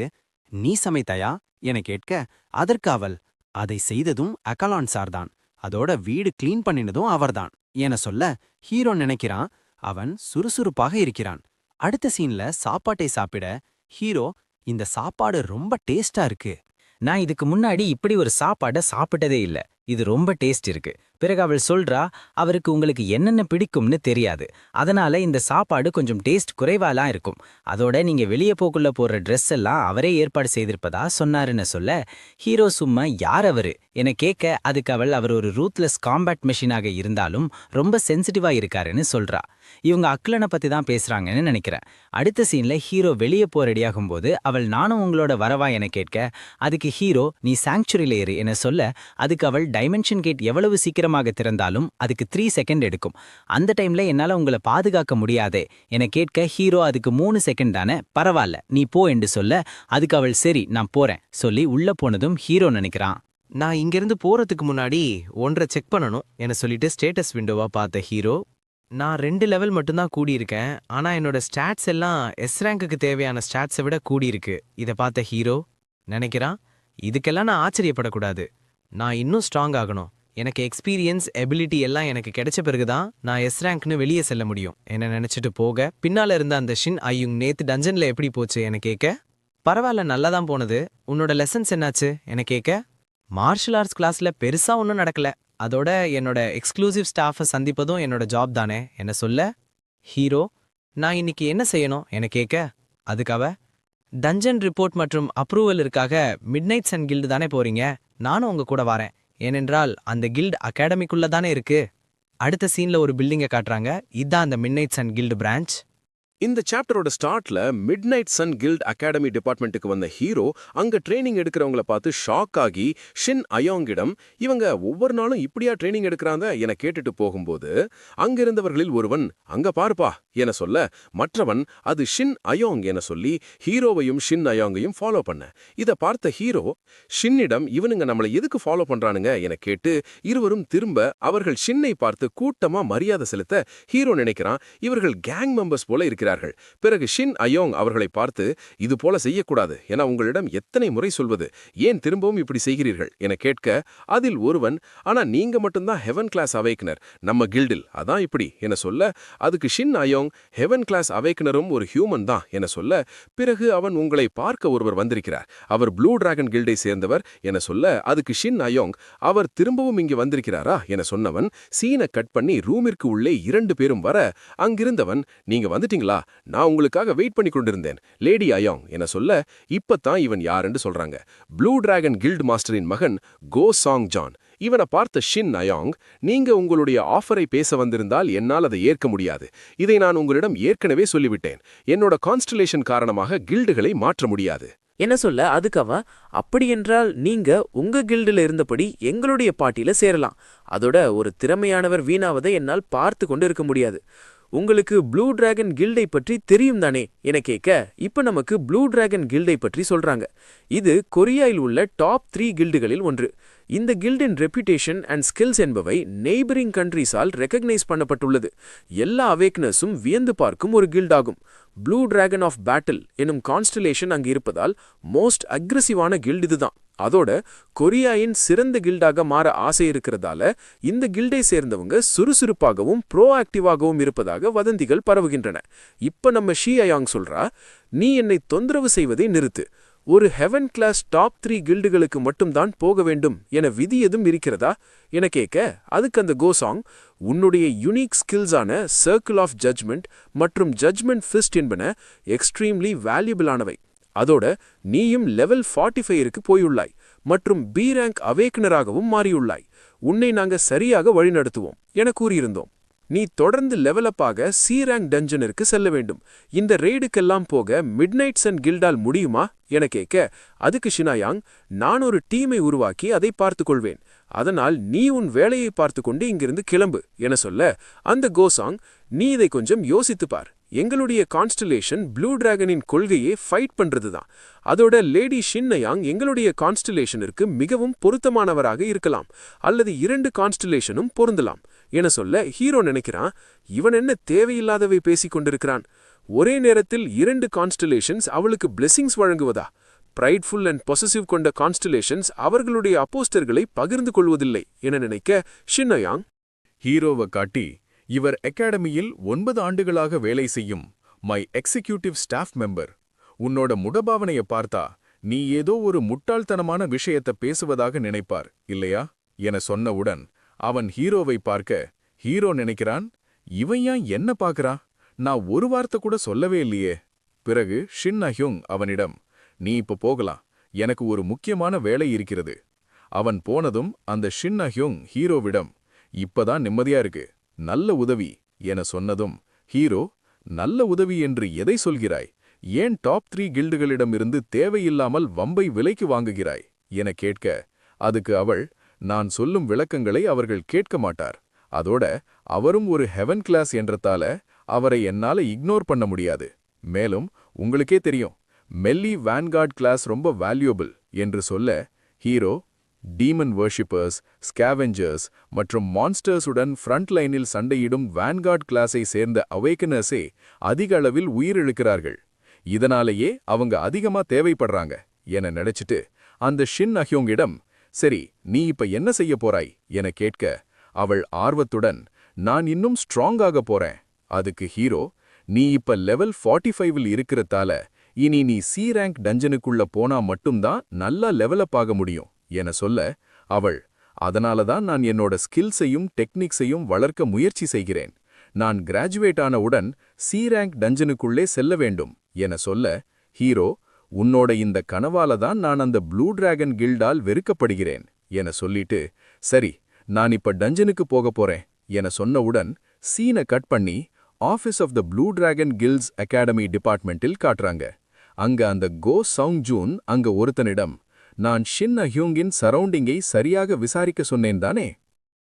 நீ சமைத்தாயா என கேட்க அதற்கு அவள், அதை செய்ததும் அகலான் சார்தான், அதோட வீடு கிளீன் பண்ணினதும் அவர்தான் என சொல்ல ஹீரோ நினைக்கிறான் அவன் சுறுசுறுப்பாக இருக்கிறான். அடுத்த சீன்ல சாப்பாட்டை சாப்பிட ஹீரோ, இந்த சாப்பாடு ரொம்ப டேஸ்டா இருக்கு. நான் இதுக்கு முன்னாடி இப்படி ஒரு சாப்பாடை சாப்பிட்டதே இல்ல, இது ரொம்ப டேஸ்ட் இருக்கு. பிறகு அவள் சொல்றா, அவருக்கு உங்களுக்கு என்னென்ன பிடிக்கும்னு தெரியாது, அதனால இந்த சாப்பாடு கொஞ்சம் டேஸ்ட் குறைவாலாம் இருக்கும். அதோட நீங்க வெளியே போக்குள்ள போடுற ட்ரெஸ் எல்லாம் அவரே ஏற்பாடு செய்திருப்பதா சொன்னாருன்னு சொல்ல ஹீரோ சும்மா யார் அவரு என கேட்க அதுக்கு அவள், அவர் ஒரு ரூத்லெஸ் காம்பேட் மெஷினாக இருந்தாலும் ரொம்ப சென்சிட்டிவா இருக்காருன்னு சொல்றா. இவங்க அக்லனை பத்தி தான் பேசுறாங்கன்னு நினைக்கிறேன். அடுத்த சீன்ல ஹீரோ வெளியே போ ரெடியாகும் போது அவள், நானும் உங்களோட வரவா என கேட்க அதுக்கு ஹீரோ, நீ சாங்சுரியில ஏறு என சொல்ல அதுக்கு அவள், டைமென்ஷன் கேட் எவ்வளவு சீக்கிரமாக திறந்தாலும் அதுக்கு 3 செகண்ட் எடுக்கும், அந்த டைம்ல என்னால உங்களை பாதுகாக்க முடியாதே என கேட்க ஹீரோ, அதுக்கு 3 செகண்ட் தானே, பரவாயில்ல நீ போ என்று சொல்ல அதுக்கு அவள், சரி நான் போறேன் சொல்லி உள்ள போனதும் ஹீரோ நினைக்கிறான், நான் இங்கிருந்து போறதுக்கு முன்னாடி ஒன்றை செக் பண்ணணும் என சொல்லிட்டு ஸ்டேட்டஸ் விண்டோவா பார்த்த ஹீரோ, நான் 2 லெவல் மட்டும்தான் கூடியிருக்கேன், ஆனா என்னோட ஸ்டாட்ஸ் எல்லாம் எஸ் ரேங்குக்கு தேவையான ஸ்டாட்ஸை விட கூடியிருக்கு. இதை பார்த்த ஹீரோ நினைக்கிறான், இதுக்கெல்லாம் நான் ஆச்சரியப்படக்கூடாது, நான் இன்னும் ஸ்ட்ராங் ஆகணும், எனக்கு எக்ஸ்பீரியன்ஸ் எபிலிட்டி எல்லாம் எனக்கு கிடைச்ச பிறகுதான் நான் எஸ் ரேங்க்னு வெளியே செல்ல முடியும் என்ன நினைச்சிட்டு போக, பின்னால இருந்த அந்த ஷின் ஐயுங், நேத்து டஞ்சன்ல எப்படி போச்சு என கேட்க, பரவாயில்ல நல்லா தான் போனது, உன்னோட லெசன்ஸ் என்னாச்சு என கேட்க, மார்ஷல் ஆர்ட்ஸ் கிளாஸ்ல பெருசா ஒன்றும் நடக்கல, அதோட என்னோட எக்ஸ்க்ளூசிவ் ஸ்டாஃபை சந்திப்பதும் என்னோட ஜாப் தானே என்ன சொல்ல ஹீரோ, நான் இன்னைக்கு என்ன செய்யணும் என கேட்க அதுக்காக, டஞ்சன் ரிப்போர்ட் மற்றும் அப்ரூவலுக்காக மிட்நைட் சன் கில்டு தானே போறீங்க, நானும் உங்க கூட வரேன், ஏனென்றால் அந்த கில்டு அகாடமிக்குள்ள தானே இருக்கு. அடுத்த சீன்ல ஒரு பில்டிங்கை காட்டுறாங்க, இதான் அந்த மிட்நைட் சன் கில்டு பிரான்ச். இந்த சாப்டரோட ஸ்டார்ட்ல மிட்நைட் சன் கில்ட் அகாடமி டிபார்ட்மெண்ட்டுக்கு வந்த ஹீரோ அங்க ட்ரைனிங் எடுக்கிறவங்கள பார்த்து ஷாக் ஆகி ஷின் அயோங்கிடம், இவங்க ஒவ்வொரு நாளும் இப்படியா ட்ரைனிங் எடுக்கிறாங்க என கேட்டுட்டு போகும்போது அங்கிருந்தவர்களில் ஒருவன், அங்க பாருப்பா என சொல்ல மற்றவன், அது ஷின் அயோங் என சொல்லி ஹீரோவையும் ஷின் அயோங்கையும் ஃபாலோ பண்ண. இதை பார்த்த ஹீரோ ஷின்னிடம், இவனுங்க நம்மளை எதுக்கு ஃபாலோ பண்றானுங்க என கேட்டு இருவரும் திரும்ப அவர்கள் ஷின்னை பார்த்து கூட்டமா மரியாதை செலுத்த ஹீரோ நினைக்கிறான், இவர்கள் கேங் மெம்பர்ஸ் போல இருக்கிறார்கள். பிறகு ஷின் அயோங் அவர்களை பார்த்து, இது போல செய்யக்கூடாது என உங்களிடம் எத்தனை முறை சொல்வது, ஏன் திரும்பவும் இப்படி செய்கிறீர்கள் என கேட்க அதில் ஒருவன், ஆனா நீங்க மட்டும்தான் ஹெவன் கிளாஸ் அவேக்கனர் நம்ம கில்டில், அதான் இப்படி என சொல்ல அதுக்கு ஷின் அயோங், ஹெவன் கிளாஸ் அவேக்கனரும் ஒரு ஹியூமன் தான் என சொல்ல, பிறகு அவன், உங்களை பார்க்க ஒருவர் வந்திருக்கிறார், அவர் ப்ளூ டிராகன் கில்டை சேர்ந்தவர் என சொல்ல அதுக்கு ஷின் அயோங், அவர் திரும்பவும் இங்கு வந்திருக்கிறாரா என சொன்னவன் சீனை கட் பண்ணி ரூமிற்கு உள்ளே 2 பேரும் வர அங்கிருந்தவன், நீங்க வந்துட்டீங்களா, நான் உங்களுக்காக வெயிட் பண்ணி கொண்டிருந்தேன் லேடி அயோங் என சொல்ல, இப்பத்தான் இவன் யாருன்னு சொல்றாங்க, ப்ளூ டிராகன் கில்ட் மாஸ்டரின் மகன் கோ சாங் ஜான். இவனை பார்த்த ஷின் அயோங், நீங்க உங்களுடைய ஆஃபரை பேச வந்திருந்தால் என்னால் அதை ஏற்க முடியாது, இதை நான் உங்களிடம் ஏற்கனவே சொல்லிவிட்டேன், என்னோட கான்ஸ்டலேஷன் காரணமாக கில்டுகளை மாற்ற முடியாது என்ன சொல்ல அதுக்கு அவன், அப்படியென்றால் நீங்க உங்க கில்டுல இருந்தபடி எங்களுடைய பார்ட்டியில சேரலாம், அதோட ஒரு திறமையானவர் வீணாவதை என்னால் பார்த்து கொண்டு இருக்க முடியாது, உங்களுக்கு ப்ளூ டிராகன் கில்டை பற்றி தெரியும் தானே என கேட்க, இப்ப நமக்கு ப்ளூ டிராகன் கில்டை பற்றி சொல்றாங்க. இது கொரியாவில் உள்ள டாப் 3 கில்டுகளில் ஒன்று. இந்த கில்டின் ரெப்யூட்டேஷன் அண்ட் ஸ்கில்ஸ் என்பவை நெய்பரிங் கண்ட்ரீஸால் ரெகக்னைஸ் பண்ணப்பட்டுள்ளது. எல்லா அவேக்னஸும் வியந்து பார்க்கும் ஒரு கில்டாகும். ப்ளூ டிராகன் ஆஃப் பேட்டில் எனும் கான்ஸ்டலேஷன் அங்கு இருப்பதால் மோஸ்ட் அக்ரெசிவான கில்டு இதுதான். அதோட கொரியாவின் சிறந்த கில்டாக மாற ஆசை இருக்கிறதால இந்த கில்டை சேர்ந்தவங்க சுறுசுறுப்பாகவும் ப்ரோஆக்டிவாகவும் இருப்பதாக வதந்திகள் பரவுகின்றன. இப்ப நம்ம ஷி அயாங் சொல்றா, நீ என்னை தொந்தரவு செய்வதை நிறுத்து, ஒரு ஹெவன் கிளாஸ் டாப் 3 கில்டுகளுக்கு மட்டும்தான் போக வேண்டும் என விதி எதுவும் இருக்கிறதா என கேட்க அதுக்கு அந்த கோசாங், உன்னுடைய யுனிக் ஸ்கில்ஸான சர்க்கிள் ஆஃப் ஜட்ஜ்மெண்ட் மற்றும் ஜட்ஜ்மெண்ட் ஃபிஸ்ட் என்பன எக்ஸ்ட்ரீம்லி வேல்யூபிளானவை, அதோட நீயும் லெவல் 45க்கு போயுள்ளாய் மற்றும் பி ரேங்க் அவேக்கனராகவும் மாறியுள்ளாய், உன்னை நாங்க சரியாக வழிநடத்துவோம் என கூறியிருந்தோம். நீ தொடர்ந்து லெவலப்பாக சி ரேங்க் டஞ்சனிற்கு செல்ல வேண்டும், இந்த ரெய்டுக்கெல்லாம் போக மிட்நைட் சன் கில்டால் முடியுமா என கேட்க அதுக்கு ஷினாயாங், நான் ஒரு டீமை உருவாக்கி அதை பார்த்து கொள்வேன், அதனால் நீ உன் வேலையை பார்த்து கொண்டு இங்கிருந்து கிளம்பு என சொல்ல அந்த கோசாங், நீ இதை கொஞ்சம் யோசித்து பார், எங்களுடைய கான்ஸ்டலேஷன் ப்ளூ டிராகனின் கொள்கையே ஃபைட் பண்றதுதான், அதோட லேடி ஷின்னயாங் எங்களுடைய கான்ஸ்டலேஷனிற்கு மிகவும் பொருத்தமானவராக இருக்கலாம், அல்லது 2 கான்ஸ்டலேஷனும் பொருந்தலாம் என சொல்ல ஹீரோ நினைக்கிறான், இவன் என்ன தேவையில்லாதவை பேசிக் கொண்டிருக்கிறான், ஒரே நேரத்தில் 2 கான்ஸ்டலேஷன்ஸ் அவளுக்கு பிளெஸிங்ஸ் வழங்குவதா, பிரைட்ஃபுல் அண்ட் பொசசிவ் கொண்ட கான்ஸ்டலேஷன்ஸ் அவர்களுடைய அப்போஸ்டர்களை பகிர்ந்து கொள்வதில்லை என நினைக்க ஷின் அயாங் ஹீரோவை காட்டி, இவர் அகாடமியில் 9 ஆண்டுகளாக வேலை செய்யும் மை எக்ஸிக்யூட்டிவ் ஸ்டாஃப் மெம்பர். உன்னோட முகபாவனைய பார்த்தா நீ ஏதோ ஒரு முட்டாள்தனமான விஷயத்த பேசுவதாக நினைப்பார் இல்லையா என சொன்னவுடன் அவன் ஹீரோவை பார்க்க, ஹீரோ நினைக்கிறான், இவன் ஏன் என்ன பார்க்கறான், நான் ஒரு வார்த்தை கூட சொல்லவே இல்லையே. பிறகு ஷின் அஹ்யுங் அவனிடம், நீ இப்ப போகலாம், எனக்கு ஒரு முக்கியமான வேலை இருக்கிறது. அவன் போனதும் அந்த ஷின் அஹ்யுங் ஹீரோவிடம், இப்பதான் நிம்மதியா இருக்கு, நல்ல உதவி என சொன்னதும் ஹீரோ, நல்ல உதவி என்று எதை சொல்கிறாய், ஏன் டாப் 3 கில்டுகளிடமிருந்து தேவையில்லாமல் வம்பை விலைக்கு வாங்குகிறாய் என கேட்க, அதுக்கு அவள், நான் சொல்லும் விளக்கங்களை அவர்கள் கேட்க மாட்டார், அதோட அவரும் ஒரு ஹெவன் கிளாஸ் என்றதால அவரை என்னால இக்னோர் பண்ண முடியாது. மேலும் உங்களுக்கே தெரியும், மெல்லி வான்கார்ட் கிளாஸ் ரொம்ப வேல்யூபிள் என்று சொல்ல, ஹீரோ டீமன் வர்ஷிப்பர்ஸ், ஸ்கேவெஞ்சர்ஸ் மற்றும் மான்ஸ்டர்ஸுடன் ஃப்ரண்ட் லைனில் சண்டையிடும் வான்கார்ட் கிளாஸை சேர்ந்த அவேக்கனர்ஸே அதிக அளவில் உயிரிழக்கிறார்கள், இதனாலேயே அவங்க அதிகமா தேவைப்படுறாங்க என நினைச்சிட்டு அந்த ஷின் அஹ்யோங்கிடம், சரி நீ இப்ப என்ன செய்ய போறாய் என கேட்க, அவள் ஆர்வத்துடன், நான் இன்னும் ஸ்ட்ராங்காக போறேன். அதுக்கு ஹீரோ, நீ இப்ப லெவல் 45ல் இருக்கிறதால இனி நீ சி ரேங்க் டஞ்சனுக்குள்ள போனா மட்டும்தான் நல்லா லெவலப் ஆக முடியும் என சொல்ல, அவள், அதனாலதான் நான் என்னோட ஸ்கில்ஸையும் டெக்னிக்ஸையும் வளர்க்க முயற்சி செய்கிறேன், நான் கிராஜுவேட் ஆனவுடன் சி ரேங்க் டஞ்சனுக்குள்ளே செல்ல வேண்டும் என சொல்ல, ஹீரோ, உன்னோட இந்த கனவால தான் நான் அந்த ப்ளூ டிராகன் கில்டால் வெறுக்கப்படுகிறேன் என சொல்லிட்டு, சரி நான் இப்ப டஞ்சனுக்கு போக போறேன் என சொன்னவுடன் சீனை கட் பண்ணி office of the blue dragon guild's academy டிபார்ட்மெண்ட்டில் காட்டுறாங்க. அங்க அந்த கோ சவுங் ஜூன் அங்க ஒருத்தனிடம், நான் ஷின் அஹ்யூங்கின் சரௌண்டிங்கை சரியாக விசாரிக்க சொன்னேன் தானே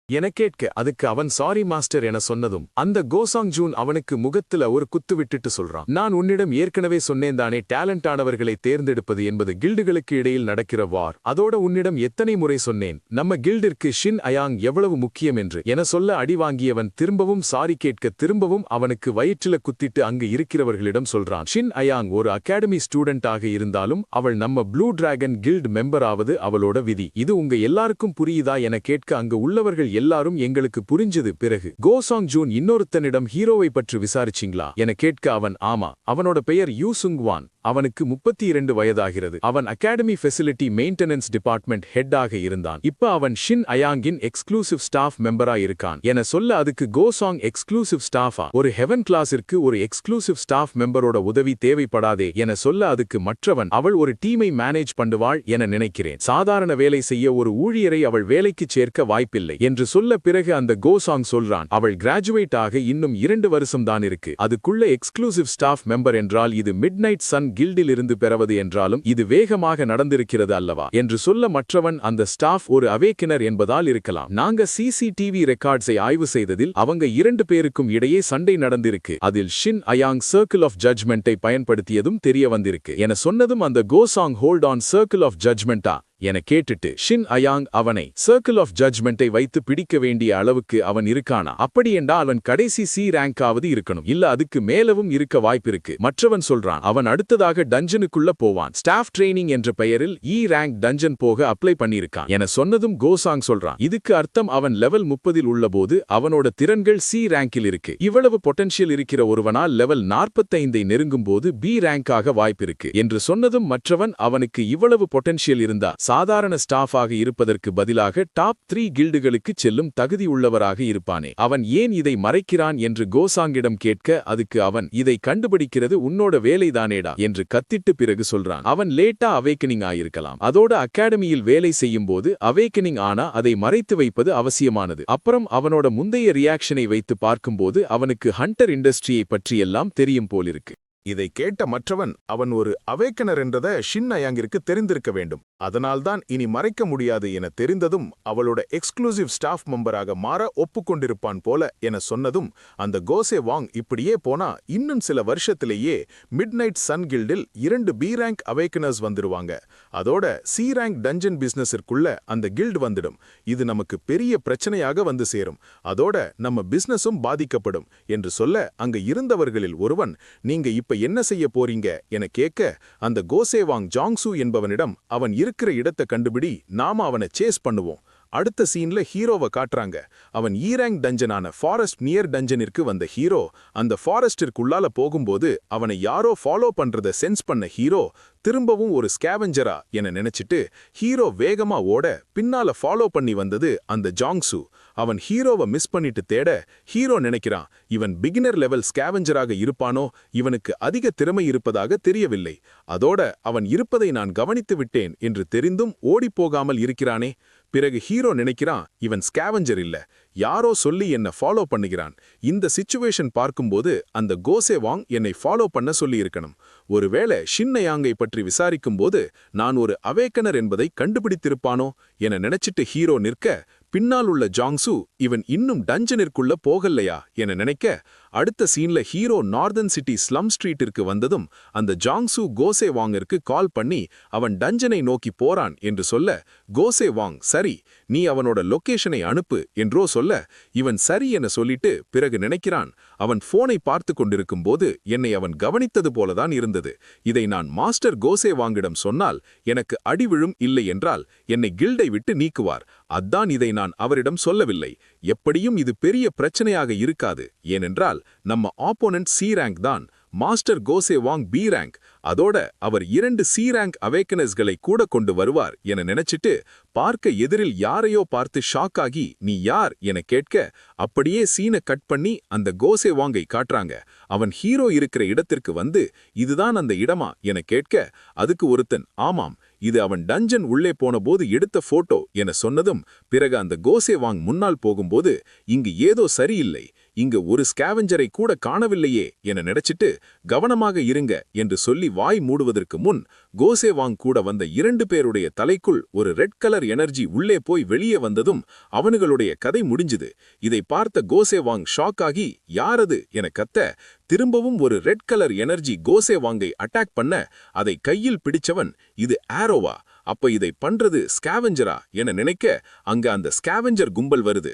என கேட்க, அதுக்கு அவன் சாரி மாஸ்டர் என சொன்னதும் அந்த கோசாங் ஜூன் அவனுக்கு முகத்துல ஒரு குத்து விட்டுட்டு சொல்றான், நான் உன்னிடம் ஏற்கனவே சொன்னேன் தானே, டேலண்ட் ஆனவர்களை தேர்ந்தெடுப்பது என்பது கில்டுகளுக்கு இடையில் நடக்கிற வார், அதோட உன்னிடம் எத்தனை முறை சொன்னேன் நம்ம கில்டிற்கு ஷின் அயாங் எவ்வளவு முக்கியம் என்று என சொல்ல, அடி வாங்கியவன் திரும்பவும் சாரி கேட்க திரும்பவும் அவனுக்கு வயிற்றில குத்திட்டு அங்கு இருக்கிறவர்களிடம் சொல்றான், ஷின் அயாங் ஒரு அகாடமி ஸ்டூடெண்ட் ஆக இருந்தாலும் அவள் நம்ம ப்ளூ டிராகன் கில்ட் மெம்பர் ஆவது அவளோட விதி, இது உங்க எல்லாருக்கும் புரியுதா என கேட்க, அங்கு உள்ளவர்கள் எல்லாரும் எங்களுக்கு புரிஞ்சது. பிறகு கோசாங் ஜூன் இன்னொருத்தனிடம் ஹீரோவை பற்றி விசாரிச்சிங்களா என கேட்க, அவன் ஆமா, அவனோட பெயர் யூ சுங் வான், அவனுக்கு 32 வயதாகிறது, அவன் academy facility maintenance department head ஆக இருந்தான், இப்ப அவன் ஷின் அயாங்கின் எக்ஸ்க்ளூசிவ் ஸ்டாஃப் மெம்பரா இருக்கான் என சொல்ல, அதுக்கு கோசாங் எக்ஸ்க்ளூசிவ் ஸ்டாஃபா, ஒரு ஹெவன் கிளாஸிற்கு ஒரு எக்ஸ்க்ளூசிவ் ஸ்டாஃப் மெம்பரோட உதவி தேவைப்படாதே என சொல்ல, அதுக்கு மற்றவன், அவள் ஒரு டீமை மேனேஜ் பண்ணுவாள் என நினைக்கிறேன், சாதாரண வேலை செய்ய ஒரு ஊழியரை அவள் வேலைக்கு சேர்க்க வாய்ப்பில்லை என்று சொல்ல, பிறகு அந்த கோசாங் சொல்றான், அவள் கிராஜுவேட் ஆக இன்னும் 2 வருஷம் தான் இருக்கு, அதுக்குள்ள எக்ஸ்க்ளூசிவ் ஸ்டாஃப் மெம்பர் என்றால் இது மிட் நைட் சன் கில்டில் இருந்து பெறுவது என்றாலும் இது வேகமாக நடந்திருக்கிறது அல்லவா என்று சொல்ல, மற்றவன், அந்த ஸ்டாஃப் ஒரு அவேக்கினர் என்பதால் இருக்கலாம், நாங்க சிசிடிவி ரெக்கார்ட்ஸை ஆய்வு செய்ததில் அவங்க 2 பேருக்கும் இடையே சண்டை நடந்திருக்கு, அதில் ஷின் அயாங் சர்க்கிள் ஆஃப் ஜட்ஜ்மெண்டை பயன்படுத்தியதும் தெரிய வந்திருக்கு என சொன்னதும் அந்த கோசாங் ஹோல்ட் ஆன் சர்க்கிள் ஆஃப் ஜட்ஜ்மெண்டா என கேட்டுட்டு ஷின் அயாங் அவனை சர்க்கிள் ஆஃப் ஜட்ஜ்மெண்டை வைத்து பிடிக்க வேண்டிய அளவுக்கு அவன் இருக்கானா, அப்படியென்றா அவன் கடைசி சி ரேங்காவது இருக்கணும், இல்ல அதுக்கு மேலவும் இருக்க வாய்ப்பிருக்கு. மற்றவன் சொல்றான், அவன் அடுத்ததாக டஞ்சனுக்குள்ள போவான், ஸ்டாஃப் ட்ரெய்னிங் என்ற பெயரில் இ ரேங்க் டஞ்சன் போக அப்ளை பண்ணியிருக்கான் என சொன்னதும் கோசாங் சொல்றான், இதுக்கு அர்த்தம் அவன் லெவல் 30இல் உள்ளபோது அவனோட திறன்கள் சி ரேங்கில் இருக்கு, இவ்வளவு பொட்டன்ஷியல் இருக்கிற ஒருவனால் லெவல் 45ஐ நெருங்கும் போது பி ரேங்காக வாய்ப்பிருக்கு என்று சொன்னதும் மற்றவன், அவனுக்கு இவ்வளவு பொட்டன்ஷியல் இருந்தா சாதாரண ஸ்டாஃபாக இருப்பதற்கு பதிலாக டாப் 3 கில்டுகளுக்கு செல்லும் தகுதி உள்ளவராக இருப்பானே, அவன் ஏன் இதை மறைக்கிறான் என்று கோசாங்கிடம் கேட்க, அதுக்கு அவன், இதை கண்டுபிடிக்கிறது உன்னோட வேலைதானேடா என்று கத்திட்டு பிறகு சொல்றான், அவன் லேட்டா அவேக்கனிங் ஆயிருக்கலாம், அதோட அகாடமியில் வேலை செய்யும் போது அவேக்கனிங் ஆனா அதை மறைத்து வைப்பது அவசியமானது, அப்புறம் அவனோட முந்தைய ரியாக்ஷனை வைத்து பார்க்கும்போது அவனுக்கு ஹண்டர் இண்டஸ்ட்ரியை பற்றியெல்லாம் தெரியும் போலிருக்கு. இதை கேட்ட மற்றவன், அவன் ஒரு அவேக்கனர் என்றத ஷின் அயாங்கிற்கு தெரிந்திருக்க வேண்டும், அதனால்தான் இனி மறைக்க முடியாது என தெரிந்ததும் அவளோட எக்ஸ்க்ளூசிவ் ஸ்டாஃப் மெம்பராக மாற ஒப்புக்கொண்டிருப்பான் போல என சொன்னதும் அந்த கோசே வாங், இப்படியே போனா இன்னும் சில வருஷத்திலேயே மிட் நைட் சன் கில்டில் 2 பி ரேங்க் அவேக்கனர்ஸ் வந்துருவாங்க, அதோட சி ரேங்க் டஞ்சன் பிசினஸிற்குள்ள அந்த கில்டு வந்துடும், இது நமக்கு பெரிய பிரச்சனையாக வந்து சேரும், அதோட நம்ம பிசினஸும் பாதிக்கப்படும் என்று சொல்ல, அங்க இருந்தவர்களில் ஒருவன், நீங்க இப்ப இப்ப என்ன செய்ய போறீங்க என கேட்க அந்த கோசேவாங் ஜாங்சு என்பவனிடம் அவன் இருக்கிற இடத்தை கண்டுபிடி, நாம அவனை சேஸ் பண்ணுவோம். அடுத்த சீன்ல ஹீரோவை காட்டுறாங்க. அவன் ஈரேங் டஞ்சனான ஃபாரஸ்ட் நியர் டஞ்சனிற்கு வந்த ஹீரோ அந்த ஃபாரஸ்டிற்குள்ளால போகும்போது அவனை யாரோ ஃபாலோ பண்றத சென்ஸ் பண்ண ஹீரோ திரும்பவும் ஒரு ஸ்கேவெஞ்சரா என நினைச்சிட்டு ஹீரோ வேகமா ஓட பின்னால ஃபாலோ பண்ணி வந்தது அந்த ஜாங்சு. அவன் ஹீரோவை மிஸ் பண்ணிட்டு தேட ஹீரோ நினைக்கிறான் இவன் பிகினர் லெவல் ஸ்கேவெஞ்சராக இருப்பானோ, இவனுக்கு அதிக திறமை இருப்பதாக தெரியவில்லை. அதோட அவன் இருப்பதை நான் கவனித்து விட்டேன் என்று தெரிந்தும் ஓடிப்போகாமல் இருக்கிறானே. பிறகு ஹீரோ நினைக்கிறான் இவன் ஸ்கேவெஞ்சர் இல்ல, யாரோ சொல்லி என்ன ஃபாலோ பண்ணுகிறான். இந்த சிச்சுவேஷன் பார்க்கும்போது அந்த கோசேவாங் என்னை ஃபாலோ பண்ண சொல்லி இருக்கணும். ஒருவேளை ஷின் அயாங்கை பற்றி விசாரிக்கும்போது நான் ஒரு அவேக்கனர் என்பதை கண்டுபிடித்திருப்பானோ என நினைச்சிட்டு ஹீரோ நிற்க, பின்னால் உள்ள ஜாங்சு இவன் இன்னும் டஞ்சனிற்குள்ள போகலையா என நினைக்க, அடுத்த சீன்ல ஹீரோ நார்தன் சிட்டி ஸ்லம் ஸ்ட்ரீட்டிற்கு வந்ததும் அந்த ஜாங்சு கோசேவாங்கிற்கு கால் பண்ணி அவன் டஞ்சனை நோக்கி போறான் என்று சொல்ல, கோசேவாங் சரி நீ அவனோட லொகேஷனை அனுப்பு என்றோ சொல்ல, இவன் சரி என சொல்லிட்டு பிறகு நினைக்கிறான் அவன் போனை பார்த்து கொண்டிருக்கும் போது என்னை அவன் கவனித்தது போலதான் இருந்தது. இதை நான் மாஸ்டர் கோசேவாங்கிடம் சொன்னால் எனக்கு அடி விழும், இல்லை என்றால் என்னை கில்டை விட்டு நீக்குவார். அதான் இதை நான் அவரிடம் சொல்லவில்லை. எப்படியும் இது பெரிய பிரச்சனையாக இருக்காது, ஏனென்றால் நம்ம ஆப்போனன்ட் சி ரேங்க் தான், மாஸ்டர் கோசேவாங் பி ரேங்க். அதோட அவர் 2 சி ரேங்க் அவேக்கனர்ஸ்களை கூட கொண்டு வருவார் என நினைச்சிட்டு பார்க்க எதிரில் யாரையோ பார்த்து ஷாக் ஆகி நீ யார் என கேட்க, அப்படியே சீனை கட் பண்ணி அந்த கோசேவாங்கை காட்டுறாங்க. அவன் ஹீரோ இருக்கிற இடத்திற்கு வந்து இதுதான் அந்த இடமா என கேட்க, அதுக்கு ஒருத்தன் ஆமாம் இது அவன் டஞ்சன் உள்ளே போன போது எடுத்த போட்டோ என சொன்னதும் பிறகு அந்த கோசேவாங் முன்னால் போகும்போது இங்கு ஏதோ சரியில்லை, இங்கு ஒரு ஸ்கேவெஞ்சரை கூட காணவில்லையே என நினைச்சிட்டு கவனமாக இருங்க என்று சொல்லி வாய் மூடுவதற்கு முன் கோசேவாங் கூட வந்த 2 பேருடைய தலைக்குள் ஒரு ரெட் கலர் எனர்ஜி உள்ளே போய் வெளியே வந்ததும் அவனுங்களுடைய கதை முடிஞ்சுது. இதை பார்த்த கோசேவாங் ஷாக் ஆகி யாரது என கத்த, திரும்பவும் ஒரு ரெட் கலர் எனர்ஜி கோசேவாங்கை அட்டாக் பண்ண அதை கையில் பிடிச்சவன் இது ஆரோவா, அப்ப இதை பண்றது ஸ்கேவெஞ்சரா என நினைக்க அங்க அந்த ஸ்கேவெஞ்சர் கும்பல் வருது.